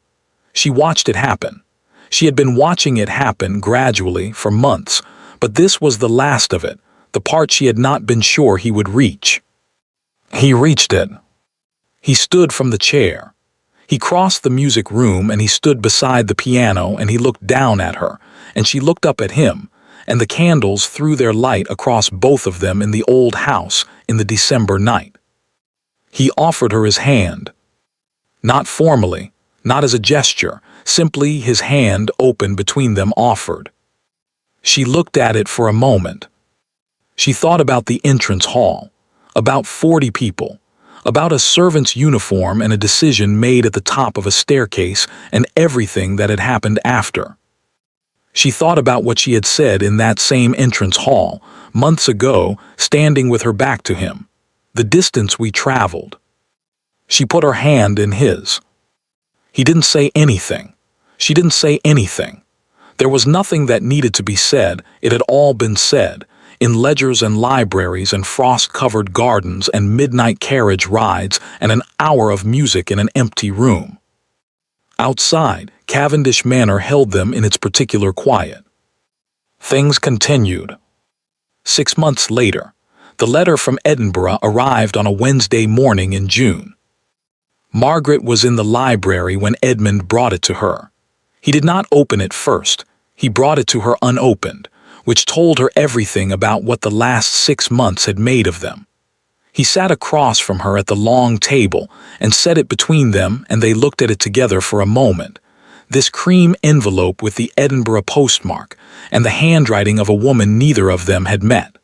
She watched it happen. She had been watching it happen gradually for months, but this was the last of it, the part she had not been sure he would reach. He reached it. He stood from the chair. He crossed the music room and he stood beside the piano and he looked down at her, and she looked up at him, and the candles threw their light across both of them in the old house in the December night. He offered her his hand. Not formally, not as a gesture, simply his hand open between them offered. She looked at it for a moment. She thought about the entrance hall, about 40 people, about a servant's uniform and a decision made at the top of a staircase and everything that had happened after. She thought about what she had said in that same entrance hall, months ago, standing with her back to him. The distance we traveled. She put her hand in his. He didn't say anything. She didn't say anything. There was nothing that needed to be said. It had all been said, in ledgers and libraries and frost-covered gardens and midnight carriage rides and an hour of music in an empty room. Outside, Cavendish Manor held them in its particular quiet. Things continued. 6 months later, the letter from Edinburgh arrived on a Wednesday morning in June. Margaret was in the library when Edmund brought it to her. He did not open it first. He brought it to her unopened, which told her everything about what the last 6 months had made of them. He sat across from her at the long table and set it between them, and they looked at it together for a moment. This cream envelope with the Edinburgh postmark and the handwriting of a woman neither of them had met.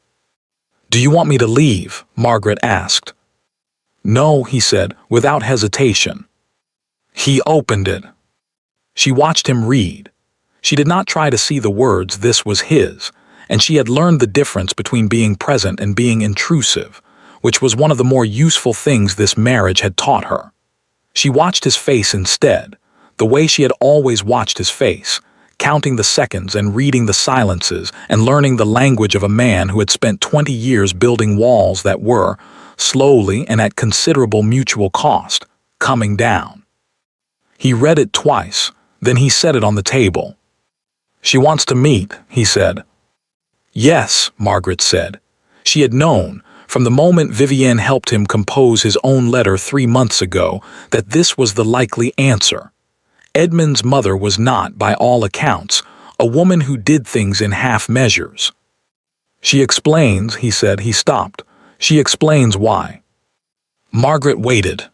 "Do you want me to leave?" Margaret asked. "No," he said, without hesitation. He opened it. She watched him read. She did not try to see the words. This was his, and she had learned the difference between being present and being intrusive, which was one of the more useful things this marriage had taught her. She watched his face instead, the way she had always watched his face, counting the seconds and reading the silences and learning the language of a man who had spent 20 years building walls that were, slowly and at considerable mutual cost, coming down. He read it twice, then he set it on the table. "She wants to meet," he said. "Yes," Margaret said. She had known, from the moment Vivienne helped him compose his own letter 3 months ago, that this was the likely answer. Edmund's mother was not, by all accounts, a woman who did things in half measures. "She explains," he said. He stopped. "She explains why." Margaret waited.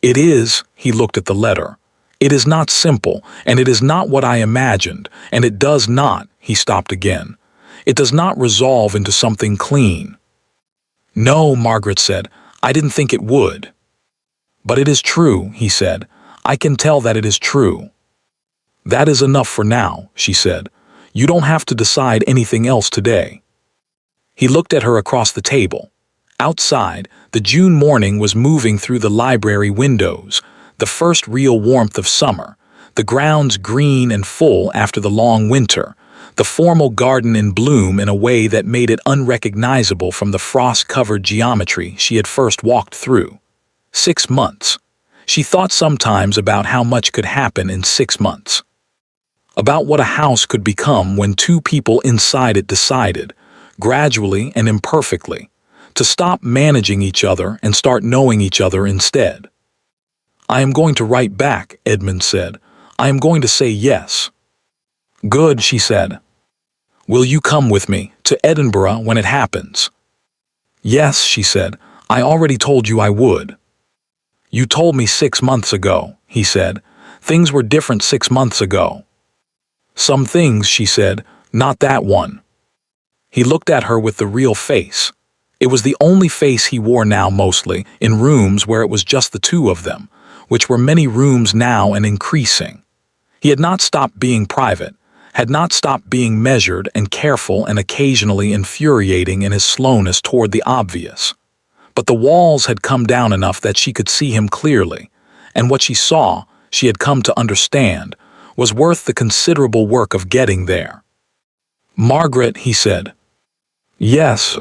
"It is," he looked at the letter. "It is not simple, and it is not what I imagined, and it does not," he stopped again. "It does not resolve into something clean." "No," Margaret said. "I didn't think it would." "But it is true," he said. "I can tell that it is true." That is enough for now, she said. You don't have to decide anything else today. He looked at her across the table. Outside, the June morning was moving through the library windows, the first real warmth of summer, the grounds green and full after the long winter, the formal garden in bloom in a way that made it unrecognizable from the frost-covered geometry she had first walked through. 6 months. She thought sometimes about how much could happen in 6 months. About what a house could become when two people inside it decided, gradually and imperfectly, to stop managing each other and start knowing each other instead. I am going to write back, Edmund said. I am going to say yes. Good, she said. Will you come with me to Edinburgh when it happens? Yes, she said. I already told you I would. You told me 6 months ago, he said. Things were different 6 months ago. Some things, she said, not that one. He looked at her with the real face. It was the only face he wore now mostly, in rooms where it was just the two of them, which were many rooms now and increasing. He had not stopped being private, had not stopped being measured and careful and occasionally infuriating in his slowness toward the obvious. But the walls had come down enough that she could see him clearly, and what she saw, she had come to understand, was worth the considerable work of getting there. Margaret, he said. Yes.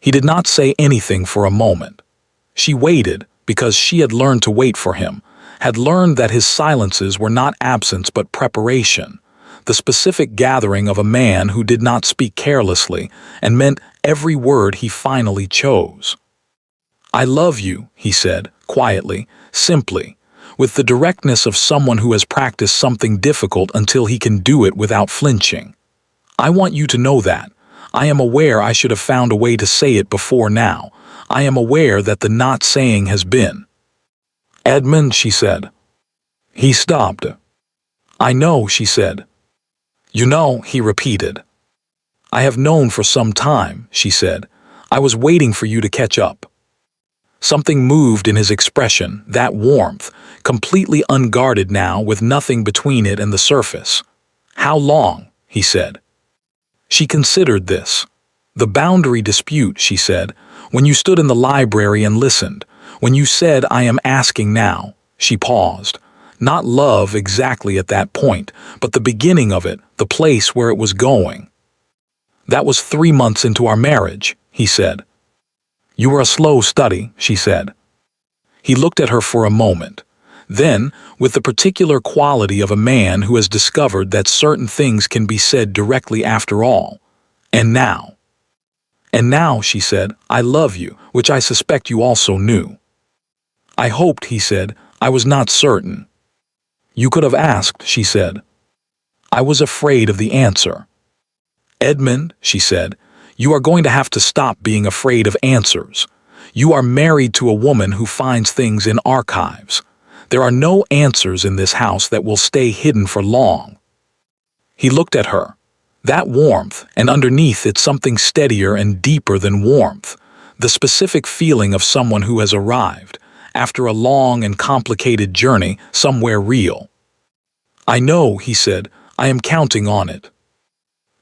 He did not say anything for a moment. She waited, because she had learned to wait for him, had learned that his silences were not absence but preparation, the specific gathering of a man who did not speak carelessly and meant every word he finally chose. I love you, he said, quietly, simply, with the directness of someone who has practiced something difficult until he can do it without flinching. I want you to know that. I am aware I should have found a way to say it before now. I am aware that the not saying has been. Edmund, she said. He stopped. I know, she said. You know, he repeated. I have known for some time, she said. I was waiting for you to catch up. Something moved in his expression, that warmth, completely unguarded now with nothing between it and the surface. How long? He said. She considered this. The boundary dispute, she said, when you stood in the library and listened, when you said, I am asking now, she paused. Not love exactly at that point, but the beginning of it, the place where it was going. That was 3 months into our marriage, he said. You were a slow study, she said. He looked at her for a moment. Then, with the particular quality of a man who has discovered that certain things can be said directly after all. And now. And now, she said, I love you, which I suspect you also knew. I hoped, he said, I was not certain. You could have asked, she said. I was afraid of the answer. Edmund, she said, you are going to have to stop being afraid of answers. You are married to a woman who finds things in archives. There are no answers in this house that will stay hidden for long. He looked at her. That warmth, and underneath it something steadier and deeper than warmth, the specific feeling of someone who has arrived, after a long and complicated journey, somewhere real. I know, he said, I am counting on it.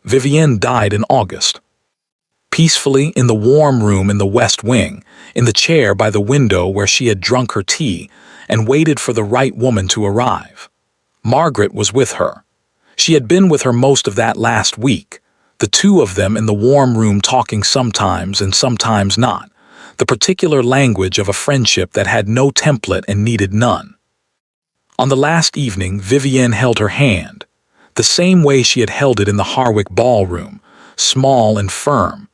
Vivienne died in August. Peacefully in the warm room in the West Wing, in the chair by the window where she had drunk her tea and waited for the right woman to arrive. Margaret was with her. She had been with her most of that last week, the two of them in the warm room talking sometimes and sometimes not, the particular language of a friendship that had no template and needed none. On the last evening, Vivienne held her hand, the same way she had held it in the Harwick ballroom, small and firm,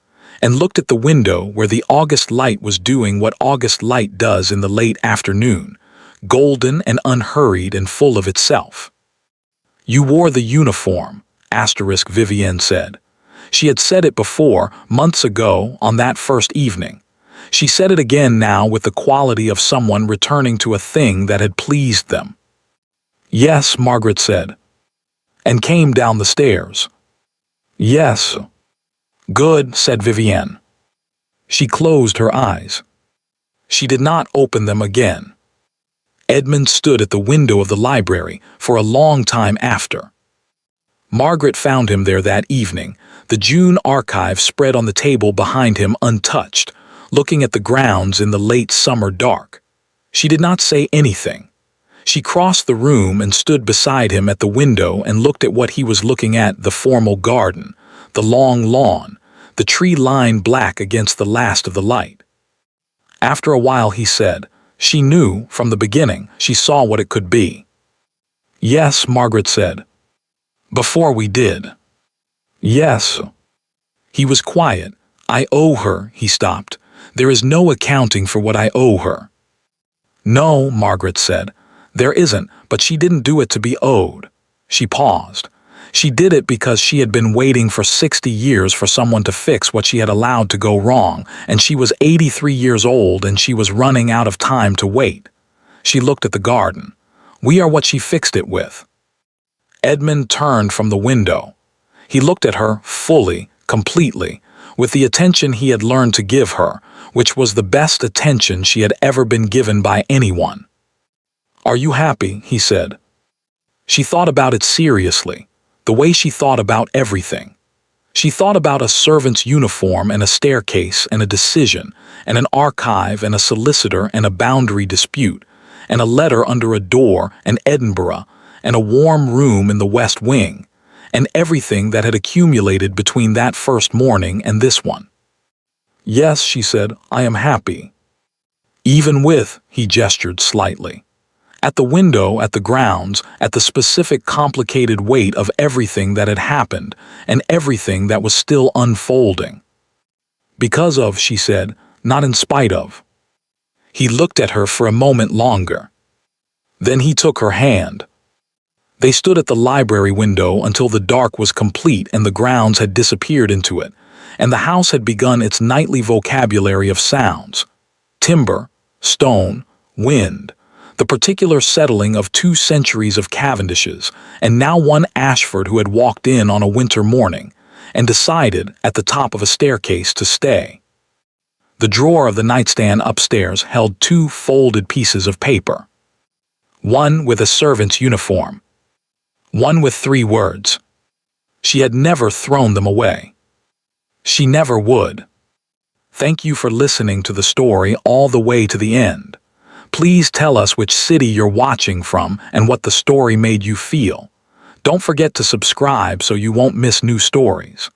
and looked at the window where the August light was doing what August light does in the late afternoon, golden and unhurried and full of itself. You wore the uniform, Vivienne said. She had said it before, months ago, on that first evening. She said it again now with the quality of someone returning to a thing that had pleased them. Yes, Margaret said. And came down the stairs. Yes. Good, said Vivienne. She closed her eyes. She did not open them again. Edmund stood at the window of the library for a long time after. Margaret found him there that evening, the June archive spread on the table behind him untouched, looking at the grounds in the late summer dark. She did not say anything. She crossed the room and stood beside him at the window and looked at what he was looking at, the formal garden, the long lawn, the tree line black against the last of the light. After a while he said, she knew, from the beginning, she saw what it could be. Yes, Margaret said. Before we did. Yes. He was quiet. I owe her, he stopped. There is no accounting for what I owe her. No, Margaret said. There isn't, but she didn't do it to be owed. She paused. She did it because she had been waiting for 60 years for someone to fix what she had allowed to go wrong, and she was 83 years old and she was running out of time to wait. She looked at the garden. We are what she fixed it with. Edmund turned from the window. He looked at her fully, completely, with the attention he had learned to give her, which was the best attention she had ever been given by anyone. Are you happy? He said. She thought about it seriously, the way she thought about everything. She thought about a servant's uniform and a staircase and a decision and an archive and a solicitor and a boundary dispute and a letter under a door and Edinburgh and a warm room in the West Wing and everything that had accumulated between that first morning and this one. Yes, she said, I am happy. Even with, he gestured slightly. At the window, at the grounds, at the specific complicated weight of everything that had happened and everything that was still unfolding. Because of, she said, not in spite of. He looked at her for a moment longer. Then he took her hand. They stood at the library window until the dark was complete and the grounds had disappeared into it, and the house had begun its nightly vocabulary of sounds. Timber, stone, wind, the particular settling of 2 centuries of Cavendishes, and now one Ashford who had walked in on a winter morning and decided at the top of a staircase to stay. The drawer of the nightstand upstairs held 2 folded pieces of paper. One with a servant's uniform. One with 3 words. She had never thrown them away. She never would. Thank you for listening to the story all the way to the end. Please tell us which city you're watching from and what the story made you feel. Don't forget to subscribe so you won't miss new stories.